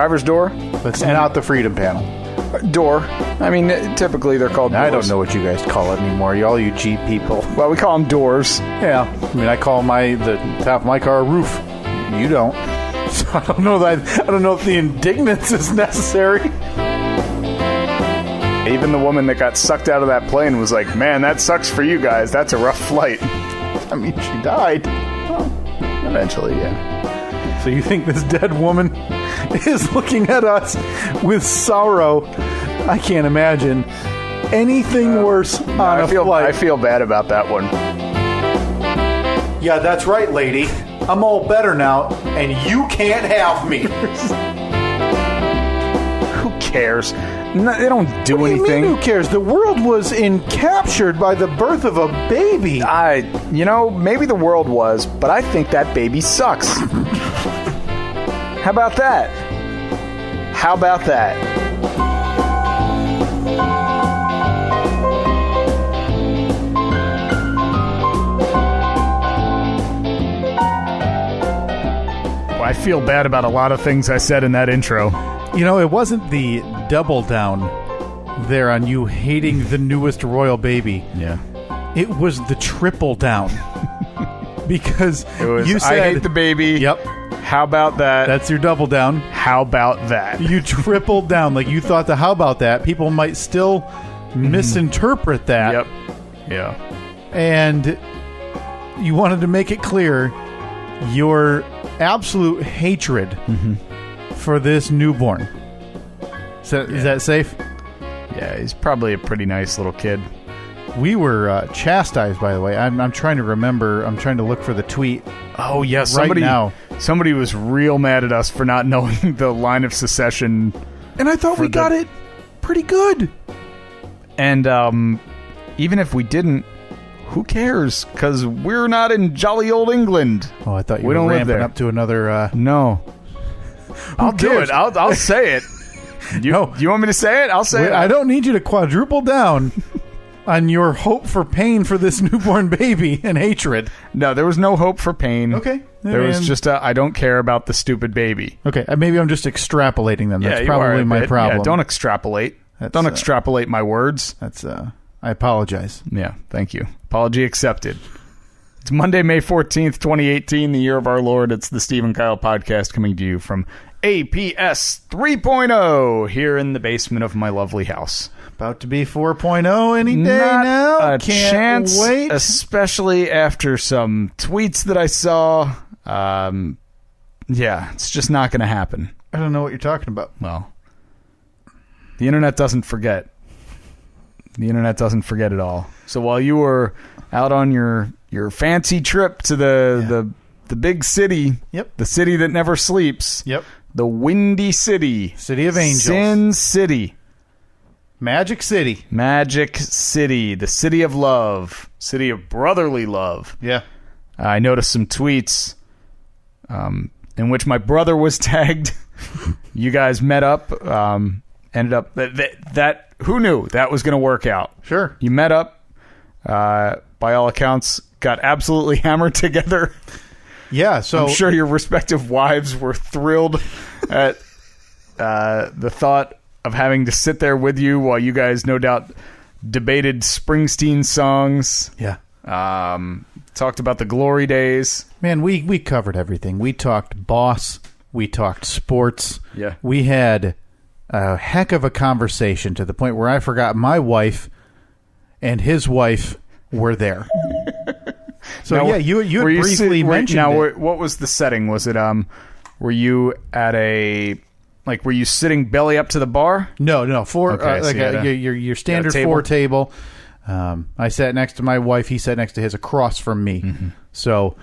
driver's door. And out the freedom panel. Door. I mean, typically they're called doors. I don't know what you guys call it anymore. All you Jeep people. Well, we call them doors. Yeah. I mean, I call the top of my car a roof. You don't. So I don't know if the indignance is necessary. Even the woman that got sucked out of that plane was like, man, that sucks for you guys. That's a rough flight. I mean, she died. Well, eventually, yeah. So you think this dead woman is looking at us with sorrow? I can't imagine anything worse on a flight. I feel bad about that one. Yeah, that's right, lady. I'm all better now, and you can't have me. Who cares? No, they don't do What do you anything. mean, who cares? The world was encaptured by the birth of a baby. Maybe the world was, but I think that baby sucks. How about that? How about that? I feel bad about a lot of things I said in that intro. You know, it wasn't the double down there on you hating the newest royal baby. Yeah. It was the triple down. Because It was, you said, I hate the baby. Yep. How about that? That's your double down. How about that? You tripled down. Like, you thought the how about that? People might still misinterpret that. Yep. Yeah. And you wanted to make it clear your absolute hatred for this newborn. Is that safe? Yeah, he's probably a pretty nice little kid. We were chastised, by the way. I'm trying to remember. I'm trying to look for the tweet. Oh, yeah. Somebody was real mad at us for not knowing the line of secession. And I thought we got it pretty good. And even if we didn't, who cares? Because we're not in jolly old England. Oh, I thought you We were don't live ramping there. up to another... No. I'll do cares? it. I'll say it. Do you want me to say it? I'll say it. I don't need you to quadruple down on your hope for pain for this newborn baby and hatred. No, there was no hope for pain. Okay. There was just I don't care about the stupid baby. Okay, maybe I'm just extrapolating them. That's you are probably a my bit. problem. Yeah, don't extrapolate. Don't extrapolate my words. That's I apologize. Yeah, thank you. Apology accepted. It's Monday, May 14th, 2018, the year of our Lord. It's the Steve and Kyle podcast coming to you from APS 3.0 here in the basement of my lovely house. About to be 4.0 any day Not now. a Can't chance, wait. especially after some tweets that I saw. Yeah, it's just not going to happen. I don't know what you're talking about. Well, the internet doesn't forget. The internet doesn't forget it all. So while you were out on your fancy trip to the big city, the city that never sleeps, the Windy City, City of Angels, Sin City, Magic City, the city of love, city of brotherly love. Yeah, I noticed some tweets in which my brother was tagged. You guys met up. Ended up that who knew that was going to work out? Sure. You met up. By all accounts, got absolutely hammered together. Yeah, so I'm sure your respective wives were thrilled at the thought of having to sit there with you while you guys, no doubt, debated Springsteen songs. Yeah. Talked about the glory days. Man, we covered everything. We talked boss. We talked sports. Yeah. We had a heck of a conversation to the point where I forgot my wife and his wife were there. So now, yeah, you had briefly mentioned it. What was the setting? Was it were you at were you sitting belly up to the bar? No, Okay, your standard table? four table. I sat next to my wife. He sat next to his across from me. Mm-hmm. So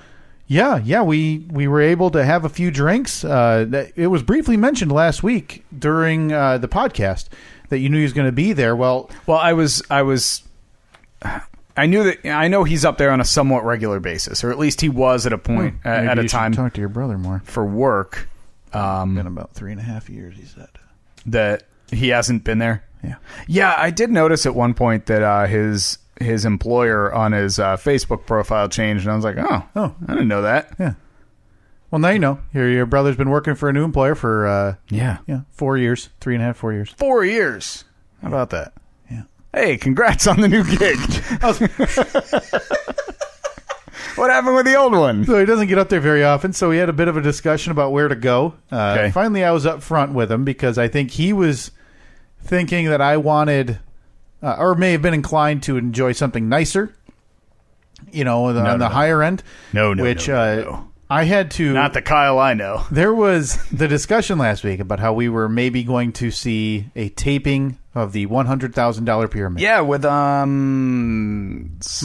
yeah, we were able to have a few drinks. It was briefly mentioned last week during the podcast that you knew he was going to be there. Well, I know he's up there on a somewhat regular basis, or at least he was at a point at a time. Talk to your brother more for work. Been about 3.5 years, he said, that he hasn't been there. Yeah, I did notice at one point that his employer on his Facebook profile changed, and I was like, oh, I didn't know that. Yeah. Well, now you know. Your brother's been working for a new employer for 4 years, 3.5, 4 years. 4 years. How about that? Yeah. Hey, congrats on the new gig. What happened with the old one? So he doesn't get up there very often, so we had a bit of a discussion about where to go. Finally, I was up front with him because I think he was thinking that I wanted, or may have been inclined to enjoy something nicer, on the higher end. No. I had to... Not the Kyle I know. There was the discussion last week about how we were maybe going to see a taping of the $100,000 pyramid. Yeah, with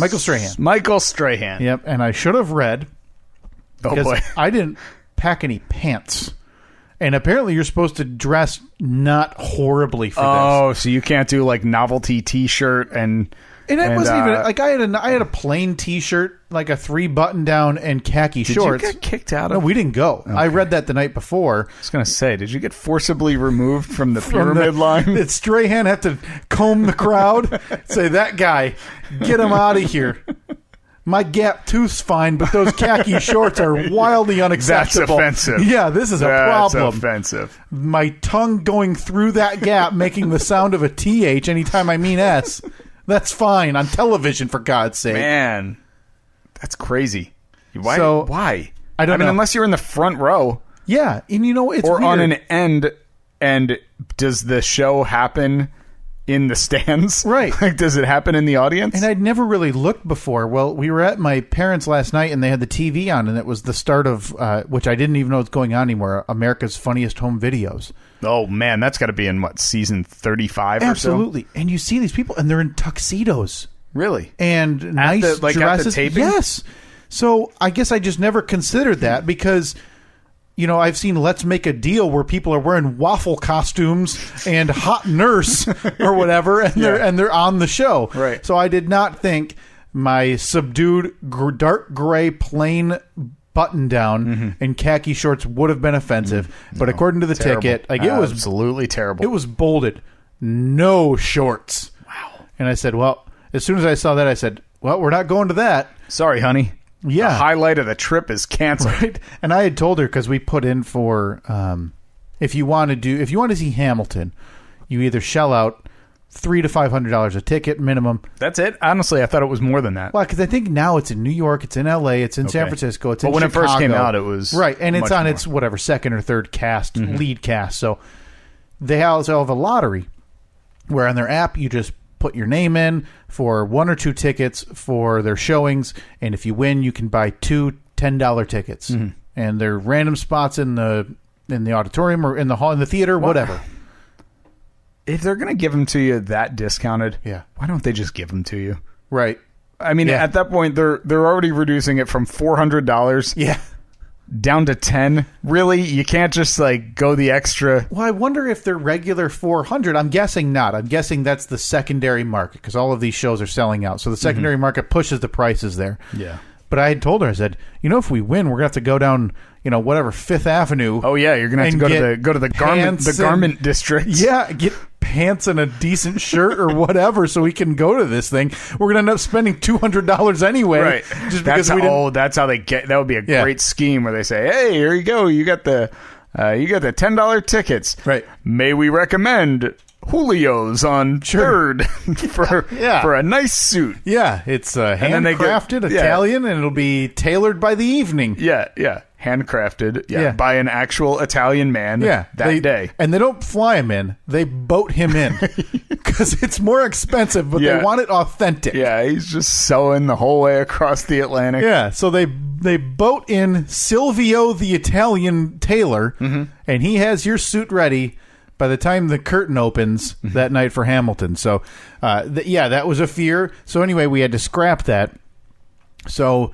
Michael Strahan. Michael Strahan. Yep, and I should have read because I didn't pack any pants. And apparently you're supposed to dress not horribly for this. Oh, so you can't do like novelty T-shirt and it wasn't even like I had a plain T-shirt, like a 3-button down and khaki shorts. Did you get kicked out of? No, we didn't go. Okay. I read that the night before. I was gonna say, did you get forcibly removed from the pyramid line? Did Strahan have to comb the crowd? Say, that guy, get him out of here. My gap tooth's fine, but those khaki shorts are wildly unacceptable. That's offensive. Yeah, this is a problem. That's offensive. My tongue going through that gap, making the sound of a TH anytime I mean S. That's fine on television, for God's sake. Man, that's crazy. Why? I don't know. Unless you're in the front row. Yeah, and it's or weird. on an end. And does the show happen in the stands? Right. Like, does it happen in the audience? And I'd never really looked before. Well, we were at my parents' last night, and they had the TV on, and it was the start of, which I didn't even know was going on anymore, America's Funniest Home Videos. Oh, man, that's got to be in, season 35 Absolutely. Or so? And you see these people, and they're in tuxedos. Really? And nice dresses. At the taping? Yes. So I guess I just never considered that because... I've seen Let's Make a Deal where people are wearing waffle costumes and hot nurse or whatever, and they're on the show. Right. So I did not think my subdued dark gray plain button down and khaki shorts would have been offensive. But according to the ticket, it was absolutely terrible. It was bolded, no shorts. Wow. And I said, well, as soon as I saw that, I said, well, we're not going to that. Sorry, honey. Yeah. The highlight of the trip is canceled. Right. And I had told her, because we put in for if you want to see Hamilton, you either shell out $300 to $500 a ticket minimum. That's it? Honestly, I thought it was more than that. Well, because I think now it's in New York, it's in LA, it's in San Francisco, it's in Chicago. But when it first came out, it was right, and it's on more. its whatever second or third cast, lead cast. So they also have a lottery where on their app you just put your name in for 1 or 2 tickets for their showings, and if you win, you can buy 2 $10 tickets, and they're random spots in the auditorium or in the hall, in the theater, whatever. If they're going to give them to you that discounted, why don't they just give them to you? Right. I mean, at that point, they're already reducing it from $400 down to $10. Really? You can't just go the extra. Well, I wonder if they're regular $400. I'm guessing not. I'm guessing that's the secondary market because all of these shows are selling out. So the secondary market pushes the prices there. Yeah. But I had told her, I said, if we win, we're going to have to go down, whatever, Fifth Avenue. Oh, yeah. You're going to have to go to the garment district. Yeah. Get pants and a decent shirt or whatever so we can go to this thing. We're going to end up spending $200 anyway. Right. Just because that's how they get. That would be a great scheme where they say, hey, here you go. You got the $10 tickets. Right. May we recommend Julio's on 3rd for a nice suit. Yeah, it's handcrafted Italian, and it'll be tailored by the evening. Yeah. Handcrafted, by an actual Italian man that day. And they don't fly him in, they boat him in. Because it's more expensive, but they want it authentic. Yeah, he's just sewing the whole way across the Atlantic. Yeah, so they boat in Silvio the Italian tailor, and he has your suit ready by the time the curtain opens that night for Hamilton. So, that was a fear. So anyway, we had to scrap that. So,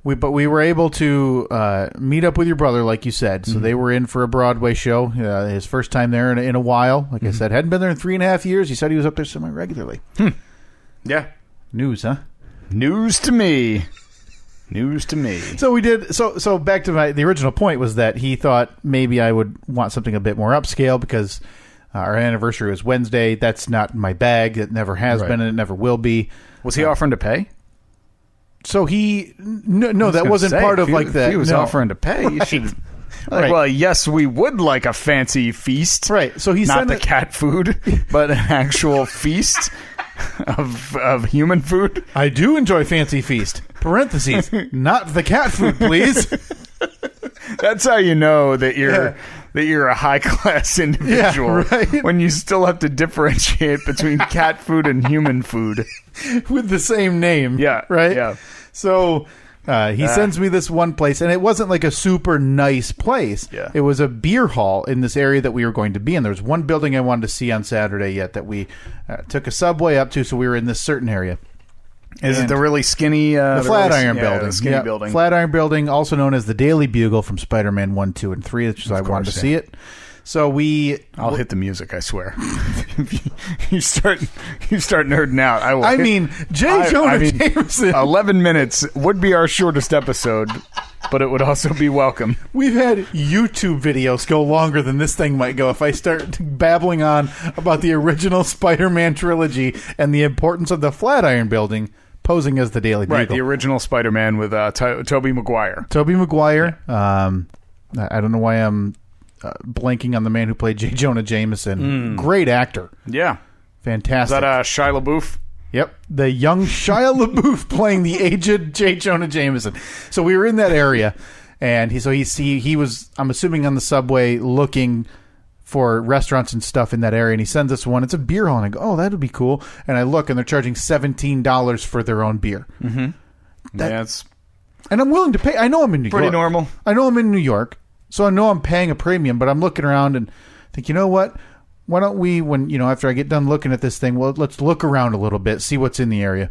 we were able to meet up with your brother, like you said. So they were in for a Broadway show, his first time there in a while. Like I said, hadn't been there in 3.5 years. He said he was up there semi-regularly. Yeah. News, huh? News to me. News to me. So we did. So back to the original point was that he thought maybe I would want something a bit more upscale because our anniversary was Wednesday. That's not my bag. It never has been, and it never will be. Was he offering to pay? So that wasn't part of like that. He was offering to pay. You should. Right. Well, yes, we would like a fancy feast. Right. So he's not the cat food, but an actual feast of human food. I do enjoy fancy feast. Parentheses. Not the cat food, please. That's how you know that you're a high class individual. Yeah, right? When you still have to differentiate between cat food and human food with the same name. Yeah. Right. Yeah. So. He sends me this one place, and it wasn't like a super nice place. Yeah. It was a beer hall in this area that we were going to be in. There was one building I wanted to see on Saturday yet that we took a subway up to, so we were in this certain area. Is it the really skinny... the Flatiron Building. The skinny building. Flatiron Building, also known as the Daily Bugle from Spider-Man 1, 2, and 3, which is why I wanted to see it. So I'll hit the music, I swear. you start nerding out. Jameson. 11 minutes would be our shortest episode, but it would also be welcome. We've had YouTube videos go longer than this thing might go if I start babbling on about the original Spider-Man trilogy and the importance of the Flatiron Building posing as the Daily Bugle. Right, the original Spider-Man with Tobey Maguire. Tobey Maguire. Yeah. I don't know why I'm... blanking on the man who played J. Jonah Jameson. Great actor. Yeah. Fantastic. Is that Shia LaBeouf? Yep. The young Shia LaBeouf playing the aged J. Jonah Jameson. So we were in that area, and he was, I'm assuming, on the subway looking for restaurants and stuff in that area, and he sends us one. It's a beer hall, and I go, oh, that would be cool. And I look, and they're charging $17 for their own beer. Mm-hmm. And I'm willing to pay. I know I'm in New York. Pretty normal. I know I'm in New York. So I know I'm paying a premium, but I'm looking around and think, you know what? Why don't we, after I get done looking at this thing, well, let's look around a little bit, see what's in the area.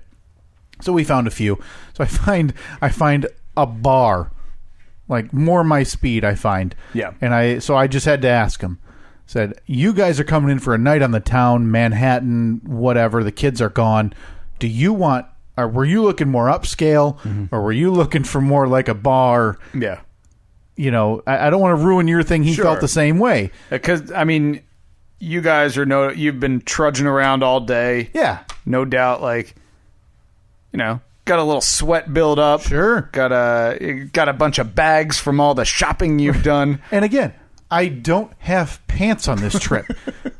So we found a few. So I find a bar, like more my speed. I find. Yeah. And I just had to ask him. Said, you guys are coming in for a night on the town, Manhattan, whatever. The kids are gone. Do you want? Or were you looking more upscale, or were you looking for more like a bar? Yeah. I don't want to ruin your thing. He felt the same way. Because, you guys you've been trudging around all day. Yeah. No doubt, got a little sweat build up. Sure. Got a bunch of bags from all the shopping you've done. And again, I don't have pants on this trip.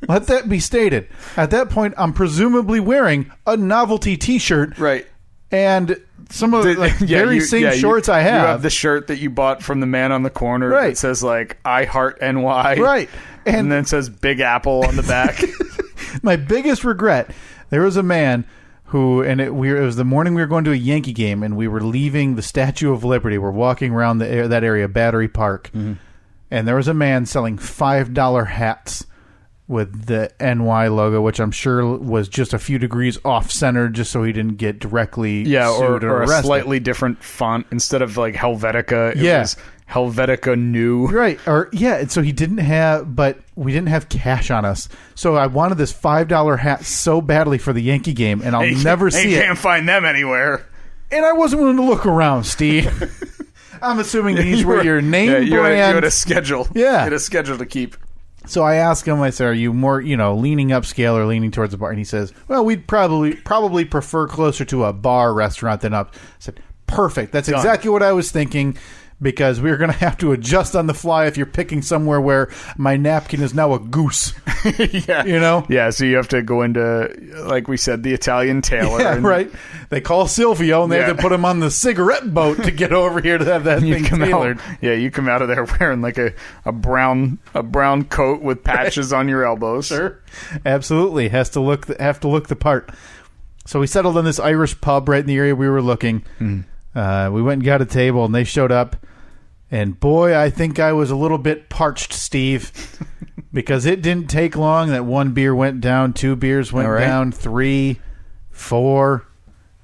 Let that be stated. At that point, I'm presumably wearing a novelty T-shirt. Right. And some of the same shorts I have. You have the shirt that you bought from the man on the corner that says I heart NY. Right. And then it says Big Apple on the back. My biggest regret, there was a man who, and it was the morning we were going to a Yankee game, and we were leaving the Statue of Liberty. We're walking around that area, Battery Park. Mm-hmm. And there was a man selling $5 hats with the NY logo, which I'm sure was just a few degrees off-center just so he didn't get directly sued or a arrested. Slightly different font. Instead of Helvetica, it was Helvetica New. Right. And so he didn't have, but we didn't have cash on us. So I wanted this $5 hat so badly for the Yankee game, and I'll never see it. You can't find them anywhere. And I wasn't willing to look around, Steve. I'm assuming these were your name brand. You had a schedule. Yeah. You had a schedule to keep. So I asked him, I said, are you more, leaning upscale or leaning towards the bar? And he says, well, we'd probably prefer closer to a bar restaurant than up. I said, perfect. That's exactly what I was thinking, because we're going to have to adjust on the fly if you're picking somewhere where my napkin is now a goose. Yeah. Yeah, so you have to go into, like we said, the Italian tailor. Yeah, right. They call Silvio, and they have to put him on the cigarette boat to get over here to have that thing tailored. You come out of there wearing a brown coat with patches on your elbows. Sure. Absolutely. Have to look the part. So we settled on this Irish pub right in the area we were looking. We went and got a table, and they showed up. And boy, I think I was a little bit parched, Steve, because it didn't take long. That one beer went down, 2 beers went down, 3, 4,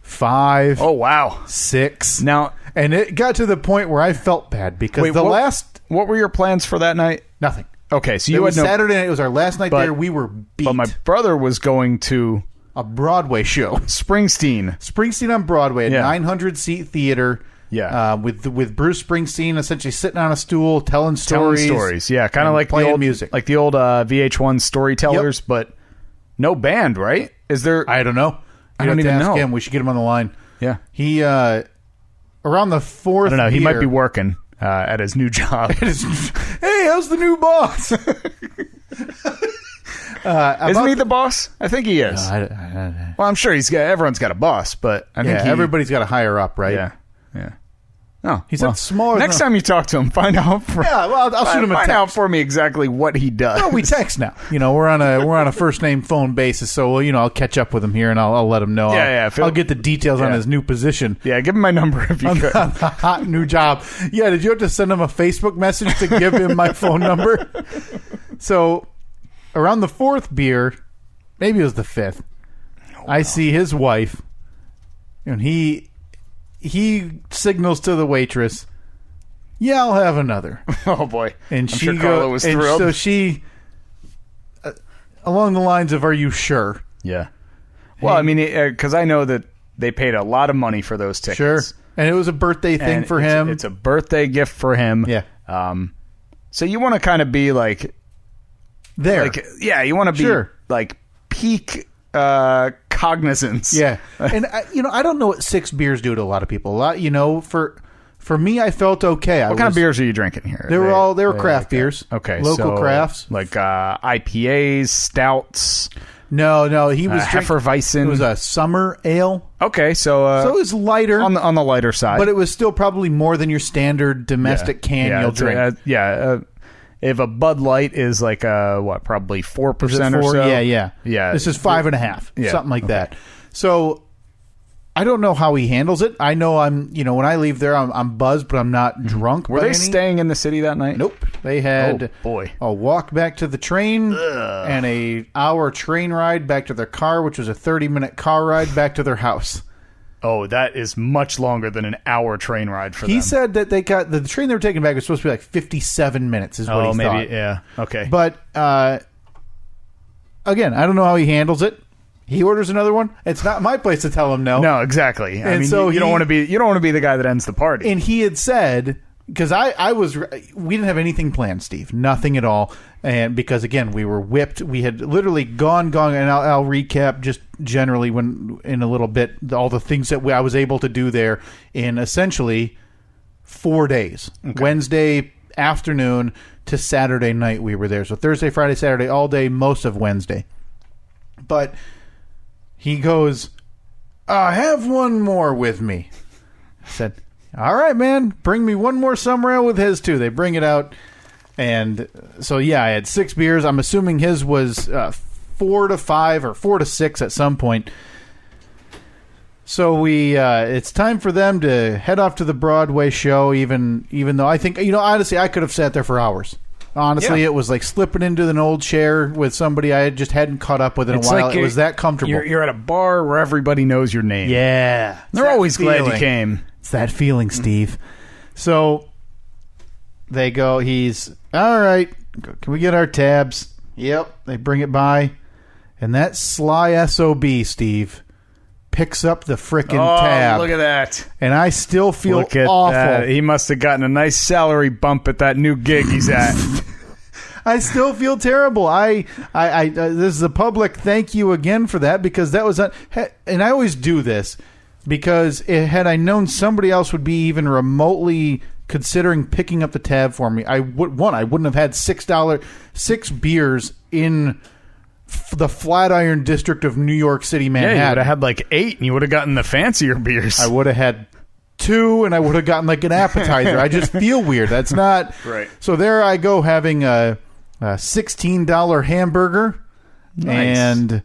5. Oh, wow. 6. Now, and it got to the point where I felt bad because what were your plans for that night? Nothing. Okay, so it was Saturday night. It was our last night there. We were beat. But my brother was going to a Broadway show. Springsteen on Broadway, a 900-seat theater. Yeah, with Bruce Springsteen essentially sitting on a stool telling stories. Yeah, kind of like playing the old music, like the old VH1 storytellers, but no band, right? Is there? I don't know. I don't even know. Him. We should get him on the line. Yeah, he around the fourth. I don't know. He beer, might be working at his new job. Hey, how's the new boss? Isn't he the boss? I think he is. Well, I'm sure everyone's got a boss, but I think everybody's got a higher up, right? Yeah. Oh, he said smaller. Next time you talk to him, find out. I'll shoot him a text. Find out for me exactly what he does. No, we text now. We're on a first name phone basis, so I'll catch up with him here and I'll let him know. I'll get the details on his new position. Yeah, give him my number if you could. On the hot new job. Yeah, did you have to send him a Facebook message to give him my phone number? So, around the fourth beer, maybe it was the fifth, I see his wife, and he signals to the waitress, "Yeah, I'll have another." Oh boy! And I'm sure Carla was thrilled. So she, along the lines of, "Are you sure?" Yeah. Well, I mean, because I know that they paid a lot of money for those tickets. Sure. And it was a birthday thing for him. It's a birthday gift for him. Yeah. So you want to kind of be like there. You want to be like peak cognizance. Yeah. And I don't know what 6 beers do to a lot of people. For me, I felt okay. What kind of beers are you drinking here? They were craft beers. Okay. Local crafts. Like IPAs, stouts. No, he was Hefeweizen. It was a summer ale. Okay, so it was lighter on the lighter side, but it was still probably more than your standard domestic can you'll drink. If a Bud Light is like probably 4% or so. Yeah. This is 5.5, something like that. So I don't know how he handles it. I know when I leave there, I'm buzzed, but I'm not drunk. Were they staying in the city that night? Nope. They had a walk back to the train and a hour train ride back to their car, which was a 30-minute car ride back to their house. Oh, that is much longer than an hour train ride for them. He said that they got the train they were taking back was supposed to be like 57 minutes is what he thought. Yeah. Okay. But again, I don't know how he handles it. He orders another one. It's not my place to tell him no. No, exactly. And I mean, so you don't want to be the guy that ends the party. And he had said, because we didn't have anything planned, Steve, nothing at all. And because again, we were whipped. We had literally gone, and I'll recap just generally in a little bit all the things that I was able to do there in essentially 4 days. Okay. Wednesday afternoon to Saturday night we were there. So Thursday, Friday, Saturday, all day, most of Wednesday. But he goes, "Have one more with me." I said, "All right, man, bring me one more summer ale with his too." They bring it out. And so, I had 6 beers. I'm assuming his was 4 to 5 or 4 to 6 at some point. So it's time for them to head off to the Broadway show, even though I think, honestly, I could have sat there for hours. Honestly, It was like slipping into an old chair with somebody I hadn't caught up with in a while. It was that comfortable. You're at a bar where everybody knows your name. Yeah. They're always glad you came. It's that feeling, Steve. So they go, he's, "All right, can we get our tabs?" Yep. They bring it by. And that sly SOB, Steve, picks up the frickin' tab. Look at that. And I still feel awful. That. He must have gotten a nice salary bump at that new gig he's at. I still feel terrible. I this is a public thank you again for that, because that was and I always do this because had I known somebody else would be even remotely considering picking up the tab for me, I wouldn't have had $6 beers in the Flatiron district of New York City, Manhattan. Yeah, you would have had like 8 and you would have gotten the fancier beers. I would have had 2 and I would have gotten like an appetizer. I just feel weird. That's not right. So there I go, having a $16 hamburger and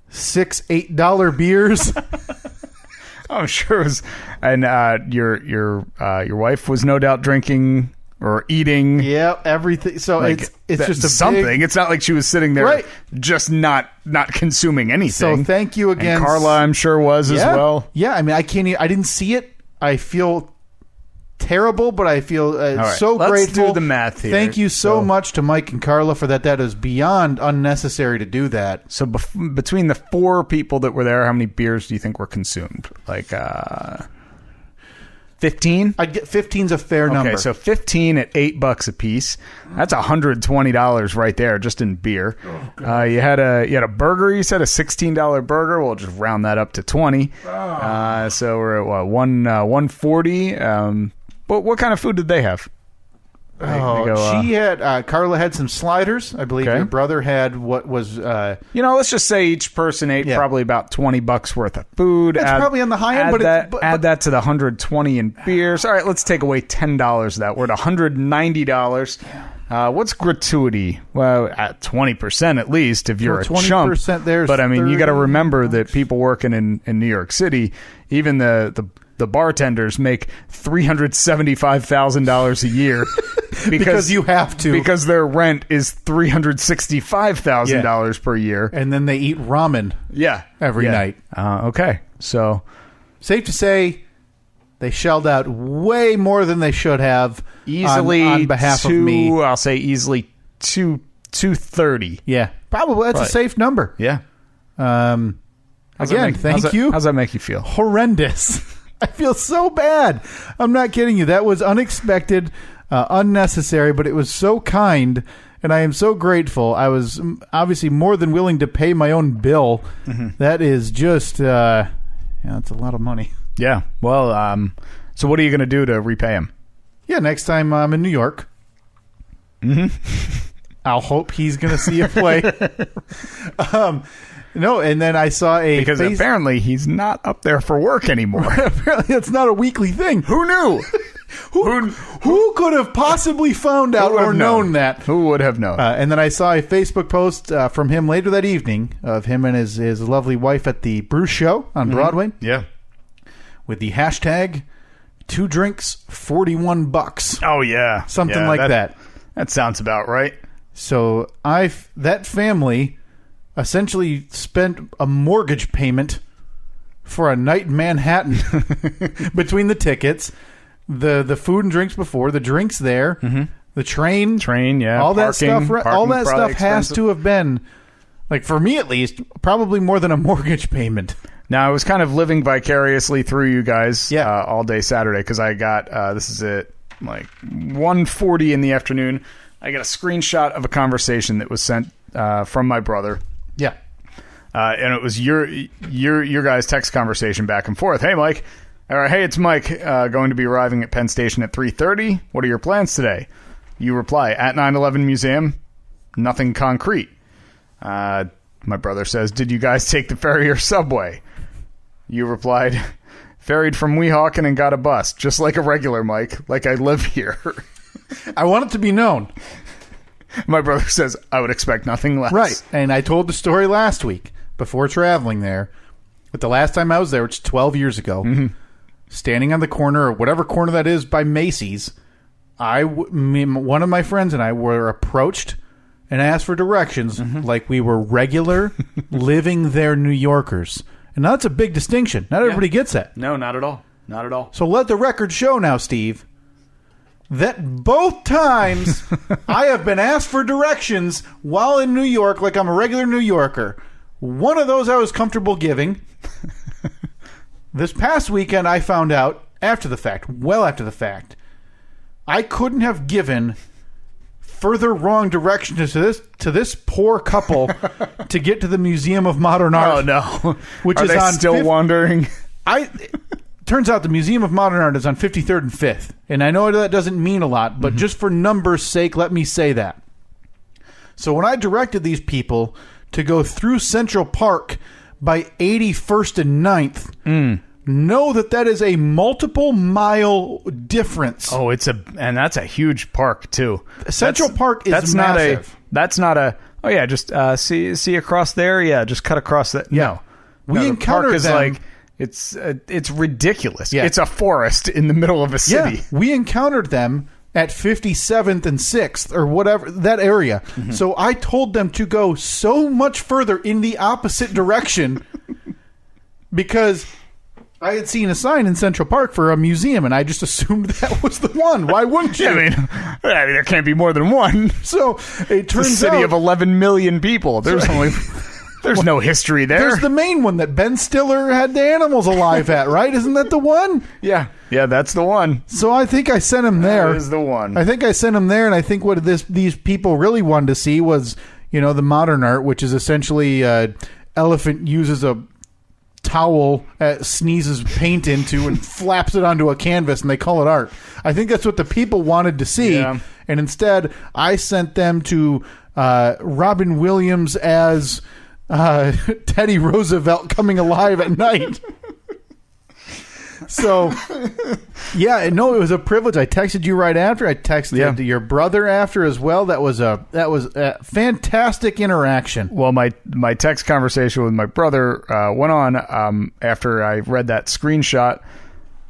6 $8 beers. I'm sure it was, and your wife was no doubt drinking or eating. Yeah, everything. So like, it's just something. It's not like she was sitting there just not consuming anything. So thank you again, and Carla. I'm sure was as well. Yeah, I mean, I didn't see it. I feel terrible, but I feel so grateful. Let's do the math here. Thank you so much to Mike and Carla for that. That is beyond unnecessary to do that. So between the 4 people that were there, how many beers do you think were consumed? Like, 15? I'd get 15's a fair number. Okay, so 15 at $8 a piece. That's $120 right there, just in beer. You had a burger. You said a $16 burger. We'll just round that up to 20. So we're at what, 140. But what kind of food did they have? She had Carla had some sliders. I believe Okay. your brother had what was let's just say each person ate probably about $20 worth of food. That's probably on the high end, add that to the 120 in beers. All right, let's take away $10 of that. We're at $190. What's gratuity? Well, at 20% at least if you're a chump. 20% there's But I mean, you got to 30 remember that people working in New York City, even the bartenders make $375,000 a year because you have to, because their rent is $365,000 per year, and then they eat ramen every night. Okay, so safe to say they shelled out way more than they should have. Easily on behalf of me. I'll say easily 230. Yeah, probably that's a safe number. Yeah. Again, thank you. How's that make you feel? Horrendous. I feel so bad. I'm not kidding you. That was unexpected, unnecessary, but it was so kind, and I am so grateful. I was obviously more than willing to pay my own bill. Mm-hmm. That is just, that's a lot of money. Yeah. Well, so what are you going to do to repay him? Yeah, next time I'm in New York, I'll hope he's going to see a play. No, and then I saw because apparently he's not up there for work anymore. Apparently it's not a weekly thing. Who knew? Who could have possibly found out or known that? Who would have known? And then I saw a Facebook post from him later that evening of him and his lovely wife at the Bruce Show on Broadway. Yeah. With the hashtag 2 drinks, $41. Oh, yeah. Something like that. That sounds about right. So that family essentially spent a mortgage payment for a night in Manhattan between the tickets, the food and drinks before, the drinks there, the train, all parking, that stuff. All that stuff has expensive. to have been, like for me at least, probably more than a mortgage payment. Now I was kind of living vicariously through you guys all day Saturday because I got this is at like 1:40 in the afternoon. I got a screenshot of a conversation that was sent from my brother. Yeah. And it was your guys' text conversation back and forth. Hey, Mike. All right, hey, it's Mike. Going to be arriving at Penn Station at 3:30. What are your plans today? You reply, at 9/11 Museum, nothing concrete. My brother says, did you guys take the ferry or subway? You replied, ferried from Weehawken and got a bus, just like a regular Mike, like I live here. I want it to be known. My brother says, I would expect nothing less. Right. And I told the story last week before traveling there. But the last time I was there, which is 12 years ago, standing on the corner, or whatever corner that is by Macy's, one of my friends and I were approached and asked for directions like we were regular, living there New Yorkers. And that's a big distinction. Not everybody gets that. No, not at all. Not at all. So let the record show now, Steve, that both times I have been asked for directions while in New York like I'm a regular New Yorker. One of those I was comfortable giving. This past weekend I found out after the fact, well after the fact, I couldn't have given further wrong directions to this poor couple to get to the Museum of Modern Art. Oh, no. Which Are is they on still wandering? Turns out the Museum of Modern Art is on 53rd and 5th. And I know that doesn't mean a lot, but just for numbers' sake, let me say that. So when I directed these people to go through Central Park by 81st and 9th, know that is a multiple mile difference. Oh, and that's a huge park too. Central Park is massive. That's not a. Oh yeah, just see across there. Yeah, just cut across that. Yeah, we encountered the park is them. like it's ridiculous. Yeah. It's a forest in the middle of a city. Yeah, we encountered them at 57th and 6th or whatever, that area. So I told them to go so much further in the opposite direction because I had seen a sign in Central Park for a museum, and I just assumed that was the one. Why wouldn't you? I mean, there can't be more than one. So it turns It's a city out, of 11 million people. There's only There's no history there. There's the main one that Ben Stiller had the animals alive at, right? Isn't that the one? Yeah, that's the one. So I think I sent him there. That is the one. I think I sent him there, and I think what these people really wanted to see was, the modern art, which is essentially elephant uses a towel, sneezes paint into, and flaps it onto a canvas, and they call it art. I think that's what the people wanted to see, and instead I sent them to Robin Williams as Teddy Roosevelt coming alive at night. So, it was a privilege. I texted you right after. I texted your brother after as well. That was a fantastic interaction. Well, my text conversation with my brother went on after I read that screenshot.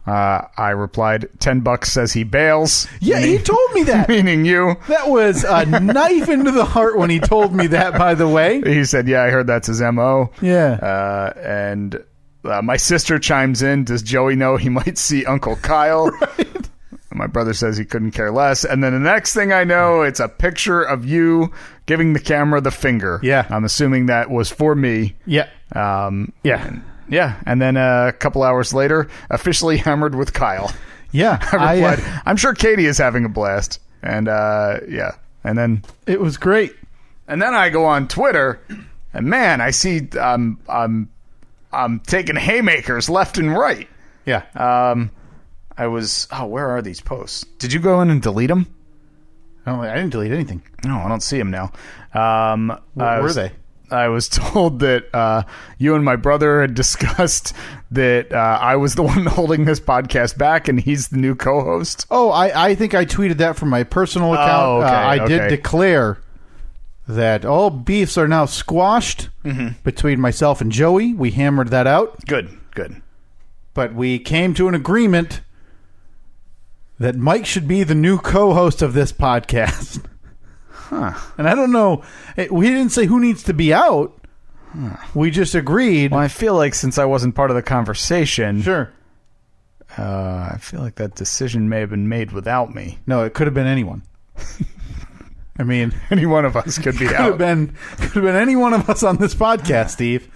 I replied, $10 says he bails. Yeah, he told me that. Meaning you. That was a knife into the heart when he told me that, by the way. He said, I heard that's his MO. Yeah. And my sister chimes in, does Joey know he might see Uncle Kyle? Right. My brother says he couldn't care less. And then the next thing I know, it's a picture of you giving the camera the finger. Yeah. I'm assuming that was for me. Yeah. And then a couple hours later, officially hammered with Kyle. Yeah. I replied, I'm sure Katie is having a blast. And and then it was great. And then I go on Twitter, and man, I see I'm taking haymakers left and right. Yeah. I was. Oh, where are these posts? Did you go in and delete them? Oh, I didn't delete anything. No, I don't see them now. Where were they? I was told that you and my brother had discussed that I was the one holding this podcast back, and he's the new co-host. Oh, I think I tweeted that from my personal account. Oh, okay, I did declare that all beefs are now squashed between myself and Joey. We hammered that out. Good. But we came to an agreement that Mike should be the new co-host of this podcast. Huh. And I don't know. We didn't say who needs to be out. Huh. We just agreed. Well, I feel like since I wasn't part of the conversation... Sure. I feel like that decision may have been made without me. No, it could have been anyone. I mean... any one of us could be out. Could have been any one of us on this podcast, Steve,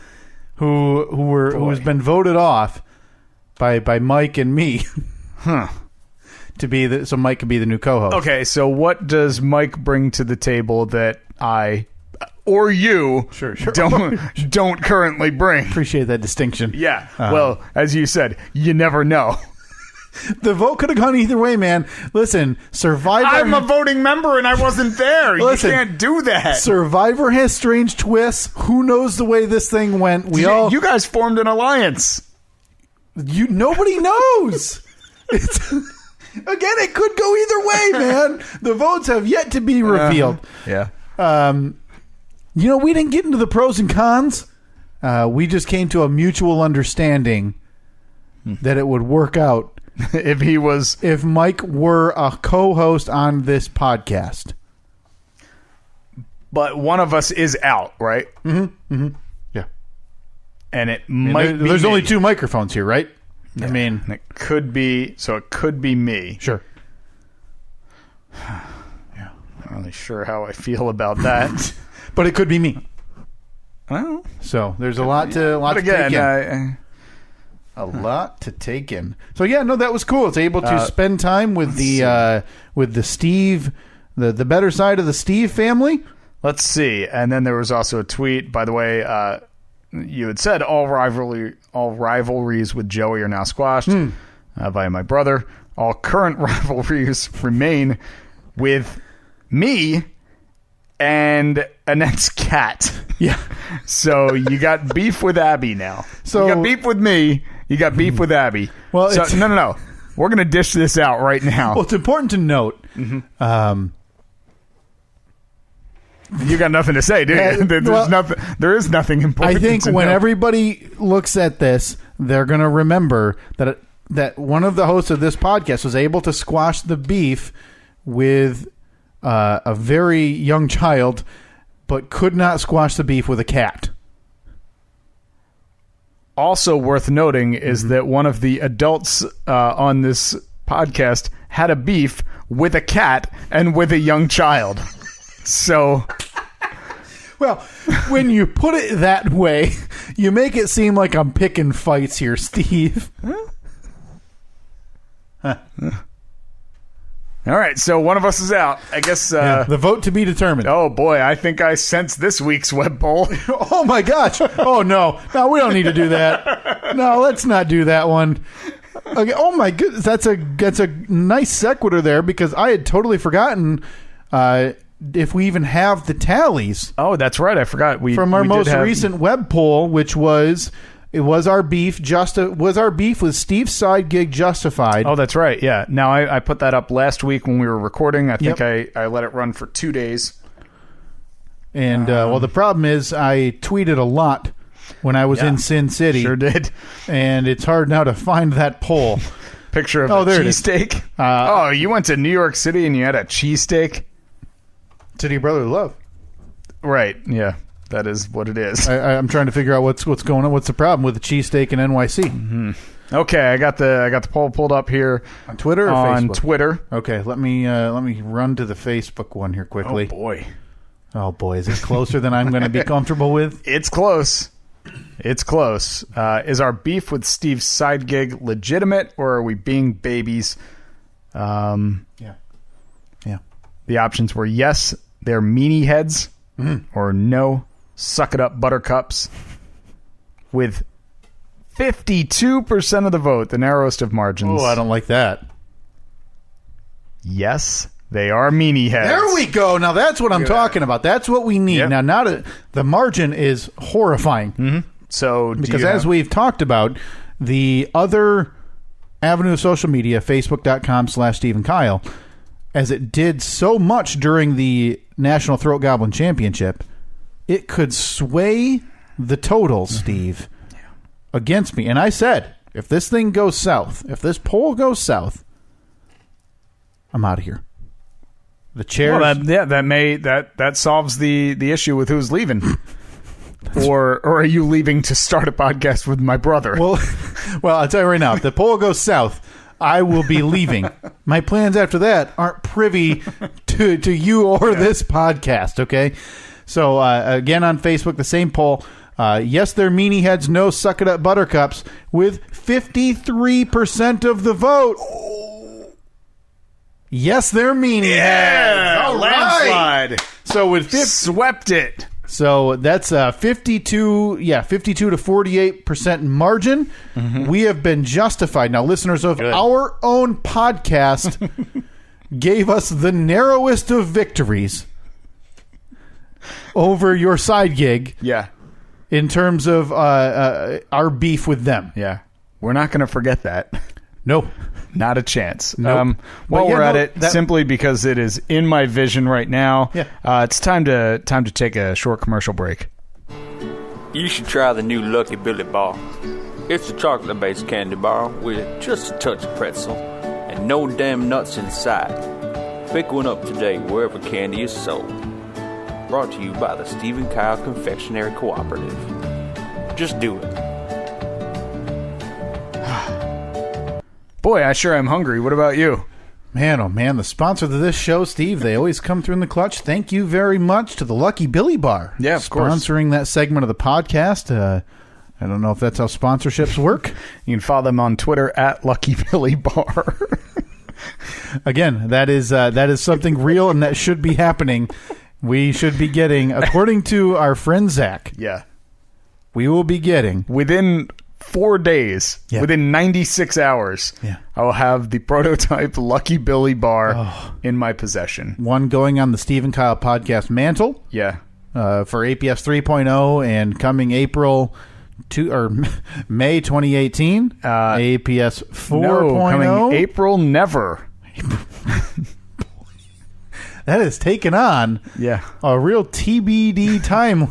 who's been voted off by Mike and me. Huh. So Mike could be the new co-host. Okay, so what does Mike bring to the table that I or you don't currently bring? Appreciate that distinction. Yeah. Well, as you said, you never know. The vote could have gone either way, man. Listen, Survivor... I'm a voting member and I wasn't there. Listen, you can't do that. Survivor has strange twists. Who knows the way this thing went? You guys formed an alliance. Nobody knows. Again, it could go either way, man. The votes have yet to be revealed. Yeah. We didn't get into the pros and cons. We just came to a mutual understanding that it would work out if Mike were a co-host on this podcast. But one of us is out, right? Mm-hmm. Mm-hmm. Yeah. And it might be there's me. only 2 microphones here, right? Yeah. I mean, it could be me. Sure. Yeah. Not really sure how I feel about that. But it could be me. Well, so there's a lot to take in. A lot to take in. So that was cool. It's able to spend time with the Steve, the better side of the Steve family. Let's see. And then there was also a tweet, by the way. You had said all rivalries with Joey are now squashed via my brother. All current rivalries remain with me and Annette's cat. Yeah. So you got beef with Abby now. So you got beef with me. You got beef with Abby. Well, no. We're going to dish this out right now. Well, it's important to note. You got nothing to say, do you? There is nothing important. I think when everybody looks at this, they're going to remember that one of the hosts of this podcast was able to squash the beef with a very young child, but could not squash the beef with a cat. Also worth noting is that one of the adults on this podcast had a beef with a cat and with a young child. So, Well, when you put it that way, you make it seem like I'm picking fights here, Steve. All right, so one of us is out. I guess... the vote to be determined. Oh, boy, I think I sense this week's web poll. Oh, my gosh. Oh, no. No, we don't need to do that. No, let's not do that one. Okay. Oh, my goodness. That's a nice sequitur there, because I had totally forgotten if we even have the tallies. Oh, that's right. I forgot. From our most recent web poll, which was... It was our beef. Was our beef with Steve's side gig justified? Oh, that's right. Yeah. Now I put that up last week when we were recording. I think I let it run for 2 days. And well, the problem is I tweeted a lot when I was in Sin City. Sure did. And it's hard now to find that poll. Picture of a cheesesteak. Oh, you went to New York City and you had a cheesesteak? City of Brotherly Love. Right. Yeah. That is what it is. I'm trying to figure out what's going on. What's the problem with the cheesesteak in NYC? Mm-hmm. Okay, I got the poll pulled up here on Twitter or on Facebook? Twitter. Okay, let me run to the Facebook one here quickly. Oh boy, is it closer than I'm going to be comfortable with? It's close. It's close. Is our beef with Steve's side gig legitimate, or are we being babies? Yeah. The options were yes, they're meanie heads, or no, suck it up buttercups, with 52% of the vote, the narrowest of margins. Oh, I don't like that. Yes, they are meanie heads. There we go. Now that's what I'm talking about. That's what we need. Yep. Now, the margin is horrifying. Mm-hmm. So, because as we've talked about, the other avenue of social media, Facebook.com/Steve and Kyle, as it did so much during the National Throat Goblin Championship, it could sway the totals, Steve, against me. And I said, if this thing goes south, if this poll goes south, I'm out of here. The chairs. Well, that solves the issue with who's leaving. Or are you leaving to start a podcast with my brother? Well, I'll tell you right now, if the poll goes south, I will be leaving. My plans after that aren't privy to you or this podcast, okay? So, again, on Facebook, the same poll. Yes, they're meanie heads. No, suck it up buttercups. With 53% of the vote. Yes, they're meanie heads. All landslide. Right. So with swept it. So that's 52 to 48% margin. Mm-hmm. We have been justified. Now, listeners of our own podcast gave us the narrowest of victories over your side gig. Yeah. In terms of our beef with them. Yeah. We're not going to forget that. No. Not a chance. Nope. While we're at it, simply because it is in my vision right now, it's time to take a short commercial break. You should try the new Lucky Billy bar. It's a chocolate-based candy bar with just a touch of pretzel and no damn nuts inside. Pick one up today wherever candy is sold. Brought to you by the Steve and Kyle Confectionery Cooperative. Just do it. Boy, I sure am hungry. What about you? Man, oh man, the sponsor of this show, Steve, they always come through in the clutch. Thank you very much to the Lucky Billy Bar. Yeah, of course. Sponsoring that segment of the podcast. I don't know if that's how sponsorships work. You can follow them on Twitter at Lucky Billy Bar. Again, that is something real and that should be happening. We should be getting, according to our friend Zach. Yeah. We will be getting within 4 days, within 96 hours, I will have the prototype Lucky Billy Bar in my possession. One going on the Steve and Kyle podcast mantle. Yeah. For APS 3.0 and coming May 2018, APS 4.0. No, coming April never. That has taken on a real TBD timeline.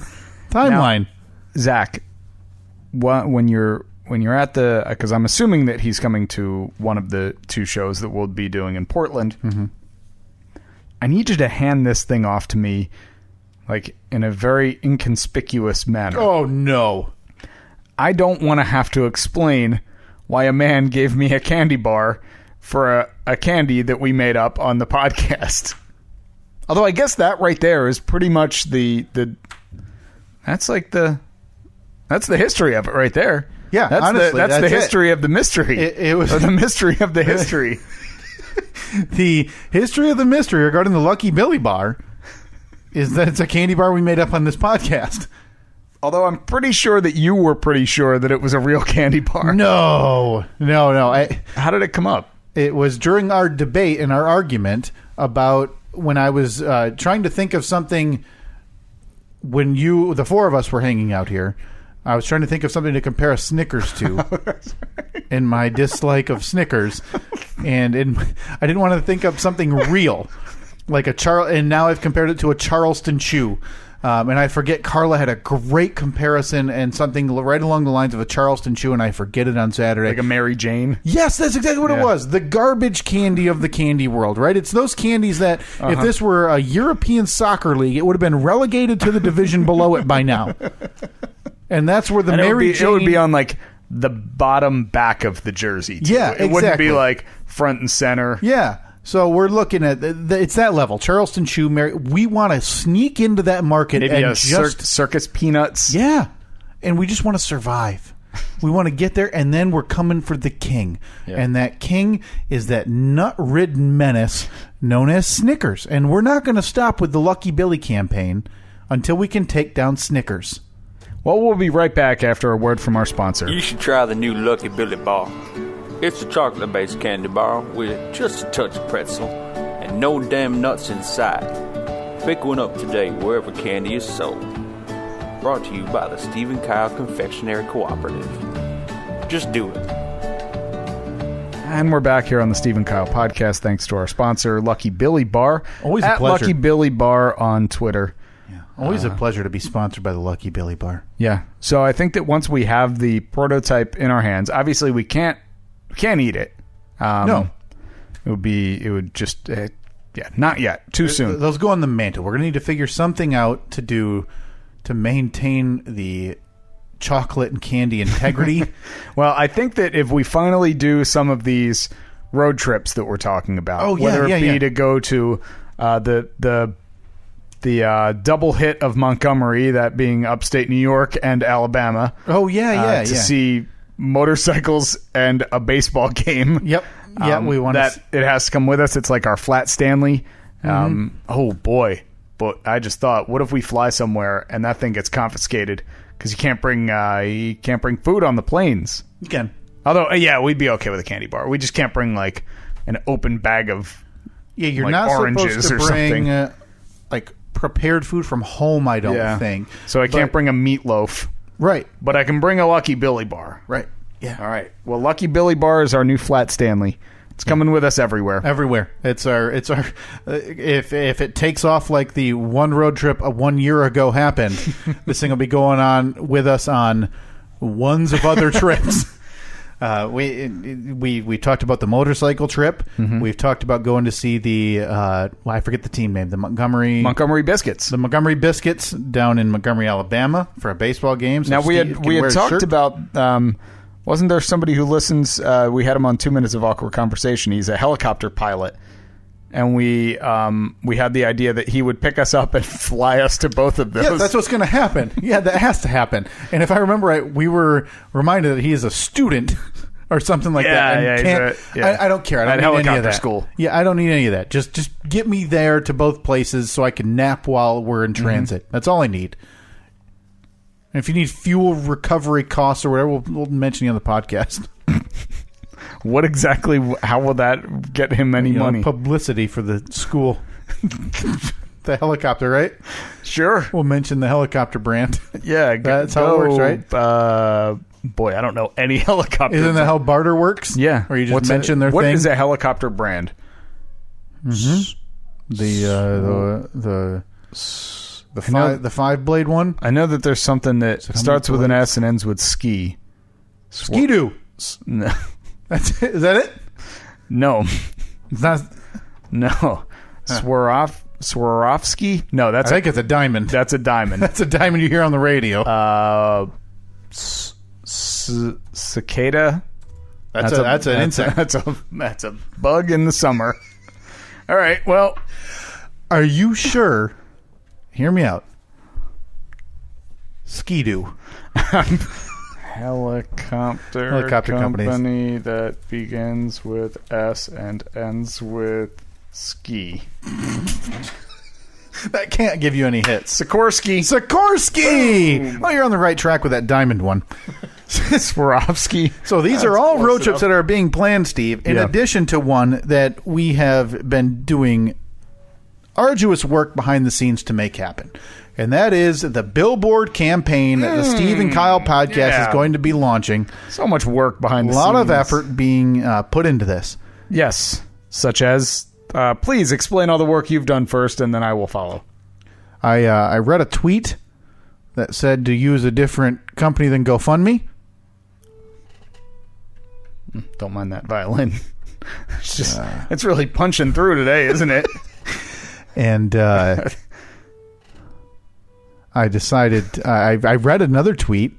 Now, Zach, when you're at the, because I'm assuming that he's coming to one of the two shows that we'll be doing in Portland. Mm-hmm. I need you to hand this thing off to me, like in a very inconspicuous manner. Oh no! I don't want to have to explain why a man gave me a candy bar for a candy that we made up on the podcast. Although I guess that right there is pretty much the That's the history of it right there. Yeah, that's honestly, that's the it. history of the mystery. It was or the mystery of the history. The history of the mystery regarding the Lucky Billy bar is that it's a candy bar we made up on this podcast. Although I'm pretty sure that you were pretty sure that it was a real candy bar. No. How did it come up? It was during our debate and our argument about when I was trying to think of something when the four of us were hanging out here. I was trying to think of something to compare a Snickers to in my dislike of Snickers. And I didn't want to think of something real, like and now I've compared it to a Charleston Chew. And I forget, Carla had a great comparison and something right along the lines of a Charleston Chew, and I forget it on Saturday. Like a Mary Jane? Yes, that's exactly what it was. The garbage candy of the candy world, right? It's those candies that if this were a European soccer league, it would have been relegated to the division below it by now. And that's where Mary Jane... It would be on, like, the bottom back of the jersey, too. Yeah, It wouldn't be, like, front and center. Yeah. So we're looking at... It's that level. Charleston Chew, Mary... We want to sneak into that market Maybe and Circus Peanuts. Yeah. And we just want to survive. We want to get there, and then we're coming for the king. Yeah. And that king is that nut-ridden menace known as Snickers. And we're not going to stop with the Lucky Billy campaign until we can take down Snickers. Well, we'll be right back after a word from our sponsor. You should try the new Lucky Billy bar. It's a chocolate-based candy bar with just a touch of pretzel and no damn nuts inside. Pick one up today wherever candy is sold. Brought to you by the Stephen Kyle Confectionery Cooperative. Just do it. And we're back here on the Stephen Kyle podcast thanks to our sponsor, Lucky Billy Bar. Always a pleasure. Lucky Billy Bar on Twitter. Always a pleasure to be sponsored by the Lucky Billy Bar. Yeah. So I think that once we have the prototype in our hands, obviously we can't eat it. No. It would just, not yet. Too soon. Those go on the mantle. We're going to need to figure something out to do to maintain the chocolate and candy integrity. Well, I think that if we finally do some of these road trips that we're talking about, whether it be to go to the double hit of Montgomery, that being upstate New York and Alabama. To see motorcycles and a baseball game. Yep. Yeah, we want that. It has to come with us. It's like our Flat Stanley. Oh boy! But I just thought, what if we fly somewhere and that thing gets confiscated because you can't bring food on the planes? You can. Although, we'd be okay with a candy bar. We just can't bring like an open bag of you're like not oranges supposed to or bring something. Like prepared food from home. I don't think so. I can't bring a meatloaf. Right. But I can bring a Lucky Billy bar. Right. Yeah. All right. Well, Lucky Billy bar is our new Flat Stanley. It's coming with us everywhere. Everywhere. It's our if it takes off like the one road trip 1 year ago happened, this thing will be going on with us on ones of other trips. We talked about the motorcycle trip. Mm-hmm. We've talked about going to see the I forget the team name, the Montgomery Biscuits. The Montgomery Biscuits down in Montgomery, Alabama for a baseball game. So now we had talked about wasn't there somebody who listens, we had him on 2 Minutes of Awkward Conversation. He's a helicopter pilot. And we had the idea that he would pick us up and fly us to both of those. Yeah, that's what's going to happen. Yeah, that has to happen. And if I remember right, we were reminded that he is a student or something like that. And I don't care. I don't need any of that. School. Yeah, I don't need any of that. Just get me there to both places so I can nap while we're in transit. That's all I need. And if you need fuel recovery costs or whatever, we'll mention you on the podcast. What exactly? How will that get him any money? Publicity for the school. The helicopter, right? Sure. We'll mention the helicopter brand. Yeah, that's how it works, right? Boy, I don't know any helicopter. Isn't that how barter works? Yeah. Or you just mention their thing? What is a helicopter brand? Mm-hmm. The 5-blade one. I know that there's something that starts with an S and ends with ski. Ski-Doo. No. Is that it? No. It's not. No. Swarovski? No, I think it's a diamond. That's a diamond. That's a diamond you hear on the radio. Cicada? That's an insect. That's a bug in the summer. All right, well. Are you sure? Hear me out. Ski-Doo. Helicopter company that begins with S and ends with ski. That can't give you any hits. Sikorsky. Sikorsky! Oh, you're on the right track with that diamond one. Swarovski. So these are all road trips that are being planned, Steve, in addition to one that we have been doing arduous work behind the scenes to make happen. And that is the billboard campaign that the Steve and Kyle podcast is going to be launching. So much work behind the scenes. A lot of effort being put into this. Yes. Such as, please explain all the work you've done first, and then I will follow. I read a tweet that said to use a different company than GoFundMe. Don't mind that violin. It's just, it's really punching through today, isn't it? And I decided, I read another tweet.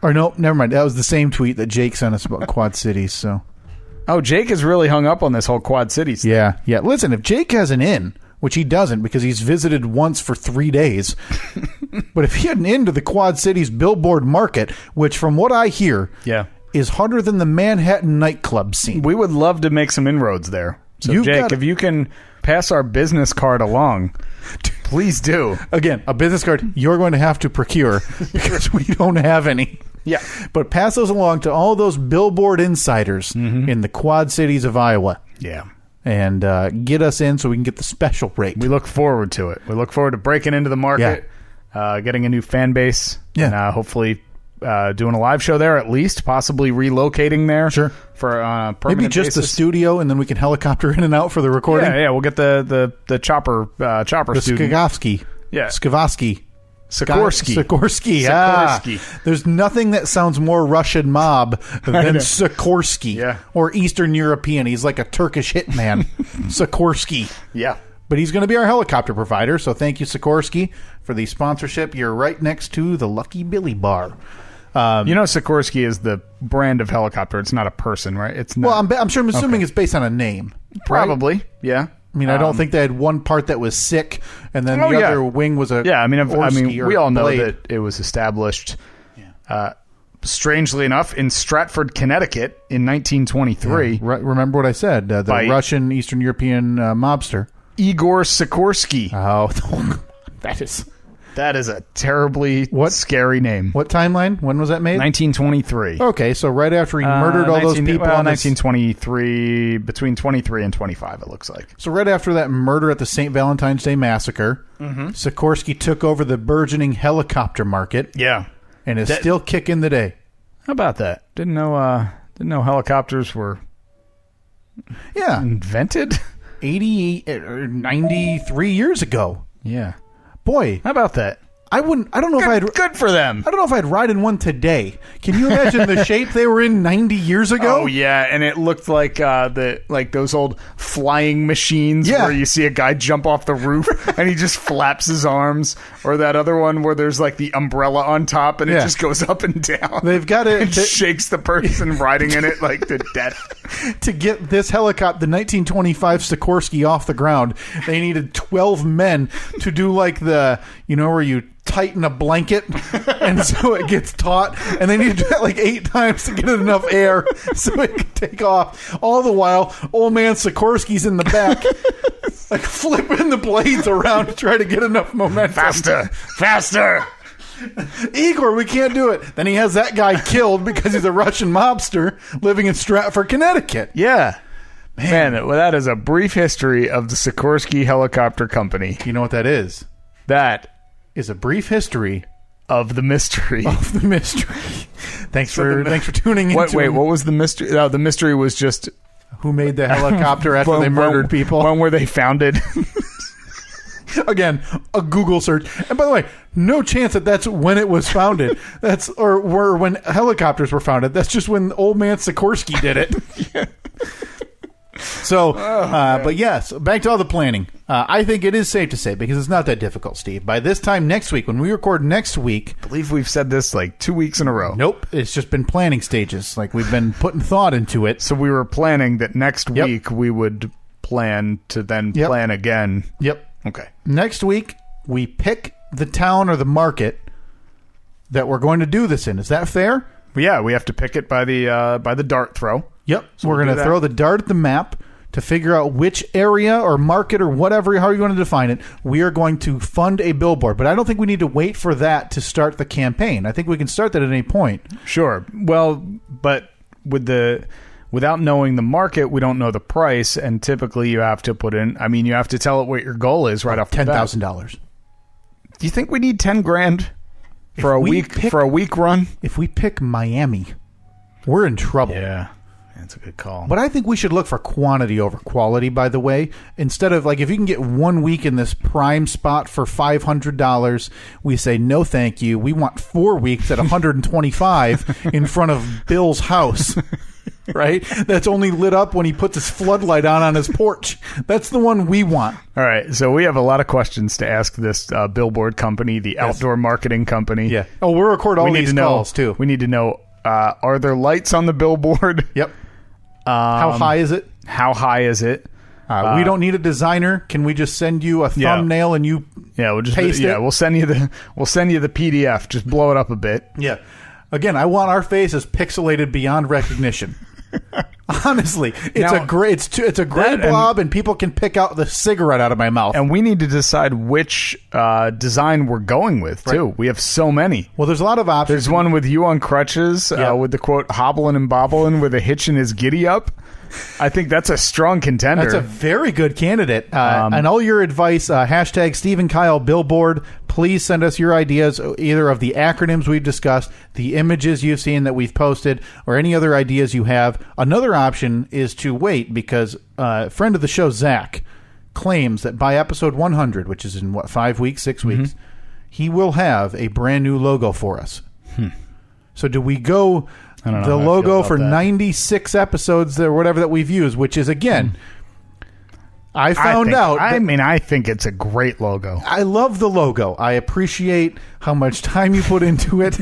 Or no, never mind. That was the same tweet that Jake sent us about Quad Cities. So, oh, Jake is really hung up on this whole Quad Cities thing. Yeah. Listen, if Jake has an in, which he doesn't because he's visited once for 3 days, but if he had an in to the Quad Cities billboard market, which from what I hear, is harder than the Manhattan nightclub scene. We would love to make some inroads there. So, Jake, if you can pass our business card along, please do. Again, a business card you're going to have to procure because we don't have any. Yeah. But pass those along to all those billboard insiders in the Quad Cities of Iowa. Yeah. And get us in so we can get the special rate. We look forward to it. We look forward to breaking into the market, getting a new fan base, and hopefully doing a live show there at least, possibly relocating there. Sure. For a permanent maybe just basis. the studio, and then we can helicopter in and out for the recording. Yeah, we'll get the chopper the student. Skavsky. Yeah. Skavsky. Sikorsky. Sikorsky. There's nothing that sounds more Russian mob than Sikorsky. Yeah. Or Eastern European. He's like a Turkish hitman. Sikorsky. Yeah. But he's going to be our helicopter provider, so thank you, Sikorsky, for the sponsorship. You're right next to the Lucky Billy Bar. Sikorsky is the brand of helicopter. It's not a person, right? It's not. Well, I'm assuming it's based on a name. Probably, right? Yeah. I mean, I don't think they had one part that was sick, and then the other wing was a we all know that it was established, strangely enough, in Stratford, Connecticut in 1923. Yeah. Remember what I said? The Russian Eastern European mobster. Igor Sikorsky. Oh, that is a terribly scary name. What timeline? When was that made? 1923. Okay, so right after he murdered all those people. 1923, between 23 and 25, it looks like. So right after that murder at the St. Valentine's Day Massacre, Sikorsky took over the burgeoning helicopter market. Yeah. And is still kicking the day. How about that? Didn't know helicopters were invented? 93 years ago. Yeah. Boy, how about that? I don't know if I'd good for them. I don't know if I'd ride in one today. Can you imagine the shape they were in 90 years ago? Oh yeah, and it looked like those old flying machines where you see a guy jump off the roof and he just flaps his arms, or that other one where there's like the umbrella on top and it just goes up and down. They've got it and shakes the person riding in it like to death. To get this helicopter, the 1925 Sikorsky, off the ground, they needed 12 men to do like the where you tighten a blanket and so it gets taut, and they need to do that like 8 times to get it enough air so it can take off. All the while, old man Sikorsky's in the back like flipping the blades around to try to get enough momentum. Faster. Igor, we can't do it. Then he has that guy killed because he's a Russian mobster living in Stratford, Connecticut. Yeah. Man, that is a brief history of the Sikorsky Helicopter Company. You know what that is? That is a brief history of the mystery. Thanks for tuning in. Wait, what was the mystery? No, the mystery was just who made the helicopter after they murdered people. When were they founded? Again, a Google search. And by the way, no chance that that's when it was founded. Or when helicopters were founded. That's just when old man Sikorsky did it. Yeah. So, but yes, back to all the planning. I think it is safe to say, because it's not that difficult, Steve. By this time next week, when we record next week... I believe we've said this like 2 weeks in a row. Nope. It's just been planning stages. Like, we've been putting thought into it. So we were planning that next week we would plan to then plan again. Yep. Okay. Next week, we pick the town or the market that we're going to do this in. Is that fair? Yeah, we have to pick it by the dart throw. Yep. So we're going to throw the dart at the map to figure out which area or market or whatever, how you want to define it. We are going to fund a billboard. But I don't think we need to wait for that to start the campaign. I think we can start that at any point. Sure. Well, but without knowing the market, we don't know the price, and typically you have to put in. I mean, you have to tell it what your goal is right off the bat. $10,000. Do you think we need $10,000 for a week run? If we pick Miami, we're in trouble. Yeah, that's a good call. But I think we should look for quantity over quality, by the way. Instead of, like, if you can get 1 week in this prime spot for $500, we say, no, thank you. We want 4 weeks at $125 in front of Bill's house, right? That's only lit up when he puts his floodlight on his porch. That's the one we want. All right, so we have a lot of questions to ask this billboard company, the outdoor marketing company. Yeah. Oh, we'll record all these calls, too. We need to know, are there lights on the billboard? Yep. How high is it? How high is it? We don't need a designer. Can we just send you a thumbnail and you we'll just paste it? We'll send you the PDF. Just blow it up a bit. Yeah. Again, I want our faces pixelated beyond recognition. Honestly, it's a gray blob, and people can pick out the cigarette out of my mouth. And we need to decide which design we're going with too. Right. We have so many. Well, there's a lot of options. There's one with you on crutches, with the quote "hobbling and bobbling" with a hitch in his giddy up. I think that's a strong contender. That's a very good candidate. And all your advice, hashtag Stephen Kyle Billboard. Please send us your ideas, either of the acronyms we've discussed, the images you've seen that we've posted, or any other ideas you have. Another option is to wait, because a friend of the show, Zach, claims that by episode 100, which is in, 5 weeks, 6 weeks, he will have a brand new logo for us. So do we go the logo for 96 episodes or whatever that we've used, which is, again... I think it's a great logo. I love the logo. I appreciate how much time you put into it,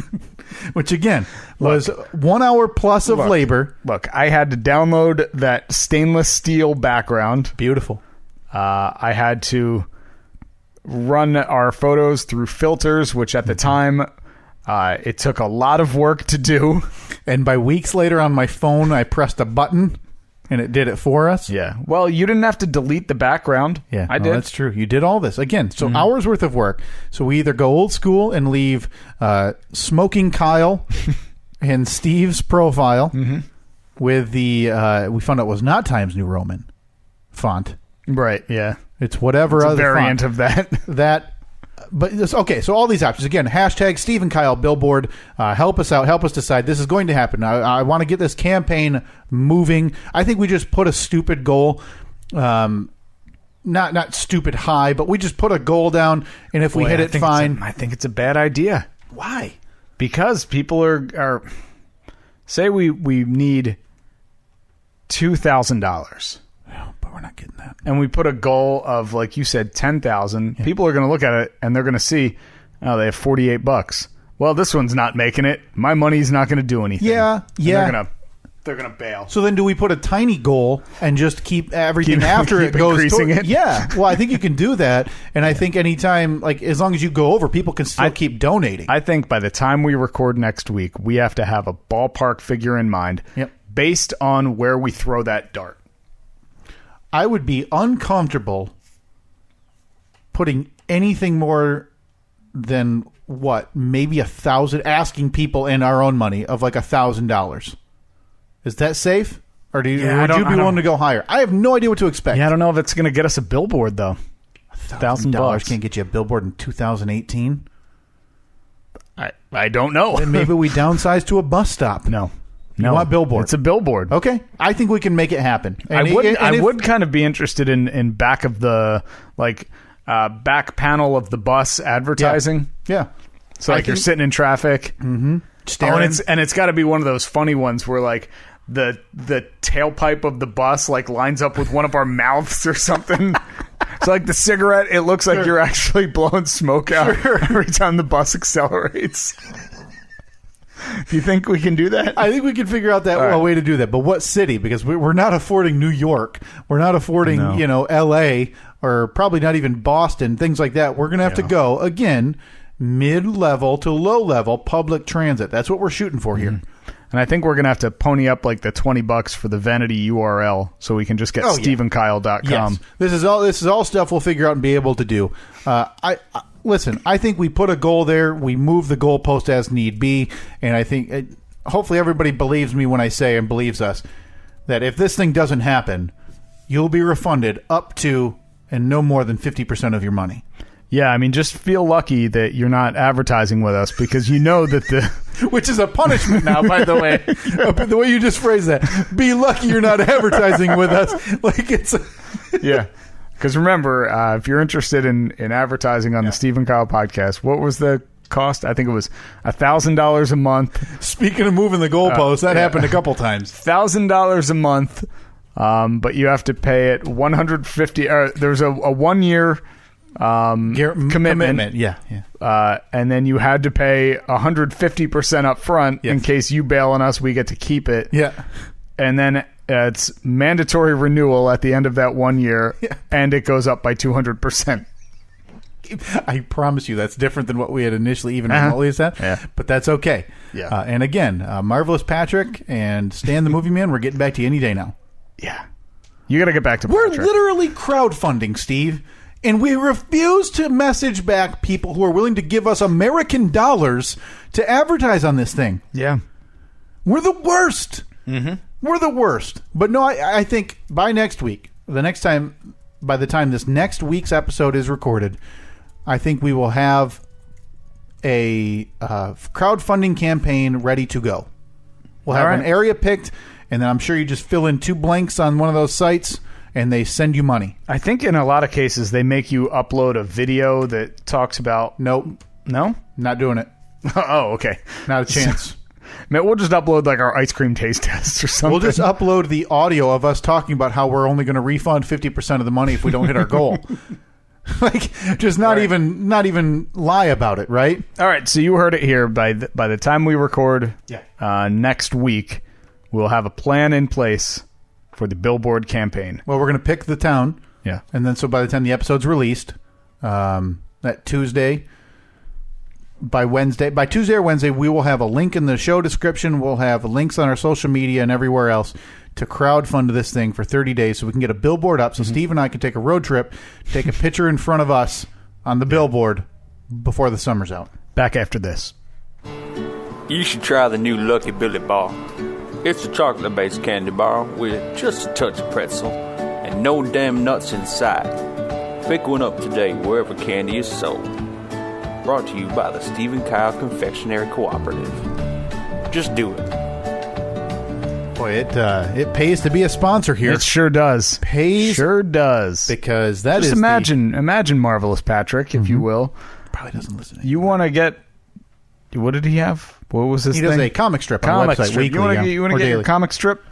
which, again, was 1 hour plus of labor. Look, I had to download that stainless steel background. Beautiful. I had to run our photos through filters, which at the time, it took a lot of work to do. And by weeks later on my phone, I pressed a button. And it did it for us? Yeah. Well, you didn't have to delete the background. Yeah, I did. That's true. You did all this. Again, so hours worth of work. So we either go old school and leave Smoking Kyle and Steve's profile with the, we found out it was not Times New Roman font. Right, yeah. It's whatever other variant font. Of that. But okay, so all these options. Again, hashtag Stephen Kyle Billboard. Help us out. Help us decide. This is going to happen. I want to get this campaign moving. I think we just put a stupid goal. Not stupid high, but we just put a goal down, and if we hit it, fine. I think it's a bad idea. Why? Because people are say we need $2,000. But we're not getting that. And we put a goal of, like you said, 10,000. Yeah. People are going to look at it and they're going to see, oh, they have $48. Well, this one's not making it. My money's not going to do anything. Yeah. They're going to bail. So then do we put a tiny goal and just keep everything after it goes increasing it? Yeah. Well, I think you can do that. And I think anytime, like, as long as you go over, people can still keep donating. I think by the time we record next week, we have to have a ballpark figure in mind based on where we throw that dart. I would be uncomfortable putting anything more than maybe 1,000, asking people in our own money of like $1,000. Is that safe? Or would you be willing to go higher? I have no idea what to expect. Yeah, I don't know if it's going to get us a billboard though. $1,000 can't get you a billboard in 2018. I don't know. Then maybe we downsize to a bus stop. No. You want billboard? It's a billboard. Okay, I think we can make it happen. And I would kind of be interested in back of the back panel of the bus advertising. Yeah. So you're sitting in traffic, staring, and it's got to be one of those funny ones where like the tailpipe of the bus like lines up with one of our mouths or something. It's like the cigarette. It looks like you're actually blowing smoke out every time the bus accelerates. Do you think we can do that? I think we can figure out a way to do that. But what city? Because we're not affording New York. We're not affording, L.A. or probably not even Boston, things like that. We're going to have to go, again, mid-level to low-level public transit. That's what we're shooting for here. And I think we're going to have to pony up like the $20 for the vanity URL so we can just get StephenKyle.com. Yes. This is all stuff we'll figure out and be able to do. Listen, I think we put a goal there. We move the goalpost as need be. And I think hopefully everybody believes me when I say, and believes us, that if this thing doesn't happen, you'll be refunded up to and no more than 50% of your money. Yeah, I mean, just feel lucky that you're not advertising with us because you know that the... Which is a punishment now, by the way. The way you just phrased that. Be lucky you're not advertising with us. Like it's... Yeah. Because remember, if you're interested in advertising on the Stephen Kyle podcast, what was the cost? I think it was $1,000 a month. Speaking of moving the goalposts, that happened a couple times. $1,000 a month, but you have to pay it $150. There's a 1 year... commitment. Yeah. And then you had to pay 150% up front in case you bail on us. We get to keep it. Yeah. And then it's mandatory renewal at the end of that 1 year, and it goes up by 200%. I promise you that's different than what we had initially even remotely said. Yeah. But that's okay. Yeah. And again, Marvelous Patrick and Stan the Movie Man, we're getting back to you any day now. Yeah. You got to get back to We're Patrick. literally crowdfunding, Steve. And we refuse to message back people who are willing to give us American dollars to advertise on this thing. Yeah. We're the worst. Mm-hmm. We're the worst. But no, I think by next week, by the time this next week's episode is recorded, I think we will have a crowdfunding campaign ready to go. We'll have an area picked, and then I'm sure you just fill in 2 blanks on one of those sites, and they send you money. I think in a lot of cases they make you upload a video that talks about... Nope. No? Not doing it. Oh, okay. Not a chance. Man, we'll just upload like our ice cream taste test or something. We'll just upload the audio of us talking about how we're only going to refund 50% of the money if we don't hit our goal. Like, just not even lie about it, right? All right, so you heard it here. By the time we record next week, we'll have a plan in place for the billboard campaign. Well, we're going to pick the town. Yeah. And then so by the time the episode's released, that Tuesday, by Tuesday or Wednesday, we will have a link in the show description. We'll have links on our social media and everywhere else to crowdfund this thing for 30 days so we can get a billboard up so Steve and I can take a road trip, take a picture in front of us on the billboard before the summer's out. Back after this. You should try the new Lucky Billy Bar. It's a chocolate-based candy bar with just a touch of pretzel and no damn nuts inside. Pick one up today wherever candy is sold. Brought to you by the Stephen Kyle Confectionery Cooperative. Just do it. Boy, it pays to be a sponsor here. It sure does. Sure does. Because that just is imagine Marvelous Patrick, if you will. Probably doesn't listen to you want to get... What did he have? What was his thing? He does a comic strip on the website weekly. You want to get your comic strip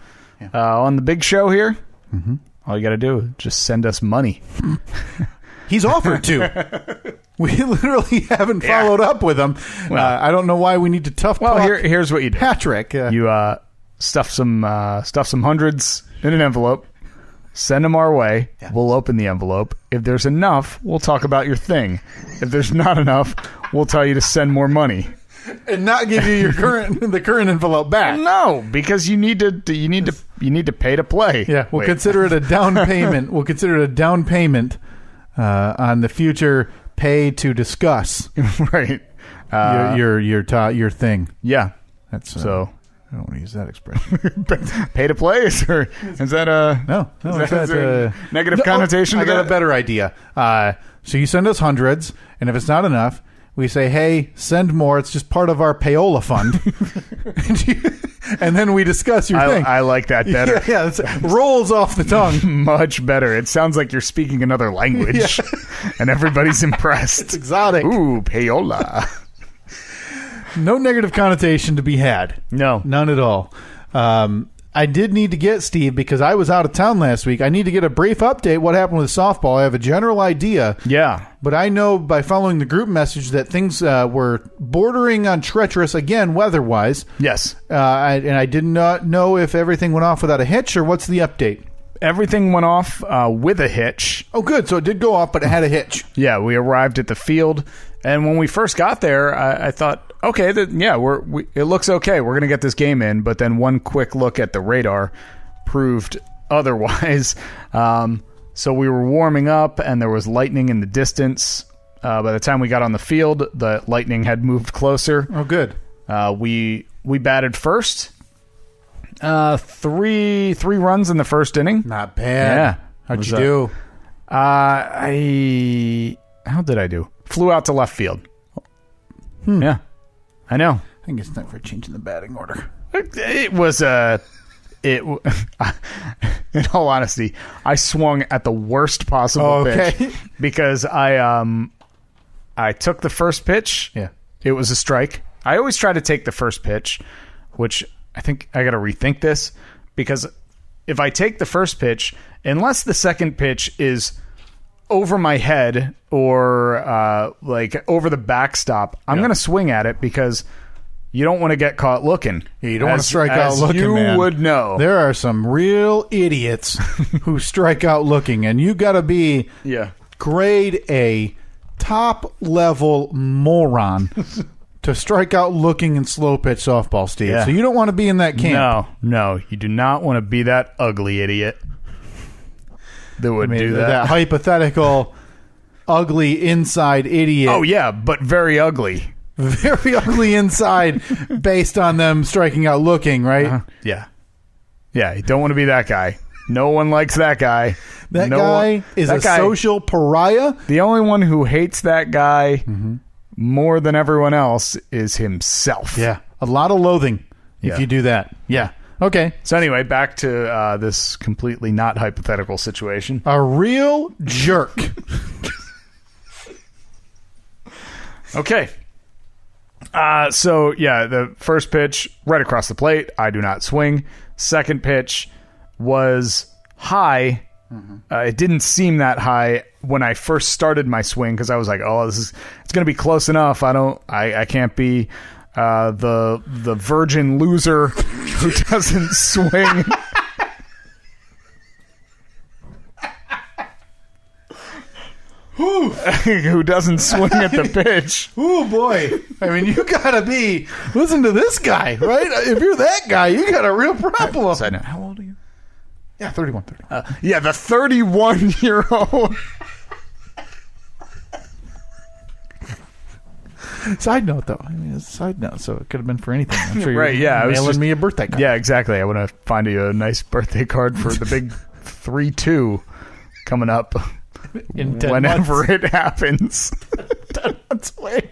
on the big show here? Mm-hmm. All you got to do is just send us money. He's offered to. We literally haven't followed up with him. Well, I don't know why we need to tough talk. Well, here's what you do. Patrick. You stuff some hundreds in an envelope. Send them our way. Yeah. We'll open the envelope. If there's enough, we'll talk about your thing. If there's not enough, we'll tell you to send more money. And not give you the current envelope back. No, because you need to pay to play. Yeah, we'll consider it a down payment. We'll consider it a down payment on the future pay to discuss. Right. Your thing. Yeah. That's so. I don't want to use that expression. Pay to play, is that a no? Is that a negative connotation? I got a better idea. So you send us hundreds, and if it's not enough, we say, "Hey, send more." It's just part of our payola fund, and then we discuss your thing. I like that better. Yeah, it rolls off the tongue. Much better. It sounds like you're speaking another language, and everybody's impressed. It's exotic. Ooh, payola. No negative connotation to be had. No. None at all. I did need to get, Steve, because I was out of town last week, I need to get a brief update what happened with softball. I have a general idea. Yeah. But I know by following the group message that things were bordering on treacherous, again, weather-wise. Yes. And I did not know if everything went off without a hitch, or what's the update? Everything went off with a hitch. Oh, good. So it did go off, but it had a hitch. Yeah, we arrived at the field And when we first got there, I thought, okay, it looks okay. We're going to get this game in. But then one quick look at the radar proved otherwise. So we were warming up, and there was lightning in the distance. By the time we got on the field, the lightning had moved closer. Oh, good. We batted first. 3 runs in the first inning. Not bad. Yeah. How'd you do? How did I do? Flew out to left field. Yeah, I know. I think it's time for changing the batting order. It was in all honesty, I swung at the worst possible pitch because I took the first pitch. Yeah, it was a strike. I always try to take the first pitch, which I think I got to rethink this, because if I take the first pitch, unless the second pitch is over my head or like over the backstop, I'm going to swing at it, because you don't want to get caught looking. Yeah, you don't want to strike out looking, you man. Would know. There are some real idiots who strike out looking, and you got to be grade A, top level moron to strike out looking in slow pitch softball, Steve. Yeah. So you don't want to be in that camp. No, you do not want to be that ugly idiot that would do that. That hypothetical ugly inside idiot. Oh, yeah, but very ugly. Very ugly inside based on them striking out looking, right? Yeah. Yeah, you don't want to be that guy. No one likes that guy. That guy is a social pariah. The only one who hates that guy more than everyone else is himself. Yeah, a lot of loathing if you do that. Yeah. Okay. So anyway, back to this completely not hypothetical situation. A real jerk. Okay. So, yeah, the first pitch, right across the plate. I do not swing. Second pitch was high. It didn't seem that high when I first started my swing, because I was like, oh, it's going to be close enough. I can't be the virgin loser who doesn't swing. Who doesn't swing at the pitch. Oh, boy. I mean, you gotta listen to this guy, right? If you're that guy, you got a real problem. So I know. How old are you? Yeah, 31. Yeah, the 31-year-old. Side note, though. I mean, it's a side note, so it could have been for anything. I'm sure right, you're yeah, mailing me a birthday card. Yeah, exactly. I want to find you a nice birthday card for the big 3-2 coming up. Whenever it happens. 10 months away.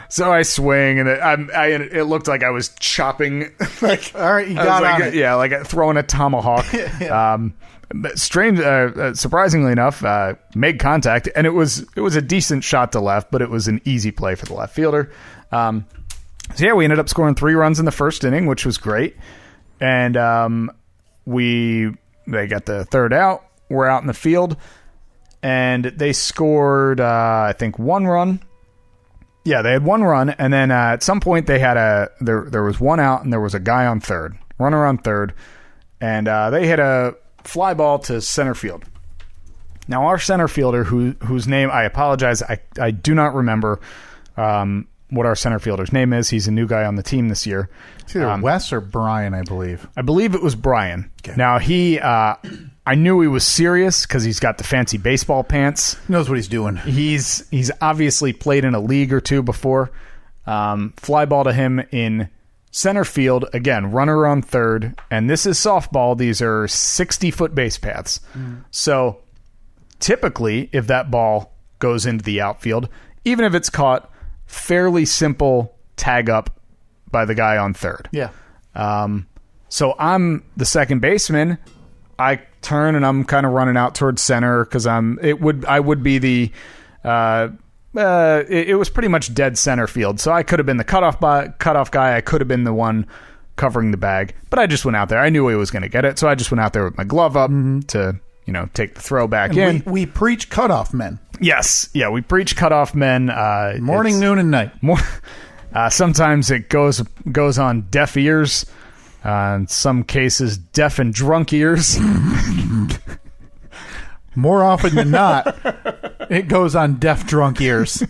So I swing, and it looked like I was chopping. Like, all right, you got on it. Yeah, like throwing a tomahawk. Surprisingly enough, made contact, and it was a decent shot to left, but it was an easy play for the left fielder. So yeah, we ended up scoring 3 runs in the first inning, which was great, and they got the third out. We're out in the field, and they scored, I think, 1 run. Yeah, they had 1 run, and then at some point they had there was 1 out, and there was a guy on third, runner on third, and they hit a fly ball to center field. Now, our center fielder, whose name, I apologize, I do not remember what our center fielder's name is. He's a new guy on the team this year. It's either Wes or Brian, I believe. I believe it was Brian. Okay. Now, I knew he was serious because he's got the fancy baseball pants. Knows what he's doing. He's obviously played in a league or two before. Fly ball to him in center field. Again, runner on third. And this is softball. These are 60-foot base paths. So typically, if that ball goes into the outfield, even if it's caught, fairly simple tag up by the guy on third. Yeah. So I'm the second baseman. I turn and I'm kind of running out towards center because I would be the it was pretty much dead center field. So I could have been the cutoff guy. I could have been the one covering the bag, but I just went out there. I knew he was going to get it, so I just went out there with my glove up to take the throw back in. We preach cutoff men. Yes, yeah, we preach cutoff men. Morning, noon, and night. Sometimes it goes on deaf ears. In some cases, deaf and drunk ears. More often than not, It goes on deaf, drunk ears.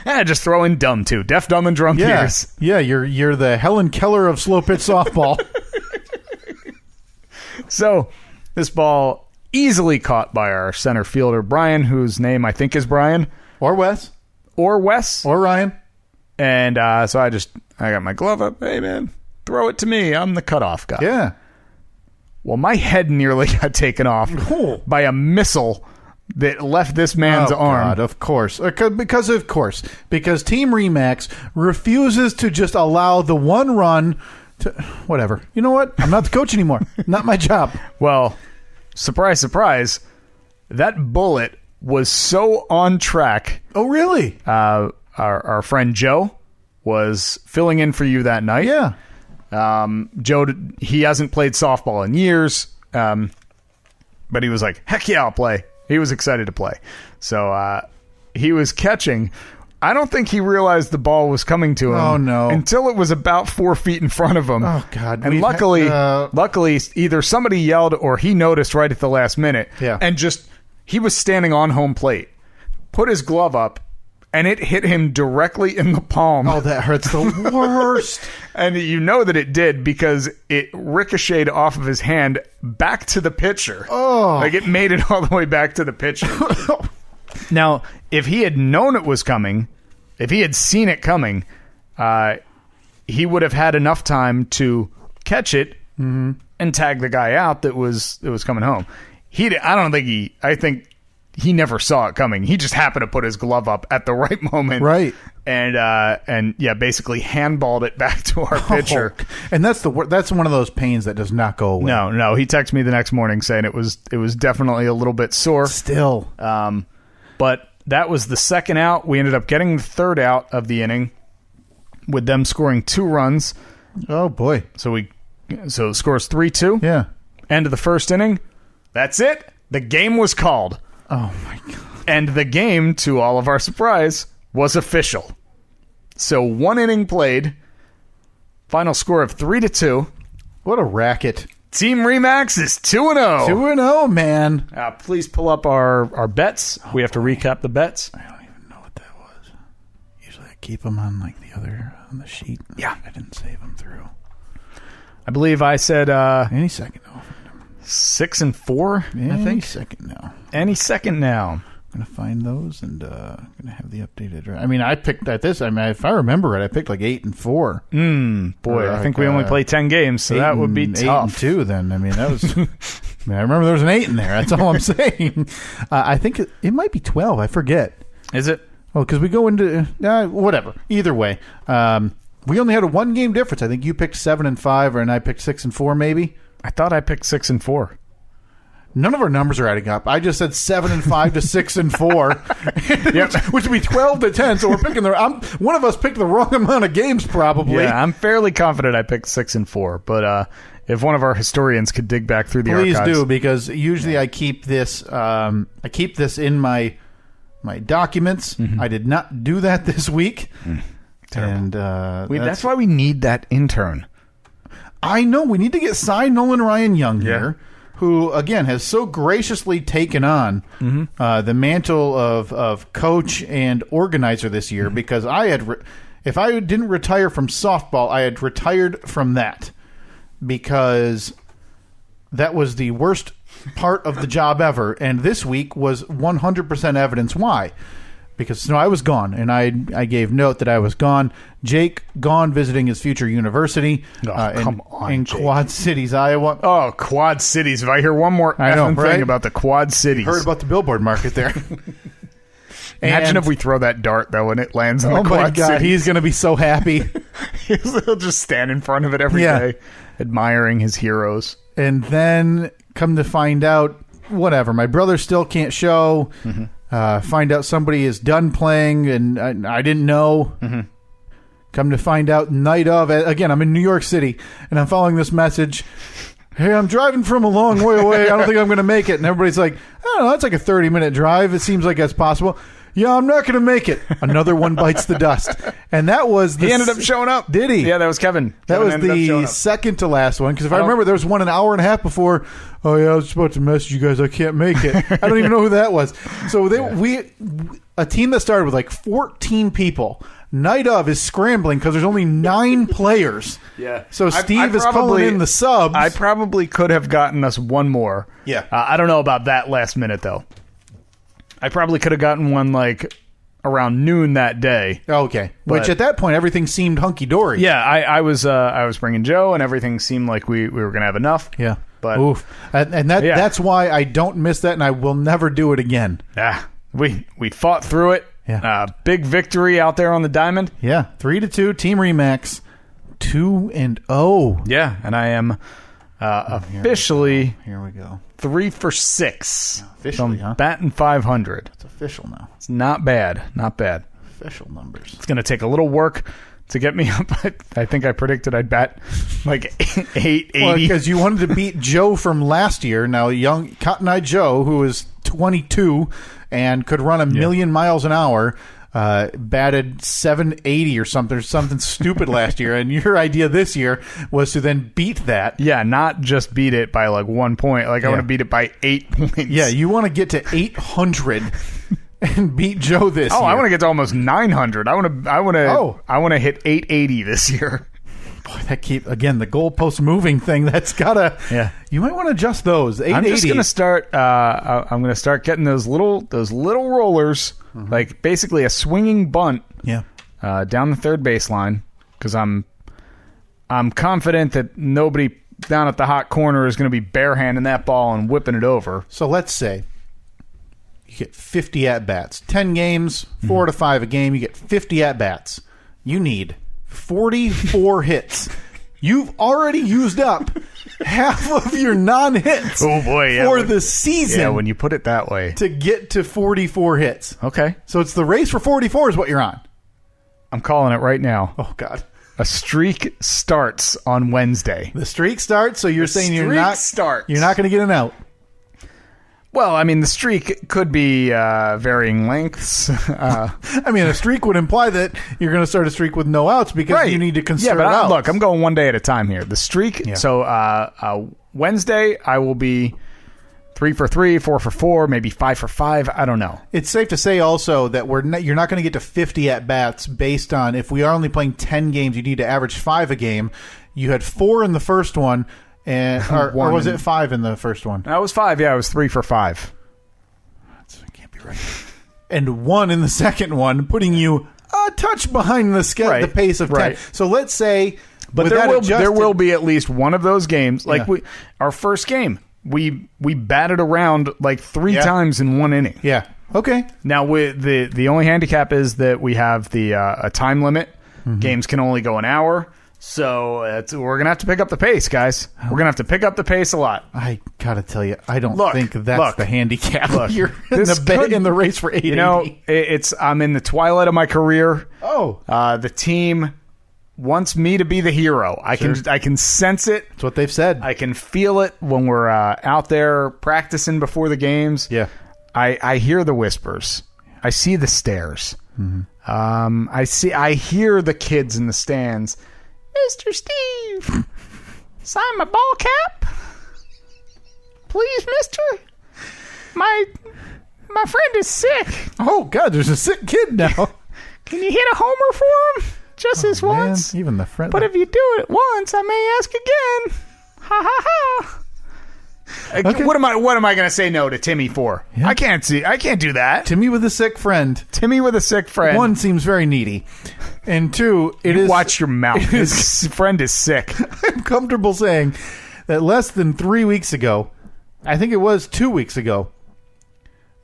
Just throw in dumb, too. Deaf, dumb, and drunk ears. Yeah, you're the Helen Keller of slow pitch softball. So, this ball easily caught by our center fielder, Brian, whose name I think is Brian. Or Wes. Or Wes. Or Ryan. And so I got my glove up. Hey, man, throw it to me. I'm the cutoff guy. Yeah. Well, my head nearly got taken off by a missile that left this man's arm. God, of course. Because Team ReMax refuses to just allow the one run to... Whatever. You know what? I'm not the coach anymore. Not my job. Well, surprise, surprise, that bullet was so on track. Oh, really? Our friend Joe was filling in for you that night. Yeah. Joe, he hasn't played softball in years, but he was like, heck yeah, I'll play. He was excited to play. So he was catching. I don't think he realized the ball was coming to him. Oh, no. Until it was about 4 feet in front of him. Oh, God. And luckily, either somebody yelled or he noticed right at the last minute. Yeah. And he was standing on home plate, put his glove up, and it hit him directly in the palm. Oh, that hurts the worst. And you know that it did because it ricocheted off of his hand back to the pitcher. Oh. Like it made it all the way back to the pitcher. Now, if he had known it was coming, if he had seen it coming, he would have had enough time to catch it and tag the guy out that was coming home. I think he never saw it coming. He just happened to put his glove up at the right moment. Right. And basically handballed it back to our pitcher. And that's one of those pains that does not go away. No. He texted me the next morning saying it was definitely a little bit sore. Still. But that was the second out. We ended up getting the third out of the inning with them scoring 2 runs. Oh boy. So it scores 3-2. Yeah. End of the first inning. That's it. The game was called. Oh my God. And the game, to all of our surprise, was official. So 1 inning played. Final score of 3-2. What a racket. Team ReMax is 2-0. 2-0, man. Please pull up our bets. We have to recap the bets. I don't even know what that was. Usually I keep them on on the sheet. Yeah. I didn't save them through. I believe I said any second now. 6-4. I think Any second now. Any second now. I'm gonna find those and I'm gonna have the updated. I mean, I picked at this. I mean, if I remember it, I picked like 8-4. Boy, I think we only play 10 games, so that would be tough. 8-2. Then I mean, that was. I remember there was an 8 in there. That's all I'm saying. I think it might be 12. I forget. Is it? Well, because we go into whatever. Either way, we only had a 1 game difference. I think you picked 7-5, and I picked 6-4, maybe. I thought I picked 6-4. None of our numbers are adding up. I just said 7-5 to 6-4, yep. which would be 12-10. So we're picking one of us picked the wrong amount of games, probably. Yeah, I'm fairly confident I picked 6-4, but if one of our historians could dig back through the archives, please do, because usually I keep this. I keep this in my documents. I did not do that this week, and that's why we need that intern. I know we need to get Nolan Ryan Young here. Who, again, has so graciously taken on the mantle of coach and organizer this year, because if I didn't retire from softball, I had retired from that, because that was the worst part of the job ever, and this week was 100% evidence why. Because I was gone, and I gave note that I was gone. Jake gone visiting his future university in Quad Cities, Iowa. Oh, Quad Cities! If I hear one more thing about the Quad Cities, you heard about the billboard market there. Imagine if we throw that dart though and it lands in the Quad Cities. He's going to be so happy. He'll just stand in front of it every day, admiring his heroes. And then come to find out, whatever. My brother still can't show. Find out somebody is done playing, and I didn't know. Come to find out, night of, again, I'm in New York City, and I'm following this message. Hey, I'm driving from a long way away. I don't think I'm going to make it. And everybody's like, I don't know, that's like a 30-minute drive. It seems like that's possible. Yeah, I'm not going to make it. Another one bites the dust. And that was He ended up showing up. Did he? Yeah, that was Kevin. That Kevin was ended up showing the up. second to last one, because if I remember, there was one an hour and a half before. Oh yeah, I was about to message you guys. I can't make it. I don't even know who that was. So a team that started with like 14 people. Night of is scrambling because there's only 9 players. Yeah. So Steve is calling in the subs. I probably could have gotten us one more. Yeah. I don't know about that last minute though. I probably could have gotten one like around noon that day. Okay. But- Which at that point everything seemed hunky dory. Yeah, I was bringing Joe, and everything seemed like we were going to have enough. Yeah. But oof. And that's why I don't miss that, and I will never do it again. we fought through it. Yeah. Big victory out there on the diamond. Yeah. 3-2, Team ReMax, 2-0. Yeah, and I am officially Here we go. 3 for 6. Officially, So I'm huh? batting 500. It's official now. It's not bad. Not bad. Official numbers. It's going to take a little work to get me up. I think I predicted I'd bat like 880. Well, because you wanted to beat Joe from last year. Now, young Cotton Eye Joe, who is 22 and could run a million miles an hour, batted 780 or something stupid last year. And your idea this year was to then beat that. Yeah, not just beat it by like 1 point. Like I want to beat it by 8 points. Yeah, you want to get to 800 and beat Joe this year. I want to get to almost 900. I want to hit 880 this year. Boy, that again the goalpost moving thing. That's gotta. Yeah. You might want to adjust those. 880. I'm just gonna start. I'm gonna start getting those little rollers, like basically a swinging bunt. Yeah. Down the third baseline, because I'm confident that nobody down at the hot corner is going to be barehanding that ball and whipping it over. So let's say you get 50 at bats, 10 games, 4 to 5 a game. You get 50 at bats. You need 44 hits. You've already used up half of your non-hits. Oh boy, yeah, for the season. Yeah, when you put it that way, to get to 44 hits. Okay, so it's the race for 44 is what you're on. I'm calling it right now. Oh God. A streak starts on Wednesday. The streak starts, so you're saying you're not going to get an out. Well, I mean, the streak could be varying lengths. I mean, a streak would imply that you're going to start a streak with no outs because you need to consider outs. Look, I'm going one day at a time here. The streak, so Wednesday, I will be 3 for 3, 4 for 4, maybe 5 for 5. I don't know. It's safe to say also that you're not going to get to 50 at-bats based on if we are only playing 10 games, you need to average 5 a game. You had 4 in the first one. Or was it 5 in the first one? That was 5. Yeah, it was 3 for 5. That can't be right. And 1 in the second one, putting you a touch behind the pace of 10. Right. So let's say, but there will be at least one of those games. Like our first game, we batted around like 3 times in 1 inning. Yeah. Okay. Now the only handicap is that we have the a time limit. Mm-hmm. Games can only go an hour. So we're going to have to pick up the pace, guys. We're going to have to pick up the pace a lot. I got to tell you, I don't think that's the handicap. Look, you're in the race for 880. You know, I'm in the twilight of my career. Oh. The team wants me to be the hero. I can sense it. That's what they've said. I can feel it when we're out there practicing before the games. Yeah. I hear the whispers. I see the stares. Mm-hmm. I hear the kids in the stands. Mr. Steve, sign my ball cap, please, mister. My friend is sick. Oh God, there's a sick kid now. Can you hit a homer for him? Just this once. Even the friend. But if you do it once, I may ask again. Ha ha ha. Okay. What am I going to say no to Timmy for? Yeah. I can't do that. Timmy with a sick friend. One seems very needy. And 2, watch your mouth. His friend is sick. I'm comfortable saying that less than 3 weeks ago, I think it was 2 weeks ago,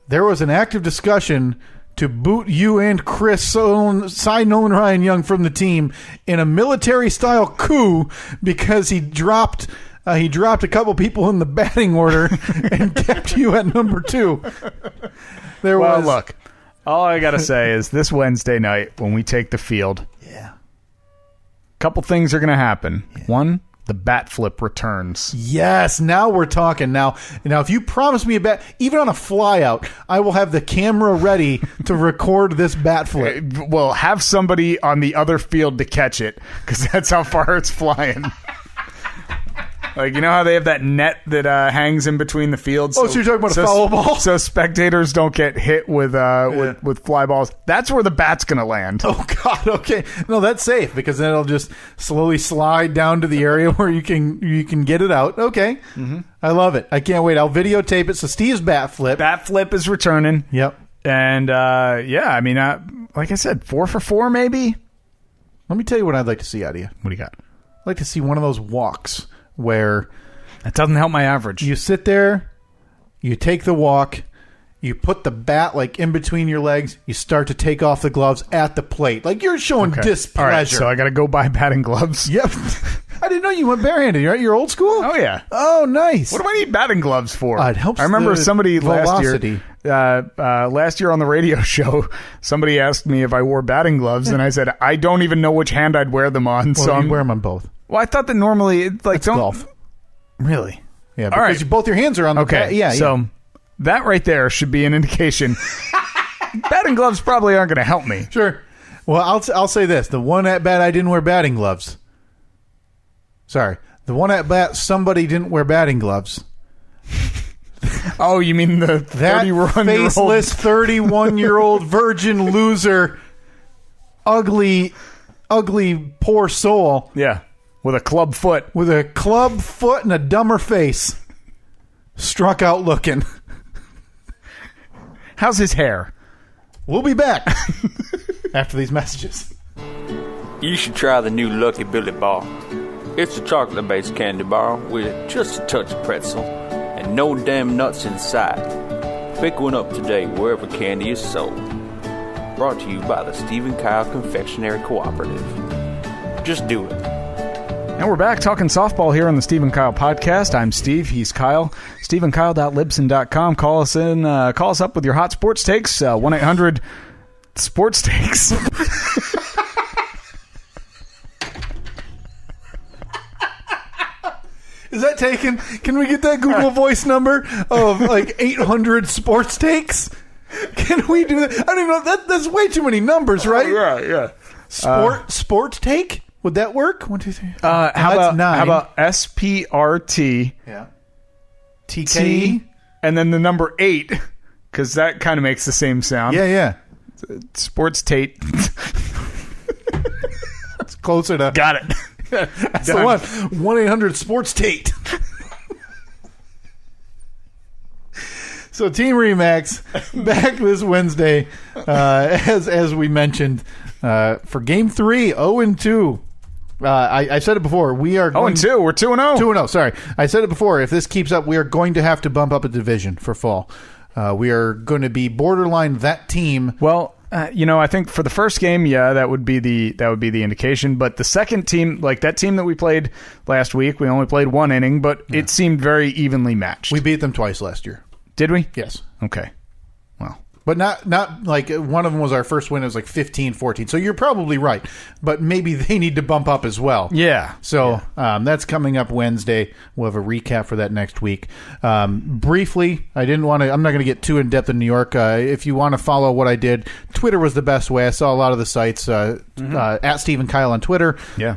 there was an active discussion to boot you and Chris sign Nolan Ryan Young from the team in a military-style coup because he dropped a couple people in the batting order and kept you at number 2. Look, all I got to say is this Wednesday night when we take the field, a couple things are going to happen. Yeah. 1, The bat flip returns. Yes, now we're talking. Now, if you promise me a bat, even on a fly out, I will have the camera ready to record this bat flip. We'll have somebody on the other field to catch it, because that's how far it's flying. Like, you know how they have that net that hangs in between the fields? So you're talking about a foul ball? So spectators don't get hit with fly balls. That's where the bat's going to land. Oh, God, okay. No, that's safe, because then it'll just slowly slide down to the area where you can get it out. Okay. Mm-hmm. I love it. I can't wait. I'll videotape it. So Steve's bat flip. Bat flip is returning. Yep. And, like I said, 4 for 4 maybe? Let me tell you what I'd like to see out of you. What do you got? I'd like to see one of those walks where that doesn't help my average. You sit there, you take the walk, you put the bat like in between your legs, you start to take off the gloves at the plate. Like you're showing displeasure. All right, so I got to go buy batting gloves. Yep. I didn't know you went barehanded. You're old school? Oh, yeah. Oh, nice. What do I need batting gloves for? It helps. I remember somebody velocity. last year on the radio show, somebody asked me if I wore batting gloves, and I said, I don't even know which hand I'd wear them on. Well, so you wear them on both. Well, I thought that normally it's like golf. Really? Yeah, because both your hands are on the bat. Yeah, so that right there should be an indication. Batting gloves probably aren't going to help me. Sure. Well, I'll say this. The one at bat I didn't wear batting gloves. Sorry. The one at bat somebody didn't wear batting gloves. Oh, you mean the 31-year-old faceless 31-year-old virgin loser, ugly poor soul. Yeah. With a club foot. With a club foot and a dumber face. Struck out looking. How's his hair? We'll be back after these messages. You should try the new Lucky Billy bar. It's a chocolate-based candy bar with just a touch of pretzel and no damn nuts inside. Pick one up today wherever candy is sold. Brought to you by the Steve and Kyle Confectionery Cooperative. Just do it. And we're back talking softball here on the Steve and Kyle podcast. I'm Steve. He's Kyle. SteveandKyle.libsyn.com. Call us in. Call us up with your hot sports takes. 1-800-SPORTS-TAKES. Is that taken? Can we get that Google Voice number of like 800 sports takes? Can we do that? I don't even know. That's way too many numbers, right? Yeah. Sport take? Would that work? 1, 2, 3. How about SPRT? Yeah. TK and then the number 8, because that kind of makes the same sound. Yeah. Sports Tate. It's closer to. Got it. That's the one. 1-800-SPORTS-TATE. So Team ReMax back this Wednesday, as we mentioned, for Game 3, 0-2. I said it before. We are 0-2. We're 2-0. 2-0. Sorry, I said it before. If this keeps up, we are going to have to bump up a division for fall. We are going to be borderline that team. Well, I think for the first game, that would be the indication. But the second team, like that team that we played last week, we only played 1 inning, but it seemed very evenly matched. We beat them twice last year. Did we? Yes. Okay. Well, but not like one of them was our first win. It was like 15-14. So you're probably right. But maybe they need to bump up as well. Yeah. So that's coming up Wednesday. We'll have a recap for that next week. Briefly, I'm not going to get too in depth in New York. If you want to follow what I did, Twitter was the best way. I saw a lot of the sites at Steve and Kyle on Twitter. Yeah.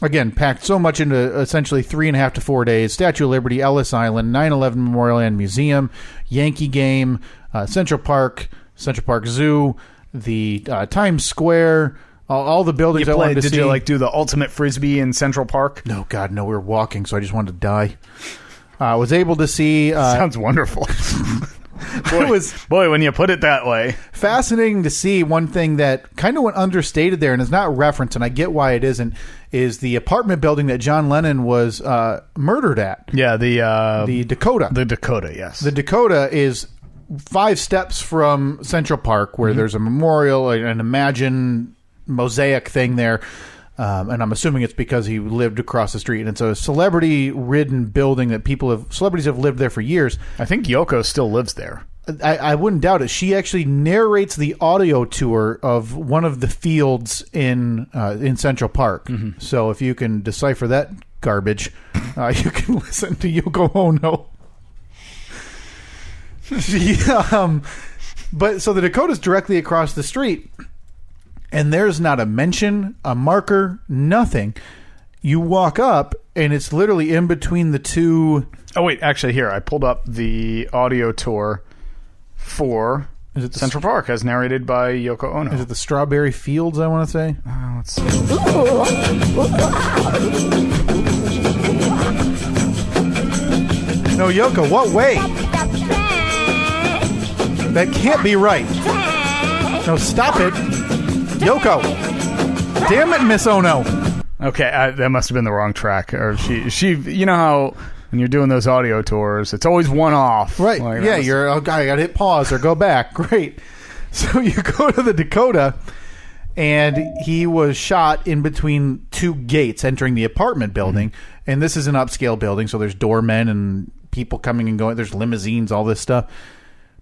Again, packed so much into essentially 3.5 to 4 days. Statue of Liberty, Ellis Island, 9/11 Memorial and Museum, Yankee game, Central Park Zoo, the Times Square, all the buildings I wanted to see. Did you do the ultimate frisbee in Central Park? No, God, no. We were walking, so I just wanted to die. I was able to see. Sounds wonderful. Boy, when you put it that way. Fascinating to see. One thing that kind of went understated there, and is not referenced, and I get why it isn't, is the apartment building that John Lennon was murdered at. Yeah, the Dakota. The Dakota, yes. The Dakota is 5 steps from Central Park, where there's a memorial, an Imagine mosaic thing there. And I'm assuming it's because he lived across the street. And it's a celebrity-ridden building that celebrities have lived there for years. I think Yoko still lives there. I wouldn't doubt it. She actually narrates the audio tour of one of the fields in Central Park. Mm-hmm. So if you can decipher that garbage, you can listen to Yoko Ono. But so the Dakota's directly across the street, and there's not a mention, a marker, nothing. You walk up, and it's literally in between the two. Oh, wait. Actually, here. I pulled up the audio tour for Central Park, as narrated by Yoko Ono. Is it the Strawberry Fields, I want to say? Let's see. No, Yoko, what way? That can't be right. No, stop it. Yoko. Damn it, Miss Ono. Okay, that must have been the wrong track. Or she. You know how when you're doing those audio tours, it's always one off. Right. Like, yeah, I got to hit pause or go back. Great. So you go to the Dakota, and he was shot in between two gates entering the apartment building. Mm-hmm. And this is an upscale building, so there's doormen and people coming and going. There's limousines, all this stuff.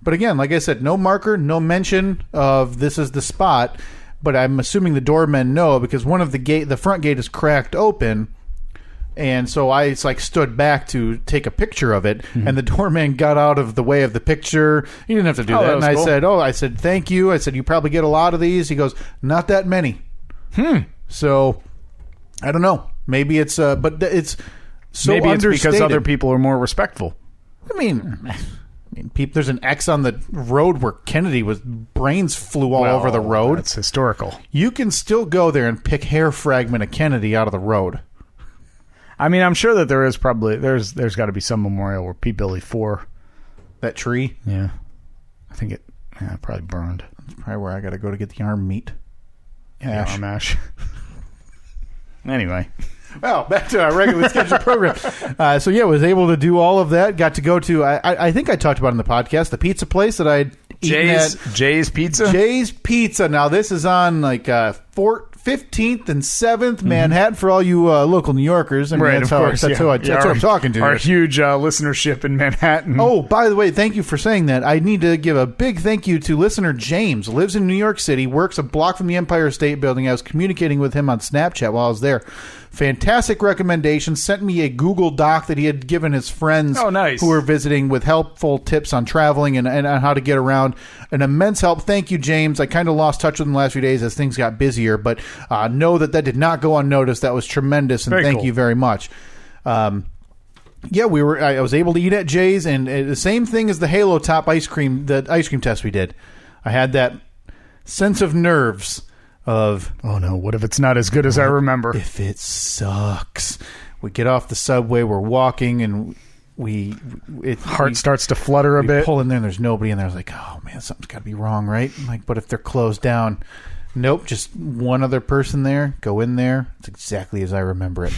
But again, like I said, no marker, no mention of this is the spot. But I'm assuming the doormen know, because one of the front gate is cracked open, and so I stood back to take a picture of it, and the doorman got out of the way of the picture. He didn't have to do that. And cool. I said, thank you. I said, you probably get a lot of these. He goes, not that many. So I don't know. Maybe it's but it's so maybe it's understated. Because other people are more respectful. I mean, there's an X on the road where Kennedy brains flew all over the road. That's historical. You can still go there and pick hair fragment of Kennedy out of the road. I mean, I'm sure that there's got to be some memorial where Pete Billy 4. That tree? Yeah. I think it probably burned. That's probably where I got to go to get the arm meat. Yeah, arm ash. Anyway. Well, back to our regularly scheduled program. So, was able to do all of that. Got to go to, I think I talked about in the podcast, the pizza place that I'd eaten at. Jay's Pizza? Jay's Pizza. Now, this is on 15th and 7th Manhattan for all you local New Yorkers. I mean, right, that's of course. That's who I'm talking to. Our huge listenership in Manhattan. Oh, by the way, thank you for saying that. I need to give a big thank you to listener James. Lives in New York City, works a block from the Empire State Building. I was communicating with him on Snapchat while I was there. Fantastic recommendation. Sent me a Google Doc that he had given his friends who were visiting with helpful tips on traveling and on how to get around. An immense help. Thank you, James. I kind of lost touch with him the last few days as things got busier, but know that did not go unnoticed. That was tremendous, and thank you very much. I was able to eat at Jay's, and the same thing as the Halo Top ice cream test we did. I had that sense of nerves of, oh no, what if it's not as good as I remember? If it sucks. We get off the subway, we're walking, and heart starts to flutter a bit. Pull in there, and there's nobody in there. I was like, oh man, something's got to be wrong, right? But if they're closed down, nope, just one other person there. Go in there. It's exactly as I remember it.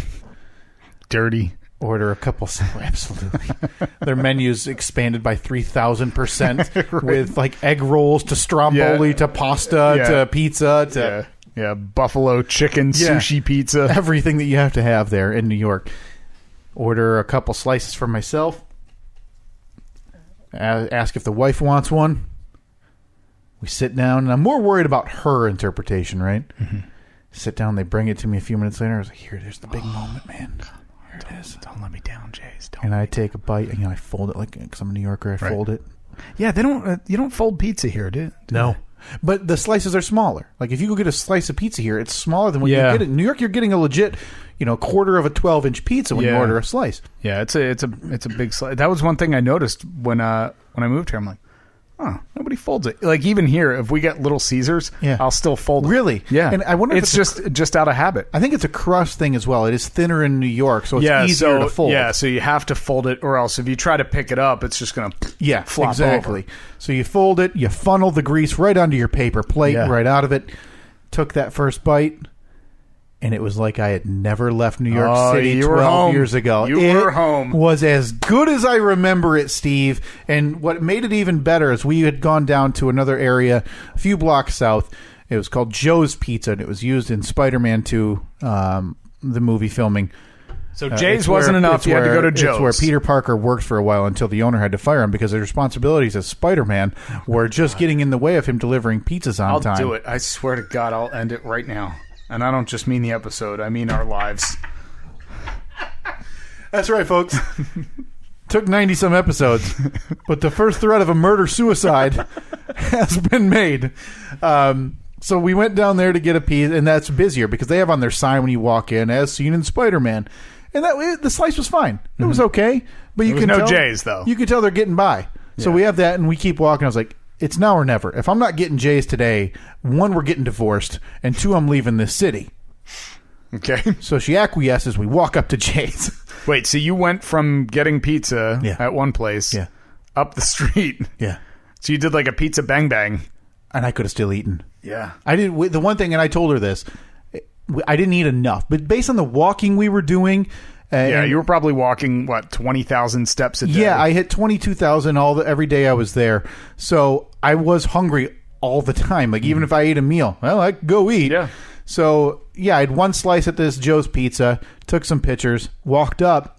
Dirty. Order a couple. Absolutely. Their menu's expanded by 3,000% right. With egg rolls to stromboli to pasta to pizza to buffalo chicken sushi pizza. Everything that you have to have there in New York. Order a couple slices for myself. Ask if the wife wants one. We sit down, and I'm more worried about her interpretation, right? Mm-hmm. Sit down, they bring it to me a few minutes later. I was like, there's the big moment, man. Here it is. Don't let me down, Jays. And I take a bite, and I fold it because I'm a New Yorker. I fold it. Yeah, they don't. You don't fold pizza here, do no. But the slices are smaller. If you go get a slice of pizza here, it's smaller than what you get in New York. You're getting a legit, quarter of a 12-inch pizza when you order a slice. Yeah, it's a big slice. That was one thing I noticed when I moved here. I'm like, oh, nobody folds it. Even here, if we get Little Caesars, I'll still fold it. Really? Yeah. And I wonder if it's just out of habit. I think it's a crust thing as well. It is thinner in New York, so it's easier to fold. Yeah, so you have to fold it, or else if you try to pick it up, it's just going to flop over. So you fold it, you funnel the grease right onto your paper plate, right out of it. Took that first bite, and it was like I had never left New York City 12 years ago. You were home. It was as good as I remember it, Steve. And what made it even better is we had gone down to another area a few blocks south. It was called Joe's Pizza, and it was used in Spider-Man 2, the movie filming. So Jay's wasn't enough. You had to go to Joe's. It's where Peter Parker worked for a while until the owner had to fire him because his responsibilities as Spider-Man were just getting in the way of him delivering pizzas on time. I'll do it. I swear to God, I'll end it right now. And I don't just mean the episode. I mean our lives. That's right, folks. Took 90-some episodes, but the first threat of a murder-suicide has been made. So we went down there to get a pizza, and that's busier because they have on their sign when you walk in, as seen in Spider-Man. And the slice was fine. It was okay. But you can no tell, J's, though. You can tell they're getting by. So we have that, and we keep walking. I was like, it's now or never. If I'm not getting J's today, 1, we're getting divorced, and 2, I'm leaving this city. Okay. So she acquiesces. We walk up to J's. Wait, so you went from getting pizza at one place up the street. Yeah. So you did like a pizza bang bang. And I could have still eaten. Yeah. I did. The one thing, and I told her this, I didn't eat enough. But based on the walking we were doing... you were probably walking, 20,000 steps a day? Yeah, I hit 22,000 every day I was there. So I was hungry all the time. Like, even if I ate a meal, well, I could go eat. Yeah. So, yeah, I had 1 slice at this Joe's Pizza, took some pictures, walked up.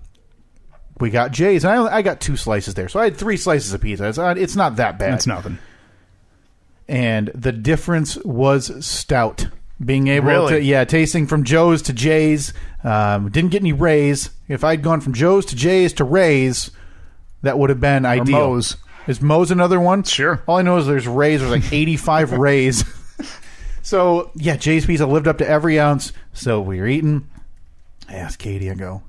We got Jay's, and I got 2 slices there. So I had 3 slices of pizza. It's not that bad. It's nothing. And the difference was stout. Being able to, tasting from Joe's to Jay's. Didn't get any Ray's. If I'd gone from Joe's to Jay's to Ray's, that would have been ideal. Or Moe's. Is Moe's another one? Sure. All I know is there's Ray's. There's like 85 Ray's. So, yeah, Jay's Pizza lived up to every ounce. So we were eating. I asked Katie, I go,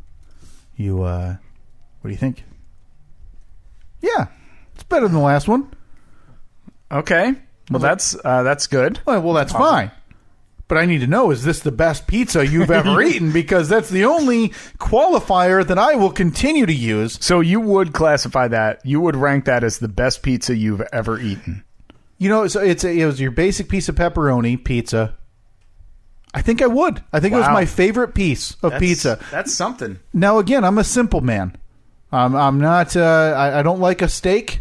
what do you think? Yeah, it's better than the last one. Okay. Well, that's good. Well, that's fine. But I need to know, is this the best pizza you've ever eaten? Because that's the only qualifier that I will continue to use. So you would classify that, you would rank that as the best pizza you've ever eaten? You know, so it was your basic piece of pepperoni pizza. I think I would. I think it was my favorite piece of pizza. That's something. Now, again, I'm a simple man. I'm not, I don't like a steak.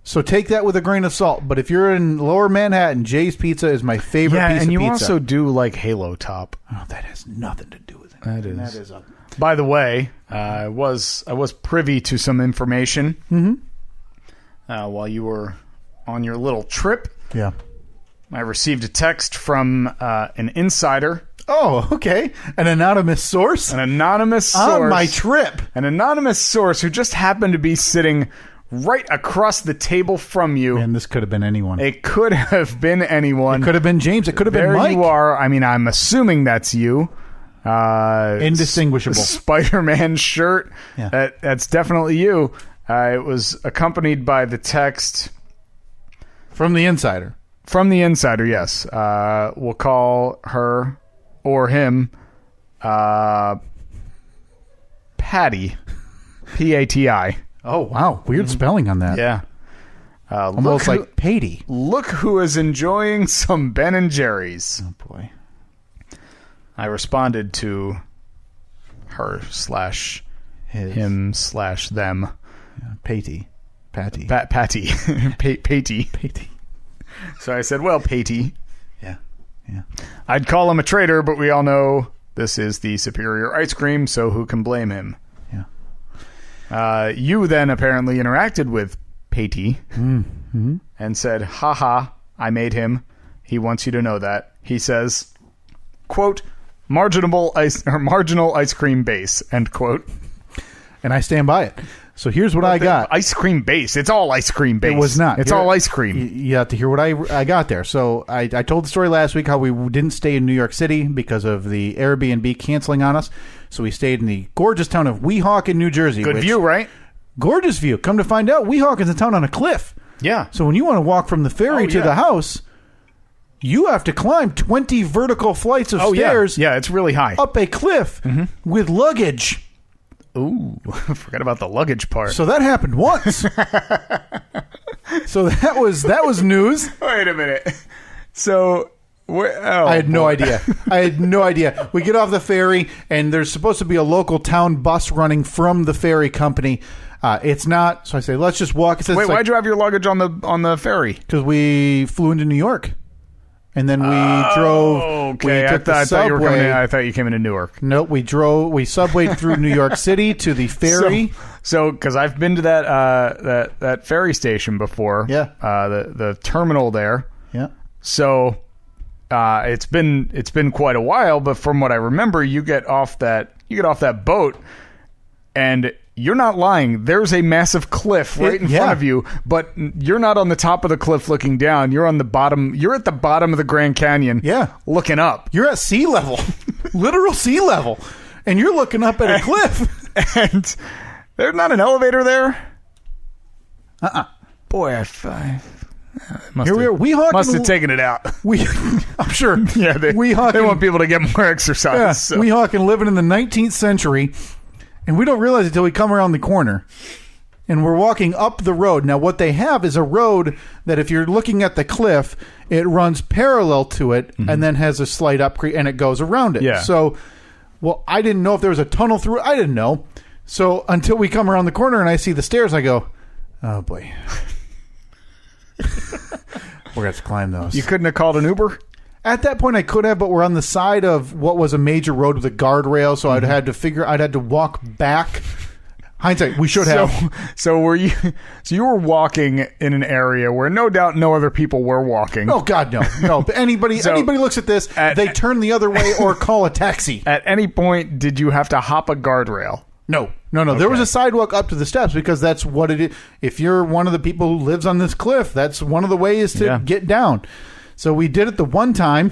So take that with a grain of salt. But if you're in Lower Manhattan, Jay's Pizza is my favorite piece of pizza. And you also do like Halo Top. Oh, that has nothing to do with it. That is. That is By the way, I was privy to some information while you were on your little trip. Yeah. I received a text from an insider. Oh, okay. An anonymous source? An anonymous source. On my trip. An anonymous source who just happened to be sitting right across the table from you. Man, this could have been anyone. It could have been anyone. It could have been James. It could have been Mike. There you are. I mean, I'm assuming that's you. Indistinguishable. Spider-Man shirt. Yeah. That's definitely you. It was accompanied by the text... From the insider. From the insider, yes. We'll call her or him Patty. P-A-T-I. Oh, wow. Weird spelling on that. Yeah. Almost like Patty. Look who is enjoying some Ben & Jerry's. Oh, boy. I responded to her / him / them. Yeah, Patty. Patty. Patty. So I said, well, Patty. Yeah. I'd call him a traitor, but we all know this is the superior ice cream, so who can blame him? Yeah. You then apparently interacted with Patty and said, haha, I made him. He wants you to know that. He says, quote, marginal ice cream base, end quote. And I stand by it. So here's what I got. Ice cream base. It's all ice cream base. It was not. It's all ice cream. You have to hear what I got there. So I told the story last week how we didn't stay in New York City because of the Airbnb canceling on us. So we stayed in the gorgeous town of Weehawken, New Jersey. Good view, right? Gorgeous view. Come to find out, Weehawken's a town on a cliff. Yeah. So when you want to walk from the ferry to the house, you have to climb 20 vertical flights of stairs. Yeah, it's really high. Up a cliff with luggage. Ooh, forgot about the luggage part. So that happened once. So that was news. Wait a minute. So I had no idea. We get off the ferry, and there's supposed to be a local town bus running from the ferry company. It's not. So I say, let's just walk. Wait, why'd you have your luggage on the ferry? Because we flew into New York. And then we drove. Okay, we took the subway. I thought you came into Newark. Nope, we subwayed through New York City to the ferry. So because I've been to that ferry station before. Yeah. The terminal there. Yeah. So it's been quite a while, but from what I remember, you get off that You get off that boat, and you're not lying. There's a massive cliff right in front of you, but you're not on the top of the cliff looking down. You're on the bottom. You're at the bottom of the Grand Canyon looking up. You're at sea level. Literal sea level. And you're looking up at a cliff. And there's not an elevator there? Boy, must have taken it out. I'm sure. Yeah, they want people to get more exercise. Yeah, so. Weehawken living in the 19th century, and we don't realize it until we come around the corner. And we're walking up the road. Now, what they have is a road that if you're looking at the cliff, it runs parallel to it and then has a slight upgrade, and it goes around it. Yeah. So, I didn't know if there was a tunnel through it. I didn't know. So, until we come around the corner and I see the stairs, I go, oh, boy. We're going to have to climb those. You couldn't have called an Uber? At that point, I could have, but we're on the side of what was a major road with a guardrail, so I'd had to walk back. Hindsight, we should have. So you were walking in an area where no doubt no other people were walking. Oh God, no. But anybody looks at this, they turn the other way or call a taxi. At any point, did you have to hop a guardrail? No. Okay. There was a sidewalk up to the steps because that's what it is. If you're one of the people who lives on this cliff, that's one of the ways to get down. So we did it the one time,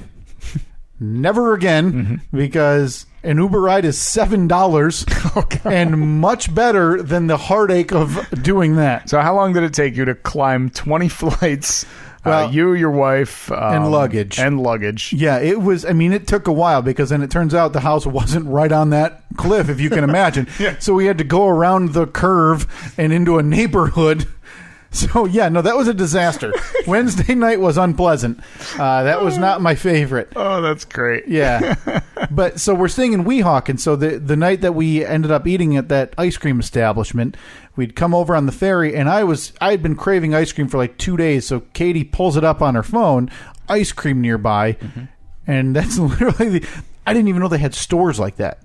never again, because an Uber ride is $7 and much better than the heartache of doing that. So how long did it take you to climb 20 flights? Well, you, your wife, and luggage. Yeah, it was. I mean, it took a while because then it turns out the house wasn't right on that cliff, if you can imagine. So we had to go around the curve and into a neighborhood. So, that was a disaster. Wednesday night was unpleasant. That was not my favorite. Oh, that's great. Yeah. But so we're staying in Weehawken. So the night that we ended up eating at that ice cream establishment, we'd come over on the ferry, and I had been craving ice cream for like 2 days. So Katie pulls it up on her phone, ice cream nearby. And that's literally I didn't even know they had stores like that.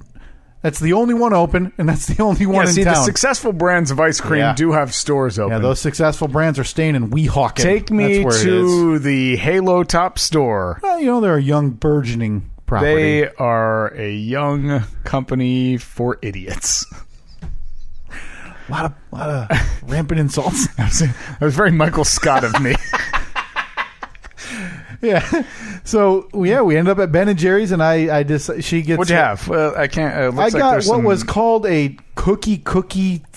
That's the only one open, and that's the only one in town. The successful brands of ice cream do have stores open. Yeah, those successful brands are staying in Weehawken. Take me to the Halo Top store. Well, they're a young, burgeoning property. They are a young company for idiots. A lot of rampant insults. That was very Michael Scott of me. Yeah. So we ended up at Ben & Jerry's, and she gets. What'd you have? Well, I can't. I got what was called a cookie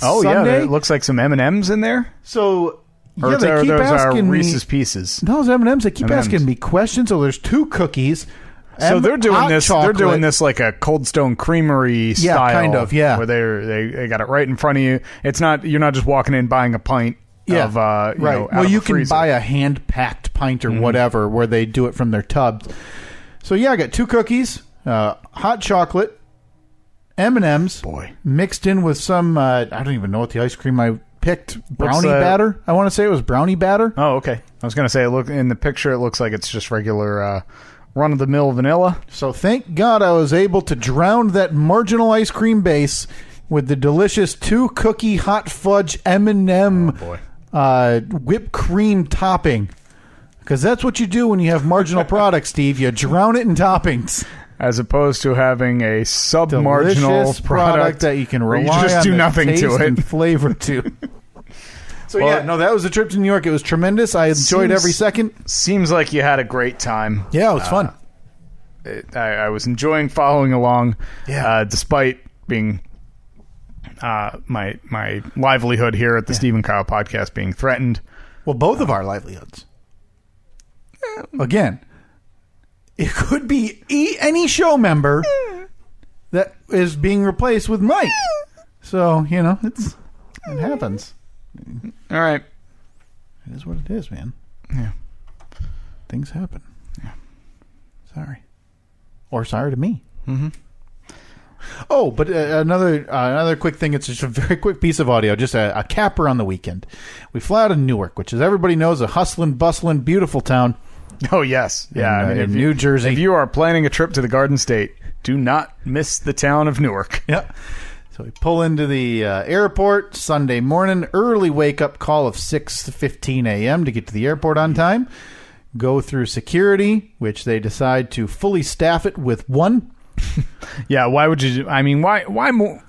Oh sundae. Yeah, it looks like some M&Ms in there. So they keep asking me Reese's Pieces. Those M&Ms. They keep asking me questions. So there's 2 cookies. So they're doing this. Chocolate. They're doing this like a Cold Stone Creamery style. Yeah, kind of. Yeah, where they got it right in front of you. It's not. You're not just walking in buying a pint. Yeah, right. You can buy a hand-packed pint or whatever where they do it from their tubs. So I got 2 cookies, hot chocolate, M&Ms, mixed in with some. I don't even know what the ice cream I picked. Brownie batter. I want to say it was brownie batter. Oh, okay. I was gonna say, look in the picture. It looks like it's just regular run-of-the-mill vanilla. So thank God I was able to drown that marginal ice cream base with the delicious 2-cookie hot fudge M&M. Oh boy. Whipped cream topping, because that's what you do when you have marginal products, Steve. You drown it in toppings, as opposed to having a sub-marginal product that you can rely you just on do nothing to it and flavor to. So that was a trip to New York. It was tremendous. I enjoyed every second. Seems like you had a great time. Yeah, it was fun. I was enjoying following along, despite being. My livelihood here at the Steve and Kyle podcast being threatened. Well, both of our livelihoods. Again, it could be any show member that is being replaced with Mike. So, it happens. All right. It is what it is, man. Yeah. Things happen. Yeah. Sorry. Or sorry to me. Mm-hmm. Oh, but another quick thing. It's just a very quick piece of audio, just a capper on the weekend. We fly out of Newark, which, as everybody knows, a hustling, bustling, beautiful town. Oh, yes. Yeah, in New Jersey. If you are planning a trip to the Garden State, do not miss the town of Newark. Yep. So we pull into the airport Sunday morning, early wake-up call of 6:15 a.m. to get to the airport on time. Go through security, which they decide to fully staff it with 1. Yeah, why would you? I mean, why more?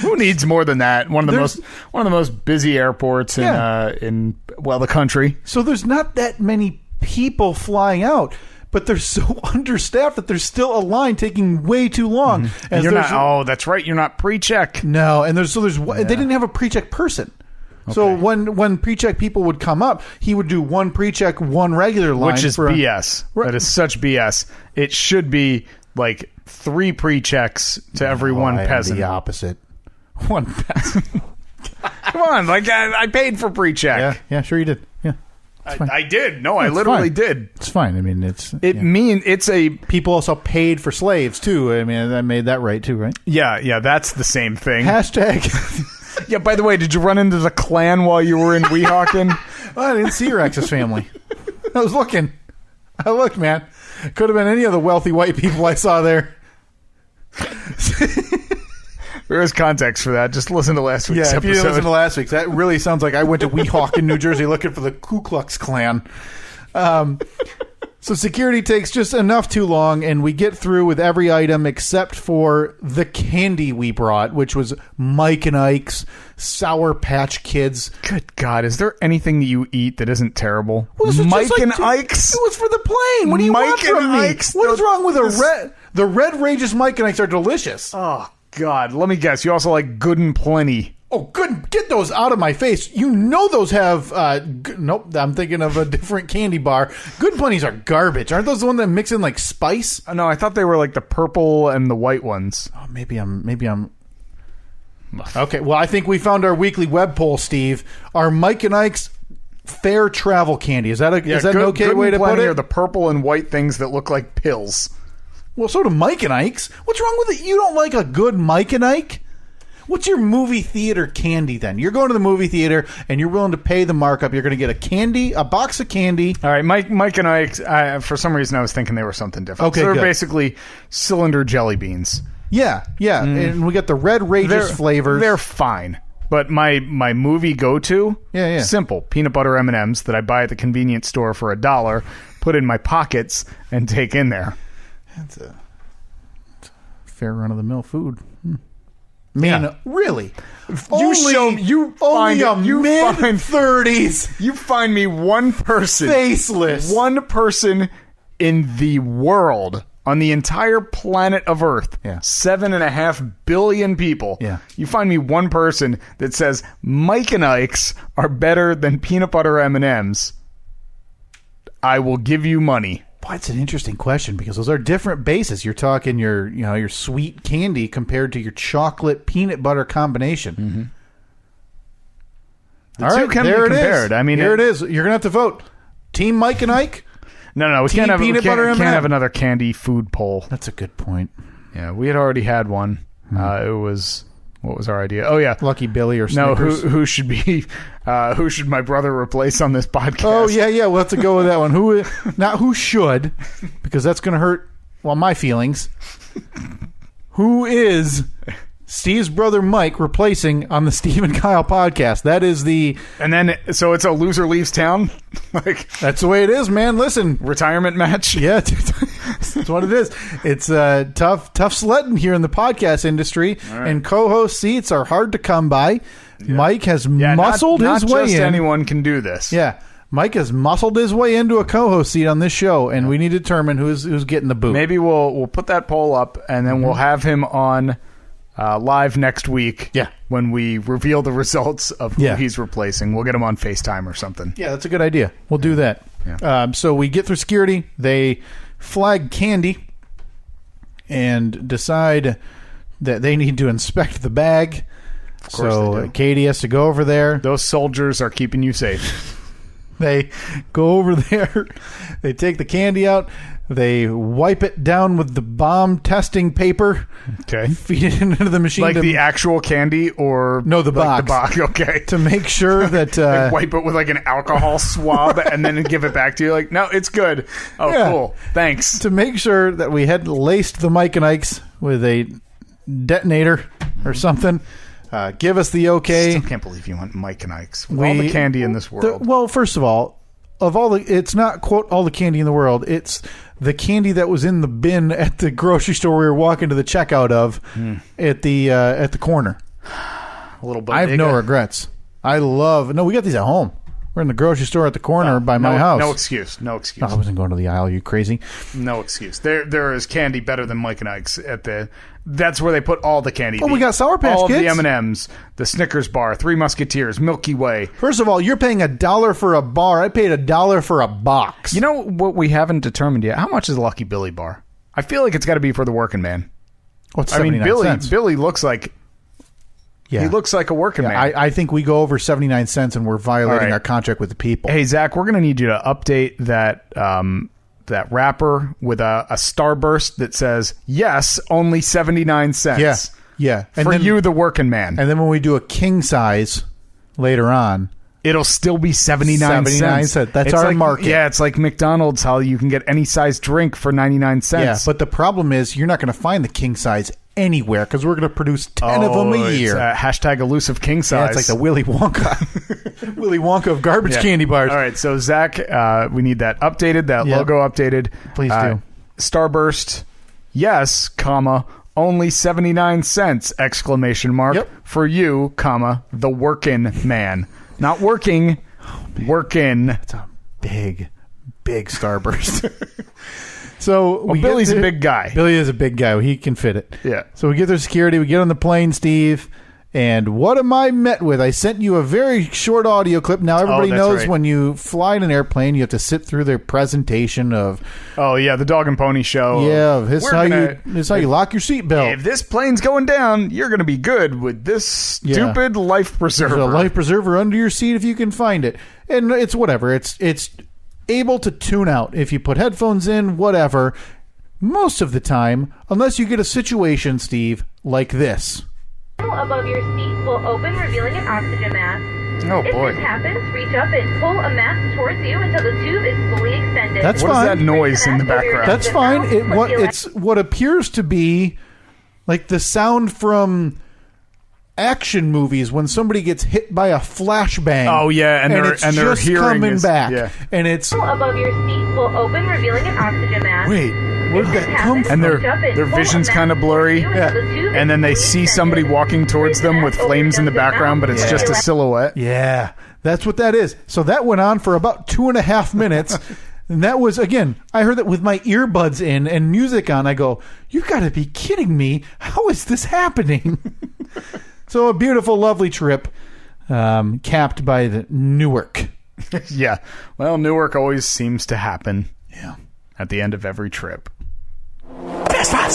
Who needs more than that? One of the most busy airports in the country. So there's not that many people flying out, but they're so understaffed that there's still a line taking way too long. Mm-hmm. And you're not. Oh, that's right. You're not pre-check. No, and they didn't have a pre-check person. Okay. So when pre-check people would come up, he would do one pre-check, one regular line, which is BS. That is such BS. It should be like 3 pre-checks to every one peasant. The opposite. One peasant. Come on, like I paid for pre-check. Yeah, sure you did. Yeah, I did. No, I literally did. It's fine. I mean, it's people also paid for slaves too. I mean, I made that right too, right? Yeah, that's the same thing. Hashtag. Yeah. By the way, did you run into the Klan while you were in Weehawken? Well, I didn't see Rex's family. I was looking. I looked, man. Could have been any of the wealthy white people I saw there. There is context for that. Just listen to last week's episode. If you didn't listen to last week's, that really sounds like I went to Weehawken, New Jersey, looking for the Ku Klux Klan. So security takes just enough too long, and we get through with every item except for the candy we brought, which was Mike and Ike's Sour Patch Kids. Good God, is there anything that you eat that isn't terrible? Well, Mike and Ike's? It was for the plane. What do you want from me? Ike's, what is wrong with the Red Rageous Mike and Ike's are delicious. Oh, God. Let me guess. You also like Good and Plenty. Oh, good. Get those out of my face. You know those have... nope, I'm thinking of a different candy bar. Good and Plenty's are garbage. Aren't those the ones that mix in like spice? No, I thought they were like the purple and the white ones. Oh, maybe I'm... Okay, well, I think we found our weekly web poll, Steve. Are Mike and Ike's fair travel candy? Is that an okay way to put it? Are the purple and white things that look like pills. Well, so do Mike and Ike's. What's wrong with it? You don't like a good Mike and Ike? What's your movie theater candy then? You're going to the movie theater and you're willing to pay the markup. You're going to get a box of candy. All right, Mike and Ike's, for some reason I was thinking they were something different. Okay, so they're basically cylinder jelly beans. Yeah. And we got the Red Rageous flavors. They're fine. But my movie go-to, simple, peanut butter M&Ms that I buy at the convenience store for $1, put in my pockets, and take in there. That's a fair run-of-the-mill food. I mean, really? You find mid-30s. You find me one person. Faceless. One person in the world, on the entire planet of Earth. 7.5 billion people. Yeah. You find me one person that says Mike and Ike's are better than peanut butter M&Ms. I will give you money. Boy, it's an interesting question because those are different bases. You're talking your sweet candy compared to your chocolate peanut butter combination. Mm-hmm. The two can be compared. I mean, here it is. You're gonna have to vote. Team Mike and Ike. No, we can't have another candy food poll. That's a good point. Yeah, we had already had one. What was our idea? Oh yeah, Lucky Billy or Snickers. No, who should my brother replace on this podcast? Oh yeah, we'll have to go with that one. Who should, because that's going to hurt my feelings. Who is Steve's brother Mike replacing on the Steve and Kyle podcast? That is so it's a loser leaves town. That's the way it is, man. Listen, retirement match. Yeah, that's what it is. It's tough sledding here in the podcast industry, and co-host seats are hard to come by. Yeah. Mike has muscled his way in. Not just anyone can do this. Yeah. Mike has muscled his way into a co-host seat on this show, and we need to determine who's getting the boot. Maybe we'll put that poll up, and then we'll have him on live next week. Yeah. When we reveal the results of who he's replacing. We'll get him on FaceTime or something. Yeah, that's a good idea. We'll do that. Yeah. So we get through security. They flag candy and decide that they need to inspect the bag. Of course they do. Katie has to go over there. Those soldiers are keeping you safe. They go over there. They take the candy out. They wipe it down with the bomb testing paper. Okay. Feed it into the machine. Like the actual candy or... No, the box. The box, okay. To make sure that... They wipe it with like an alcohol swab and then give it back to you. Like, no, it's good. Oh, cool. Thanks. To make sure that we had laced the Mike and Ike's with a detonator or something. Give us the okay. I still can't believe you want Mike and Ike's. With all the candy in this world. Well, first of all, of all the, it's not, quote, all the candy in the world. It's the candy that was in the bin at the grocery store we were walking to the checkout of at the corner. A little bit. I have no regrets. We got these at home. We're in the grocery store at the corner by my house. No excuse. No excuse. I wasn't going to the aisle. Are you crazy? No excuse. There is candy better than Mike and Ike's at the. That's where they put all the candy. Oh, we got Sour Patch all Kids. All of the M&Ms, the Snickers bar, Three Musketeers, Milky Way. First of all, you're paying $1 for a bar. I paid $1 for a box. You know what we haven't determined yet? How much is a Lucky Billy bar? I feel like it's got to be for the working man. What's 79 cents? Billy looks like. Yeah. He looks like a working man. I think we go over 79 cents and we're violating our contract with the people. Hey, Zach, we're going to need you to update that wrapper with a starburst that says, yes, only 79 cents. Yeah. And for you, the working man. And then when we do a king size later on, it'll still be 79 cents. That's our market. Yeah, it's like McDonald's, how you can get any size drink for 99 cents. Yeah, but the problem is you're not going to find the king size anywhere because we're going to produce 10 of them a year. Hashtag elusive king size. Yeah, it's like the Willy Wonka. Willy Wonka of garbage candy bars. All right, so Zach, we need that updated, logo updated. Please do. Starburst, yes, comma, only 79 cents, exclamation mark, for you, comma, the working man. Not working, working. That's a big starburst. So Billy's a big guy. Billy is a big guy. He can fit it. Yeah. So we get through security. We get on the plane, Steve. And what am I met with? I sent you a very short audio clip. Now, everybody knows when you fly in an airplane, you have to sit through their presentation of... Oh, yeah, the Dog and Pony Show. Yeah, this is how you lock your seatbelt. If this plane's going down, you're going to be good with this stupid life preserver. There's a life preserver under your seat if you can find it. And it's whatever. It's able to tune out if you put headphones in, whatever. Most of the time, unless you get a situation, Steve, like this. Above your seat will open, revealing an oxygen mask. Oh, boy. If this happens, reach up and pull a mask towards you until the tube is fully extended. That's what fine. What is that noise in the background? That's fine. It's what appears to be like the sound from action movies when somebody gets hit by a flashbang. Oh yeah, and they're just hearing coming back. Yeah. And it's above your seat will open, revealing an oxygen mask. Wait, where'd that come from? And their vision's kind of blurry. Yeah. And then they see somebody walking towards them with flames in the background, but it's just a silhouette. Yeah, that's what that is. So that went on for about 2.5 minutes. And that was, again, I heard that with my earbuds in and music on. I go, you've got to be kidding me. How is this happening? So a beautiful, lovely trip capped by the Newark. Yeah. Well, Newark always seems to happen. Yeah. At the end of every trip. Fast Five.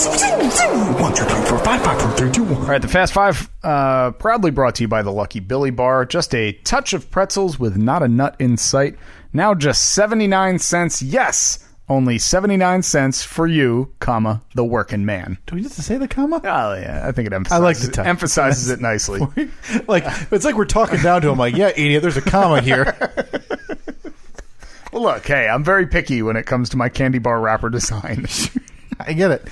1, 2, 3, 4, 5, 5, 4, 3, 2, 1. All right, the Fast Five, proudly brought to you by the Lucky Billy Bar. Just a touch of pretzels with not a nut in sight. Now just 79 cents. Yes, only 79 cents for you, comma, the working man. Do we have to say the comma? Oh, yeah, I think it emphasizes, I like the touch. Emphasizes it nicely. Like, it's like we're talking down to him like, yeah, idiot, there's a comma here. Well, look, hey, I'm very picky when it comes to my candy bar wrapper design. I get it.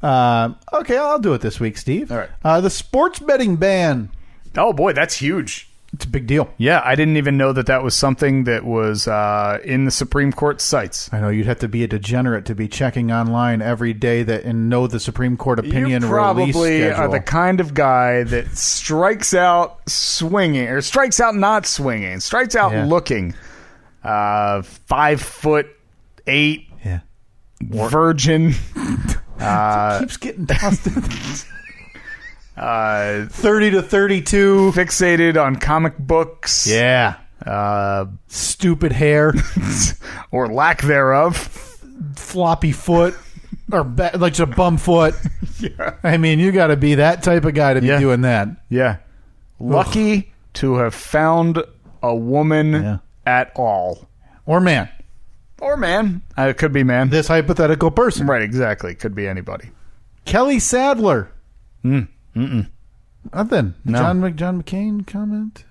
Okay, I'll do it this week, Steve. All right. The sports betting ban. Oh, boy, that's huge. It's a big deal. Yeah, I didn't even know that was something that was in the Supreme Court sites. I know you'd have to be a degenerate to be checking online every day and know the Supreme Court opinion you release probably schedule. are the kind of guy that strikes out swinging, or strikes out not swinging, strikes out looking. 5'8", virgin. It keeps getting tossed. 30 to 32. Fixated on comic books. Yeah. Stupid hair. Or lack thereof. Floppy foot. Or like just a bum foot. Yeah. I mean, you got to be that type of guy to be doing that. Yeah. Lucky to have found a woman at all. Or man. Or man. It could be man. This hypothetical person. Right, exactly. Could be anybody. Kelly Sadler. Nothing. No. John McCain comment?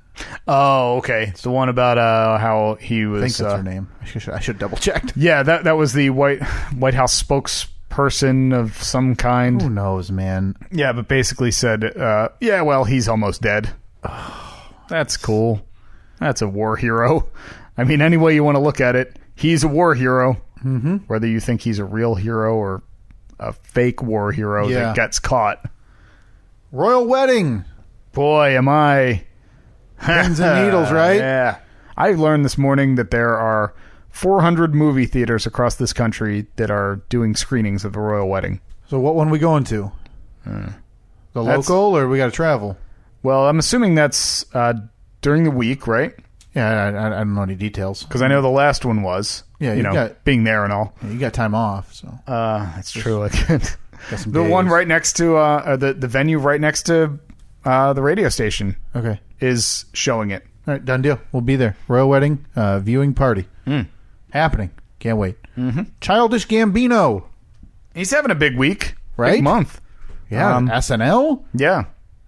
Oh, okay. It's the one about how he was... I think that's her name. I should double check. Yeah, that was the White House spokesperson of some kind. Who knows, man? Yeah, but basically said, yeah, well, he's almost dead. That's cool. That's a war hero. I mean, any way you want to look at it, he's a war hero. Mm-hmm. Whether you think he's a real hero or a fake war hero that gets caught. Royal Wedding. Boy, am I... Pins and needles, right? Yeah. I learned this morning that there are 400 movie theaters across this country that are doing screenings of the Royal Wedding. So what one are we going to? The local, or we got to travel? Well, I'm assuming that's during the week, right? Yeah, I don't know any details. Because I know the last one was, being there and all. Yeah, you got time off, so. That's true. The days. one right next to, the venue right next to the radio station is showing it. All right, done deal. We'll be there. Royal Wedding, viewing party. Happening. Can't wait. Mm-hmm. Childish Gambino. He's having a big week. Right? Big month. Yeah. SNL. Yeah.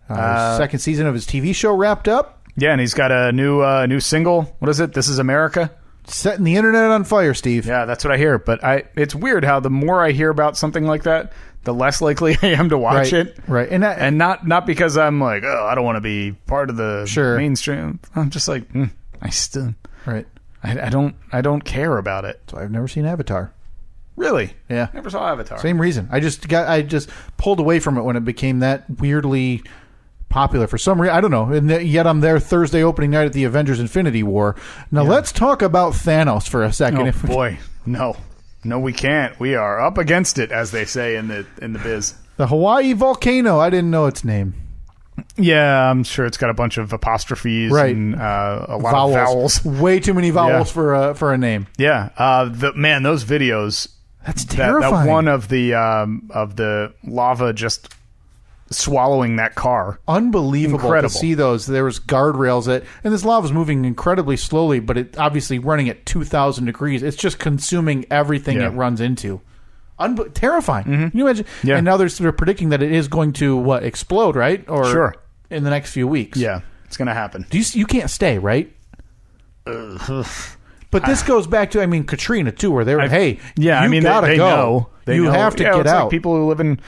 Second season of his TV show wrapped up. Yeah, and he's got a new single. What is it? This Is America? Setting the internet on fire, Steve. Yeah, that's what I hear. But it's weird how the more I hear about something like that, the less likely I am to watch it. Right. And not because I'm like, oh, I don't want to be part of the mainstream. I'm just like, I still... Right. I don't care about it. So I've never seen Avatar. Really? Yeah. Never saw Avatar. Same reason. I just pulled away from it when it became that weirdly popular for some reason. I don't know. And yet I'm there Thursday opening night at the Avengers Infinity War. Now let's talk about Thanos for a second. Oh boy. No, we can't. We are up against it, as they say in the biz. The Hawaii volcano. I didn't know its name. Yeah, I'm sure it's got a bunch of apostrophes and a lot of vowels. Way too many vowels for a name. Yeah. Those videos. That's terrifying. That one of the lava just swallowing that car. Unbelievable. Incredible. To see those. There was guardrails and this lava is moving incredibly slowly, but it obviously running at 2,000 degrees. It's just consuming everything it runs into. Terrifying. Mm-hmm. Can you imagine? Yeah. And now they're predicting that it is going to explode, right? Or in the next few weeks. Yeah, it's going to happen. You can't stay, right? But this goes back to Katrina too, where they were they gotta go. They know. Have to get out. Like people who live in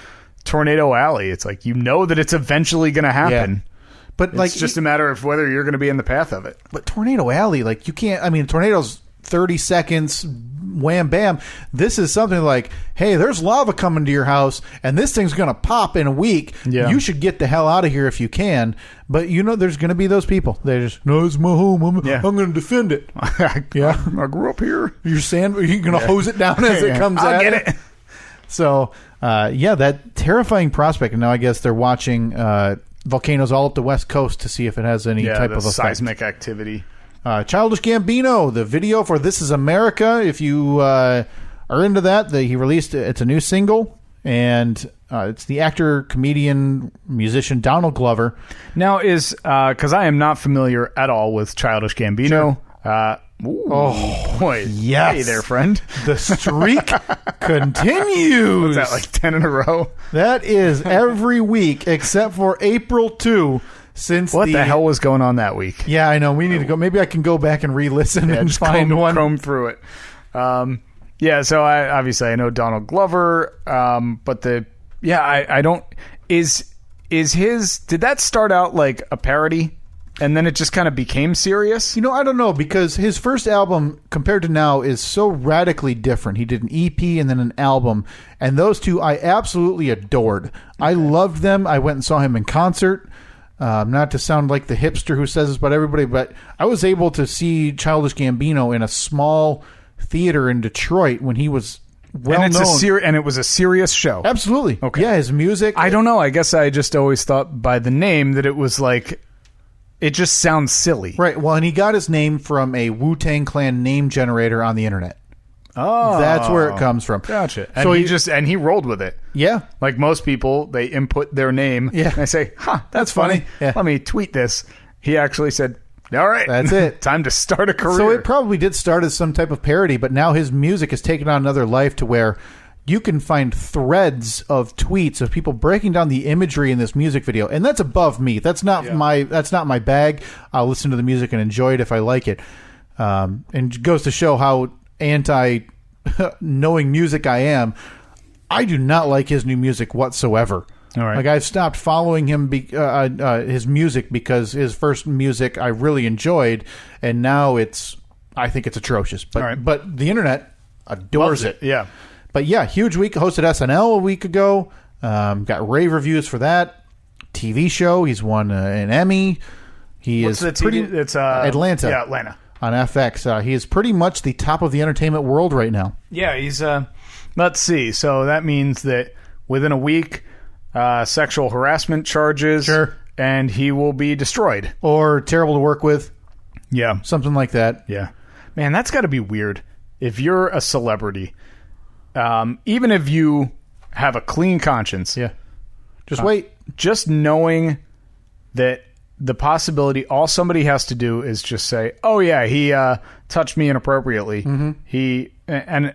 Tornado Alley. It's like that it's eventually going to happen. Yeah. But it's just a matter of whether you're going to be in the path of it. But Tornado Alley, you can't. Tornadoes 30 seconds. Wham bam. This is something like, hey, there's lava coming to your house and this thing's going to pop in a week. Yeah. You should get the hell out of here if you can. But there's going to be those people. They just, no, it's my home. I'm going to defend it. I grew up here. You're going to hose it down as it comes out. I'll get it. So, that terrifying prospect. And now I guess they're watching volcanoes all up the West Coast to see if it has any type of effect. Seismic activity. Childish Gambino, the video for This Is America. If you are into that, he released it's a new single, and it's the actor, comedian, musician Donald Glover. Now is because I am not familiar at all with Childish Gambino. Sure. Boy, yes. Hey there, friend. The streak continues. What's that, like 10 in a row? That is every week except for April 2. What the hell was going on that week? Yeah, I know. We need to go. Maybe I can go back and re-listen and find one. Comb through it. So I know Donald Glover, but I don't. Is his? Did that start out like a parody, and then it just kind of became serious? I don't know, because his first album compared to now is so radically different. He did an EP and then an album, and those two I absolutely adored. Okay. I loved them. I went and saw him in concert. Not to sound like the hipster who says this about everybody, but I was able to see Childish Gambino in a small theater in Detroit when he was well known. And it was a serious show. Absolutely. Okay. Yeah, his music. I don't know. I guess I just always thought by the name that it was like, it just sounds silly. Right. Well, and he got his name from a Wu-Tang Clan name generator on the internet. Oh, that's where it comes from. Gotcha. And so he rolled with it. Yeah, like most people, they input their name. Yeah, and they say, that's funny. Yeah. Let me tweet this." He actually said, "All right, that's it. Time to start a career." So it probably did start as some type of parody, but now his music has taken on another life to where you can find threads of tweets of people breaking down the imagery in this music video, and that's above me. That's not my bag. I'll listen to the music and enjoy it if I like it. And it goes to show how anti knowing music I am. I do not like his new music whatsoever. All right. Like, I've stopped following him, his music, because his first music I really enjoyed, and now I think it's atrocious. But All right. but the internet adores it. Yeah. But yeah, huge week. Hosted SNL a week ago. Got rave reviews for that. TV show. He's won an Emmy. What's the TV? It's Atlanta. Yeah, Atlanta. On FX. He is pretty much the top of the entertainment world right now. Yeah, he's let's see. So that means that within a week, sexual harassment charges. Sure. And he will be destroyed. Or terrible to work with. Yeah. Something like that. Yeah. Man, that's got to be weird. If you're a celebrity, even if you have a clean conscience. Yeah. Just wait. Just knowing that the possibility, all somebody has to do is just say, oh, yeah, he touched me inappropriately. And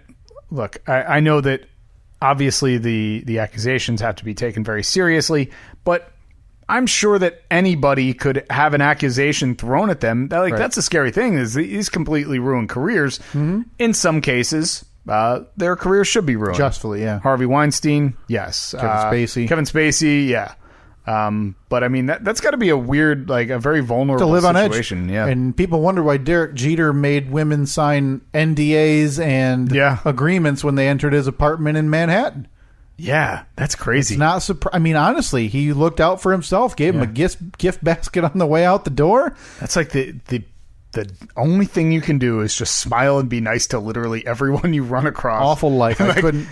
look, I know that obviously the accusations have to be taken very seriously, but I'm sure that anybody could have an accusation thrown at them. That's a scary thing, is these completely ruined careers. In some cases, their careers should be ruined. Justly, yeah. Harvey Weinstein, yes. Kevin Spacey, yeah. But I mean, that's got to be a weird, like a very vulnerable to live situation. On edge. Yeah. And people wonder why Derek Jeter made women sign NDAs and agreements when they entered his apartment in Manhattan. Yeah, that's crazy. It's not I mean, honestly, he looked out for himself, gave him a gift basket on the way out the door. That's like the only thing you can do is just smile and be nice to literally everyone you run across. Awful life. I couldn't.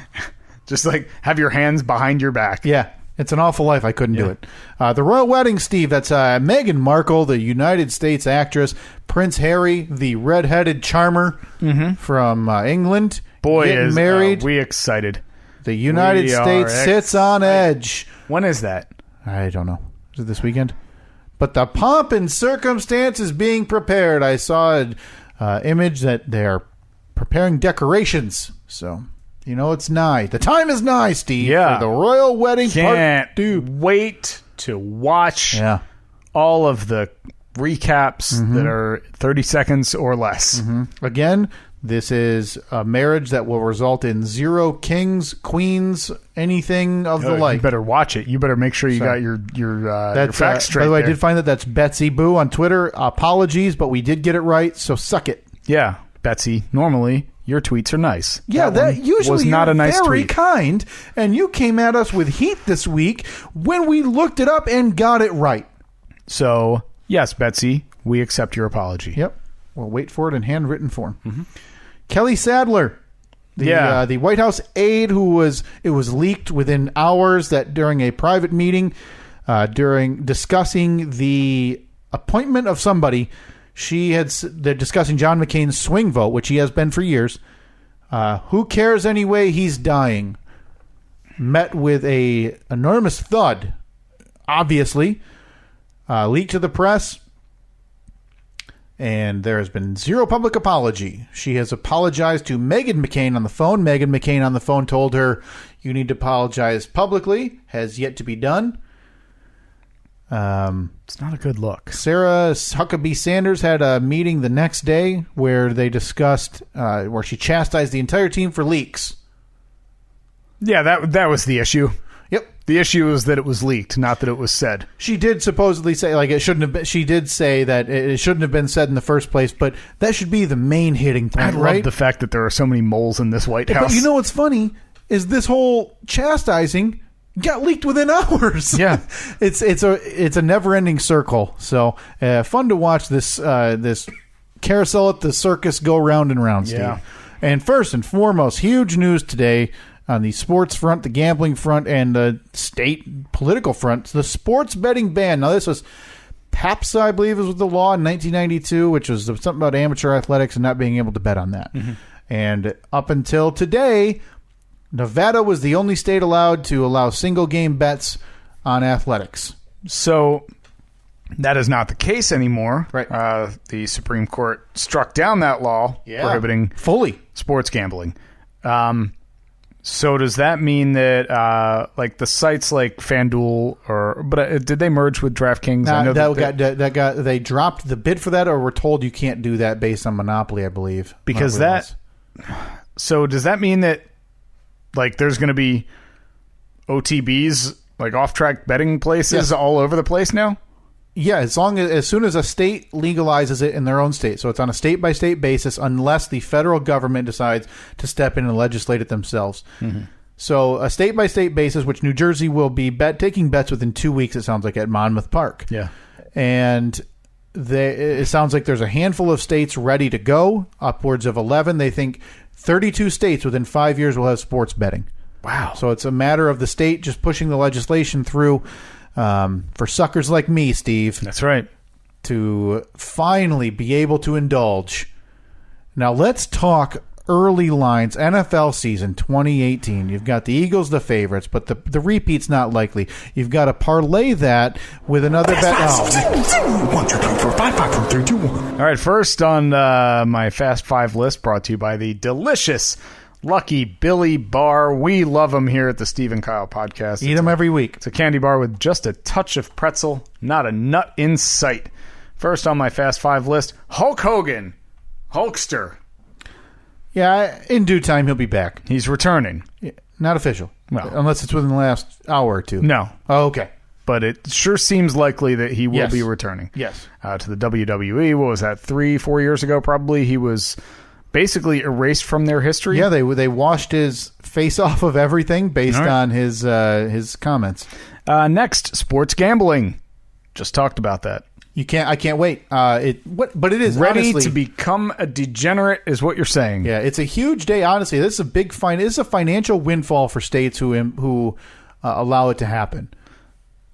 Just like have your hands behind your back. Yeah. It's an awful life. I couldn't do it. The royal wedding, Steve. That's Meghan Markle, the United States actress. Prince Harry, the redheaded charmer from England. Boy, getting married. We excited. The United States sits on edge. When is that? I don't know. Is it this weekend? But the pomp and circumstance is being prepared. I saw an image that they're preparing decorations. So... it's nigh. The time is nigh, Steve. Yeah. For the royal wedding Can't part 2. Wait to watch all of the recaps that are 30 seconds or less. Again, this is a marriage that will result in 0 kings, queens, anything of the like. You better watch it. You better make sure you got your facts straight. By the way, there. I did find that's Betsy Boo on Twitter. Apologies, but we did get it right, so suck it. Yeah, Betsy, normally... your tweets are nice. Yeah, that usually was not a nice very tweet. kind, and you came at us with heat this week when we looked it up and got it right. So, yes, Betsy, we accept your apology. Yep. We'll wait for it in handwritten form. Kelly Sadler, the White House aide it was leaked within hours that during a private meeting, during discussing the appointment of somebody, they're discussing John McCain's swing vote, which he has been for years. Who cares anyway? He's dying. Met with a enormous thud, obviously. Leaked to the press. And there has been 0 public apology. She has apologized to Meghan McCain on the phone. Meghan McCain on the phone told her, you need to apologize publicly. Has yet to be done. It's not a good look. Sarah Huckabee Sanders had a meeting the next day where they discussed, where she chastised the entire team for leaks. Yeah, that was the issue. Yep. The issue was that it was leaked, not that it was said. She did supposedly say, it shouldn't have been, she did say that it shouldn't have been said in the first place, but that should be the main hitting point, I right? love the fact that there are so many moles in this White House. But you know what's funny is this whole chastising got leaked within hours. Yeah. it's a never-ending circle. So fun to watch this carousel at the circus go round and round, Steve. Yeah. And first and foremost, huge news today on the sports front, the gambling front, and the state political front. The sports betting ban. Now, this was PAPSA, I believe, was the law in 1992, which was something about amateur athletics and not being able to bet on that. And up until today, Nevada was the only state allowed to allow single-game bets on athletics. So that is not the case anymore. Right. The Supreme Court struck down that law prohibiting fully sports gambling. So does that mean that like the sites like FanDuel did they merge with DraftKings? Nah, I know they dropped the bid for that, or were told you can't do that based on monopoly, I believe. Because so does that mean that like there's going to be OTBs Like off-track betting places all over the place now? Yeah, as soon as a state legalizes it in their own state. So it's on a state-by-state basis unless the federal government decides to step in and legislate it themselves. Mm-hmm. So a state-by-state basis, which New Jersey will be taking bets within 2 weeks, it sounds like, at Monmouth Park. Yeah. And it sounds like there's a handful of states ready to go, upwards of 11. They think 32 states within 5 years will have sports betting. Wow. So it's a matter of the state just pushing the legislation through for suckers like me, Steve. That's right. To finally be able to indulge. Now let's talk early lines. NFL season 2018. You've got the Eagles, the favorites, but the repeat's not likely. You've got to parlay that with another bet. 1, 2, 3, 4, 5, 5, 4, 3, 2, 1. All right, first on my Fast Five list, brought to you by the delicious Lucky Billy Bar. We love them here at the Steve and Kyle podcast. Eat them every week. It's a candy bar with just a touch of pretzel, not a nut in sight. First on my Fast Five list, Hulk Hogan. Hulkster. Yeah, in due time he'll be back. He's returning. Not official. Well, unless it's within the last hour or two. No. Oh, okay. But it sure seems likely that he will be returning. Yes. To the WWE. What was that, 3-4 years ago probably? He was basically erased from their history. Yeah, they washed his face off of everything based on his comments. Next, sports gambling. Just talked about that. I can't wait. But it is ready honestly, to become a degenerate, is what you're saying. Yeah, it's a huge day. Honestly, this is a big this is a financial windfall for states who allow it to happen.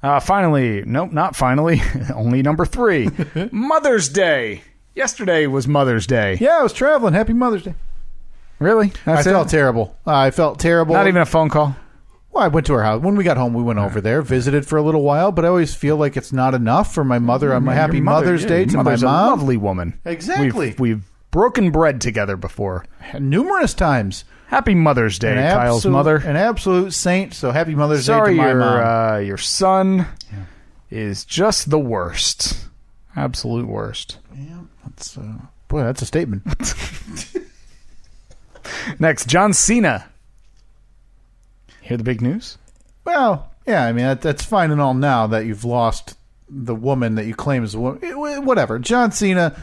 Finally, nope, not finally. Only number 3, Mother's Day. Yesterday was Mother's Day. Yeah, I was traveling. Happy Mother's Day. Really? I felt terrible. I felt terrible. Not even a phone call? Well, I went to her house. When we got home, we went over there, visited for a little while, but I always feel like it's not enough for my mother. I'm a happy Mother's Day to my mother's mom. A lovely woman. Exactly. We've broken bread together before. Numerous times. Happy Mother's Day, Kyle's mother. An absolute saint, so happy Mother's Day to my mom. Your son is just the worst. Absolute worst. Yeah, that's a statement. Next, John Cena. Hear the big news? Well, yeah, I mean, that's fine and all now that you've lost the woman that you claim is a woman. Whatever. John Cena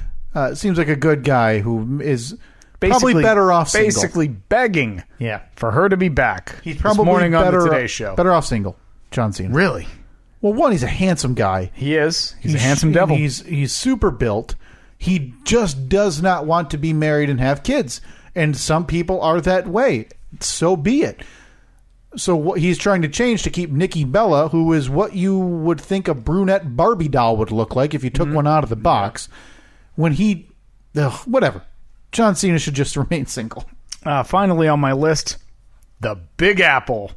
seems like a good guy who is probably better off single. Basically begging for her to be back. He's probably this morning better, on the Today Show. Better off single, John Cena. Really? Well, one, he's a handsome guy. He is. He's a handsome devil. He's super built. He just does not want to be married and have kids. And some people are that way. So be it. So what he's trying to change to keep Nikki Bella, who is what you would think a brunette Barbie doll would look like if you took one out of the box. When whatever. John Cena should just remain single. Finally on my list, the Big Apple.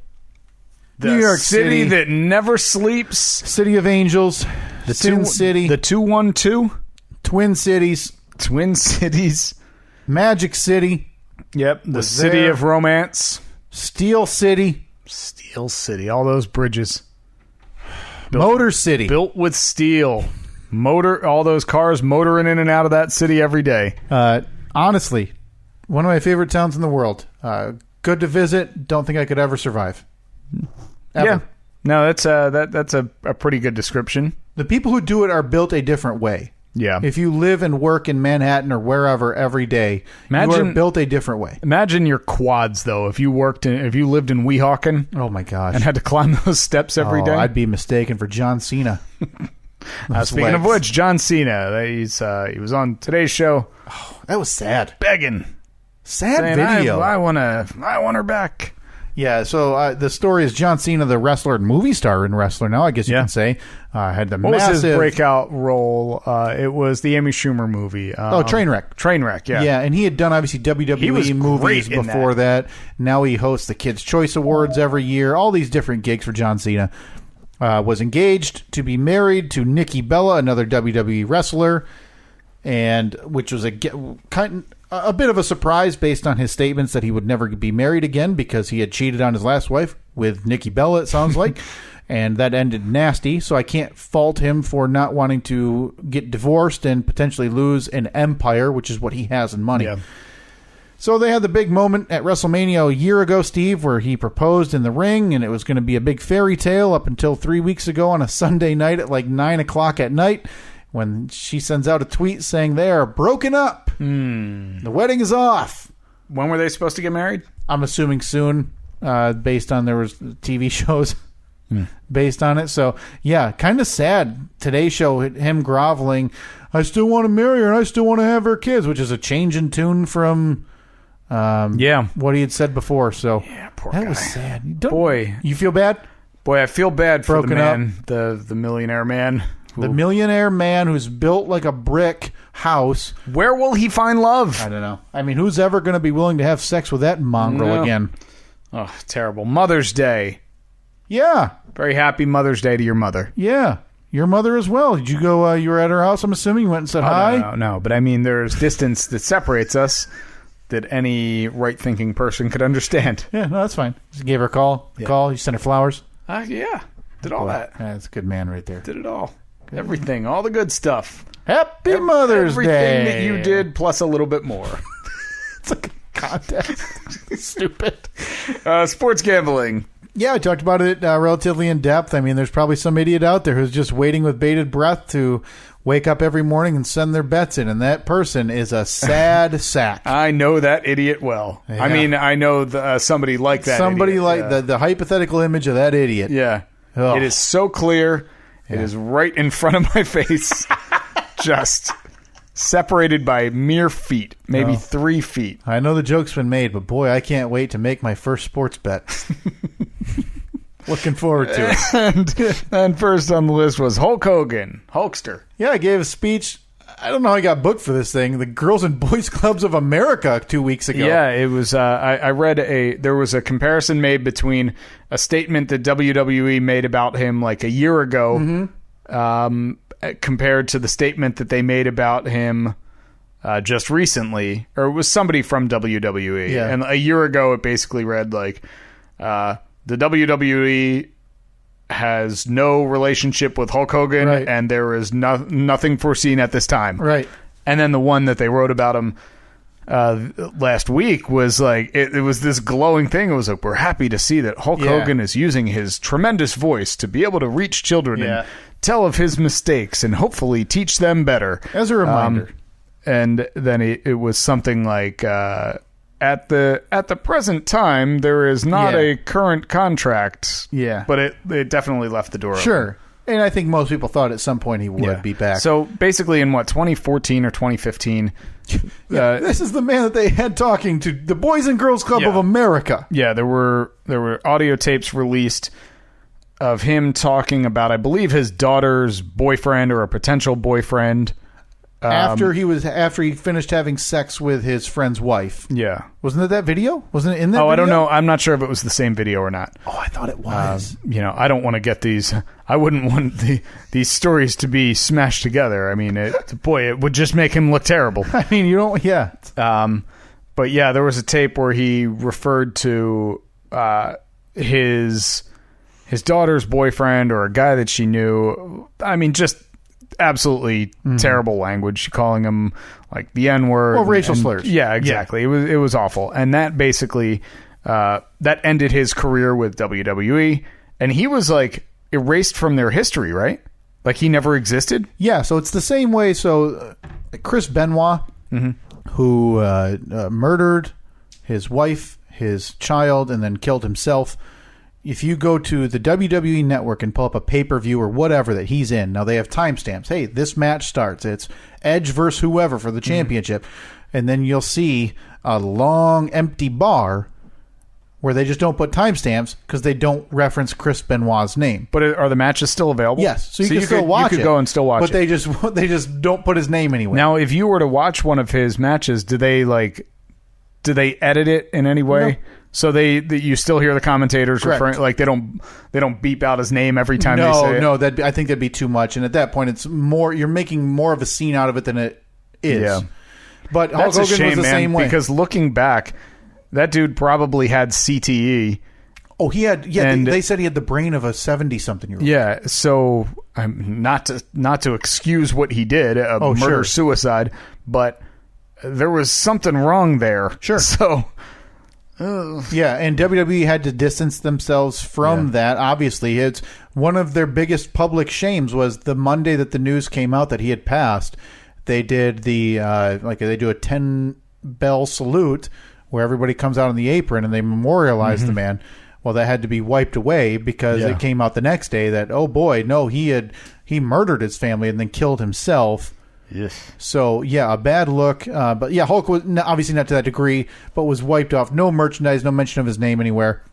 The New York city that never sleeps. City of Angels. The Sin City. The 212. Twin Cities. Twin Cities. Magic City. Yep. The City of Romance. Steel City. Steel City. All those bridges. Motor City. Built with steel. All those cars motoring in and out of that city every day. Honestly, one of my favorite towns in the world. Good to visit. Don't think I could ever survive. Ever. Yeah. No, that's a pretty good description. The people who do it are built a different way. Yeah. If you live and work in Manhattan or wherever every day, you are built a different way. Imagine your quads, though. If you lived in Weehawken, oh my gosh, and had to climb those steps every day, I'd be mistaken for John Cena. Speaking of which, John Cena, he was on Today's Show. Oh, that was sad. Begging, sad saying, video. I want her back. Yeah, so the story is John Cena, the wrestler and movie star and wrestler now, I guess you can say, had the what massive... was his breakout role? It was the Amy Schumer movie. Trainwreck. Trainwreck, yeah. Yeah, and he had done, obviously, WWE movies before that. Now he hosts the Kids' Choice Awards every year, all these different gigs for John Cena. Was engaged to be married to Nikki Bella, another WWE wrestler, and which was a bit of a surprise based on his statements that he would never be married again because he had cheated on his last wife with Nikki Bella, it sounds like, and that ended nasty. So I can't fault him for not wanting to get divorced and potentially lose an empire, which is what he has in money. Yeah. So they had the big moment at WrestleMania a year ago, Steve, where he proposed in the ring, and it was going to be a big fairy tale up until 3 weeks ago on a Sunday night at like 9 o'clock at night, when she sends out a tweet saying they are broken up. The wedding is off. When were they supposed to get married? I'm assuming soon, based on there was TV shows based on it. So, yeah, kind of sad. Today's show, him groveling, I still want to marry her and I still want to have her kids, which is a change in tune from what he had said before. So poor that guy. was sad. Boy. You feel bad? Boy, I feel bad for Broken the man, the millionaire man. The millionaire man who's built like a brick house. Where will he find love? I don't know. I mean, who's ever going to be willing to have sex with that mongrel again? Oh, terrible. Mother's Day. Yeah. Very happy Mother's Day to your mother. Yeah. Your mother as well. Did you go, you were at her house, I'm assuming? You went and said hi? No. But I mean, there's distance that separates us that any right-thinking person could understand. Yeah, no, that's fine. Just gave her a call. You sent her flowers? Yeah. Did all that. Yeah, that's a good man right there. Did it all. Everything. All the good stuff. Happy Mother's Day. Everything that you did, plus a little bit more. It's like a contest. Stupid. Sports gambling. Yeah, I talked about it relatively in depth. I mean, there's probably some idiot out there who's just waiting with bated breath to wake up every morning and send their bets in, and that person is a sad sack. I know that idiot well. Yeah. I mean, I know somebody like that Somebody idiot. like the hypothetical image of that idiot. Yeah. Ugh. It is so clear. It is right in front of my face. Just separated by mere feet. Maybe 3 feet. I know the joke's been made, but boy, I can't wait to make my first sports bet. Looking forward to it. And first on the list was Hulk Hogan. Hulkster. Yeah, I gave a speech. I don't know how I got booked for this thing. The Girls and Boys Clubs of America 2 weeks ago. Yeah, it was. I read there was a comparison made between a statement that WWE made about him like a year ago, compared to the statement that they made about him just recently, or it was somebody from WWE. Yeah. And a year ago, it basically read like, the WWE has no relationship with Hulk Hogan, Right. and there is nothing foreseen at this time. Right. And then the one that they wrote about him last week was like, it was this glowing thing. It was like, we're happy to see that Hulk Hogan is using his tremendous voice to be able to reach children and tell of his mistakes and hopefully teach them better. As a reminder. And then it was something like, at the present time, there is not a current contract. Yeah. But it definitely left the door open. Sure. And I think most people thought at some point he would be back. So basically in 2014 or 2015... this is the man that they had talking to the Boys and Girls Club of America. Yeah, there were audio tapes released of him talking about, I believe, his daughter's boyfriend or a potential boyfriend. After he finished having sex with his friend's wife. Yeah. Wasn't it that video? Wasn't it in that video? I don't know. I'm not sure if it was the same video or not. Oh, I thought it was. I don't want to get these. I wouldn't want these stories to be smashed together. I mean, it would just make him look terrible. I mean, you don't, yeah. But yeah, there was a tape where he referred to his daughter's boyfriend or a guy that she knew. I mean, just absolutely terrible language, calling him like the N-word. Well, racial slurs. Yeah, exactly. Yeah. It was awful. And that basically that ended his career with WWE, and he was like erased from their history, right? Like he never existed? Yeah, so it's the same way. So Chris Benoit, who murdered his wife, his child, and then killed himself. If you go to the WWE Network and pull up a pay-per-view or whatever that he's in, now they have timestamps. Hey, this match starts. It's Edge versus whoever for the championship. And then you'll see a long, empty bar where they just don't put timestamps because they don't reference Chris Benoit's name. But are the matches still available? Yes, so you can still watch it. You could go and still watch it. But they just don't put his name anywhere. Now, if you were to watch one of his matches, do they edit it in any way? No. So you still hear the commentators referring, like they don't beep out his name every time they say it? No, I think that'd be too much. And at that point, it's more, you're making more of a scene out of it than it is. Yeah. But Hulk Hogan was the same way. Because looking back, that dude probably had CTE. Oh, he had. Yeah, they said he had the brain of a 70-something-year-old. Yeah. So not to excuse what he did, murder suicide, but there was something wrong there. Sure. So, yeah, and WWE had to distance themselves from that. Obviously, it's one of their biggest public shames was the Monday that the news came out that he had passed. They did they do a 10-bell salute where everybody comes out on the apron and they memorialize the man. Well, that had to be wiped away because it came out the next day that, oh boy, no, he murdered his family and then killed himself. yes. So, yeah, a bad look. But, yeah, Hulk was obviously not to that degree, but was wiped off. No merchandise, no mention of his name anywhere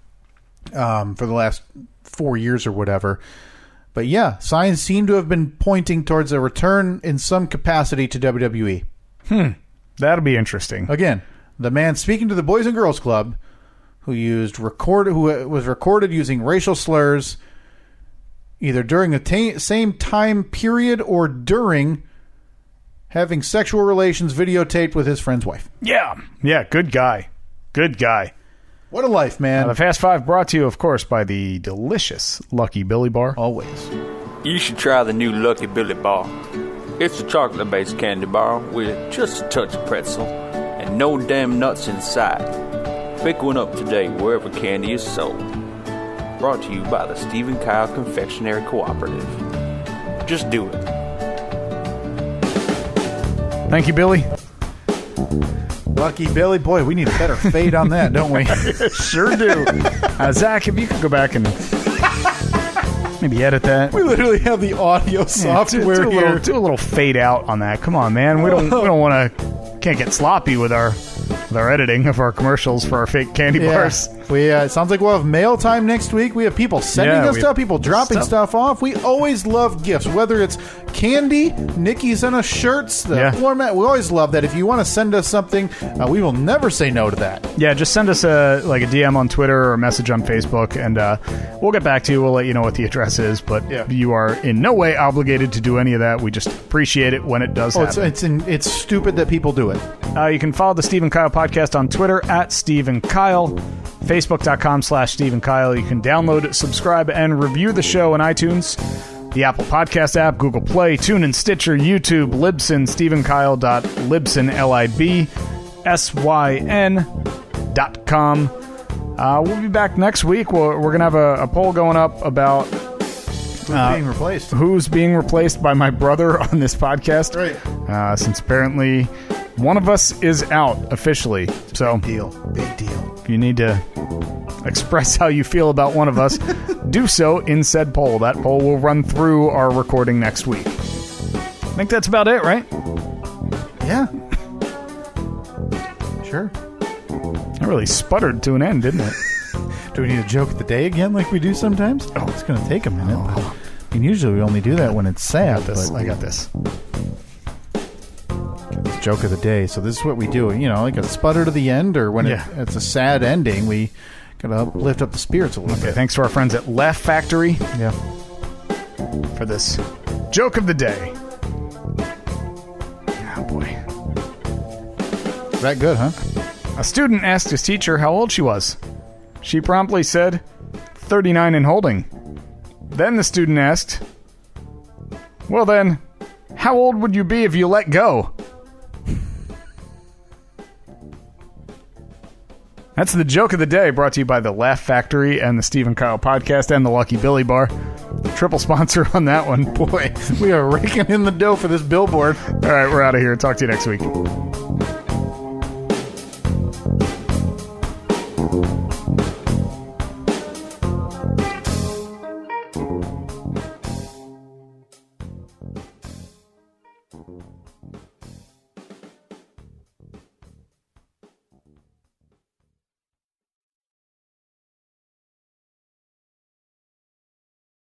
for the last 4 years or whatever. But, yeah, signs seem to have been pointing towards a return in some capacity to WWE. That'll be interesting. Again, the man speaking to the Boys and Girls Club who was recorded using racial slurs either during the same time period or during having sexual relations videotaped with his friend's wife. Yeah. Good guy. What a life, man. The Fast Five brought to you, of course, by the delicious Lucky Billy Bar. Always. You should try the new Lucky Billy Bar. It's a chocolate-based candy bar with just a touch of pretzel and no damn nuts inside. Pick one up today wherever candy is sold. Brought to you by the Stephen Kyle Confectionery Cooperative. Just do it. Thank you, Billy. Lucky Billy. Boy, we need a better fade on that, don't we? Sure do. Zach, if you could go back and maybe edit that. We literally have the audio software here. Do a little fade out on that. Come on, man. We don't want to. Can't get sloppy with our editing of our commercials for our fake candy bars. It sounds like we'll have mail time next week. We have people sending us stuff, people dropping stuff off. We always love gifts, whether it's candy, Nikki sent us shirts, the format. We always love that. If you want to send us something, we will never say no to that. Yeah, just send us a DM on Twitter or a message on Facebook, and we'll get back to you. We'll let you know what the address is, but you are in no way obligated to do any of that. We just appreciate it when it does happen. It's stupid that people do it. You can follow the Stephen Kyle Podcast on Twitter at Stephen Kyle, Facebook.com/Stephen Kyle. You can download, subscribe, and review the show on iTunes, the Apple Podcast app, Google Play, TuneIn, Stitcher, YouTube, Libsyn, StephenKyle.Libsyn, LIBSYN.com. We'll be back next week. We're going to have a poll going up about being replaced. Who's being replaced by my brother on this podcast. Right. Since apparently one of us is out officially. So Big deal. if you need to express how you feel about one of us, do so in said poll. That poll will run through our recording next week. I think that's about it, right? Yeah. Sure. That really sputtered to an end, didn't it? Do we need a joke of the day again like we do sometimes? Oh, it's going to take a minute. But usually we only do that when it's sad. I got this. Joke of the day. So this is what we do. Like a sputter to the end, or when it's a sad ending, we gotta lift up the spirits a little bit. Thanks to our friends at Laugh Factory. Yeah. For this joke of the day. Oh boy. Is that good, huh? A student asked his teacher how old she was. She promptly said, 39 and holding. Then the student asked, well then, how old would you be if you let go? That's the joke of the day, brought to you by the Laugh Factory and the Stephen Kyle Podcast and the Lucky Billy Bar. Triple sponsor on that one. Boy, we are raking in the dough for this billboard. All right, we're out of here. Talk to you next week.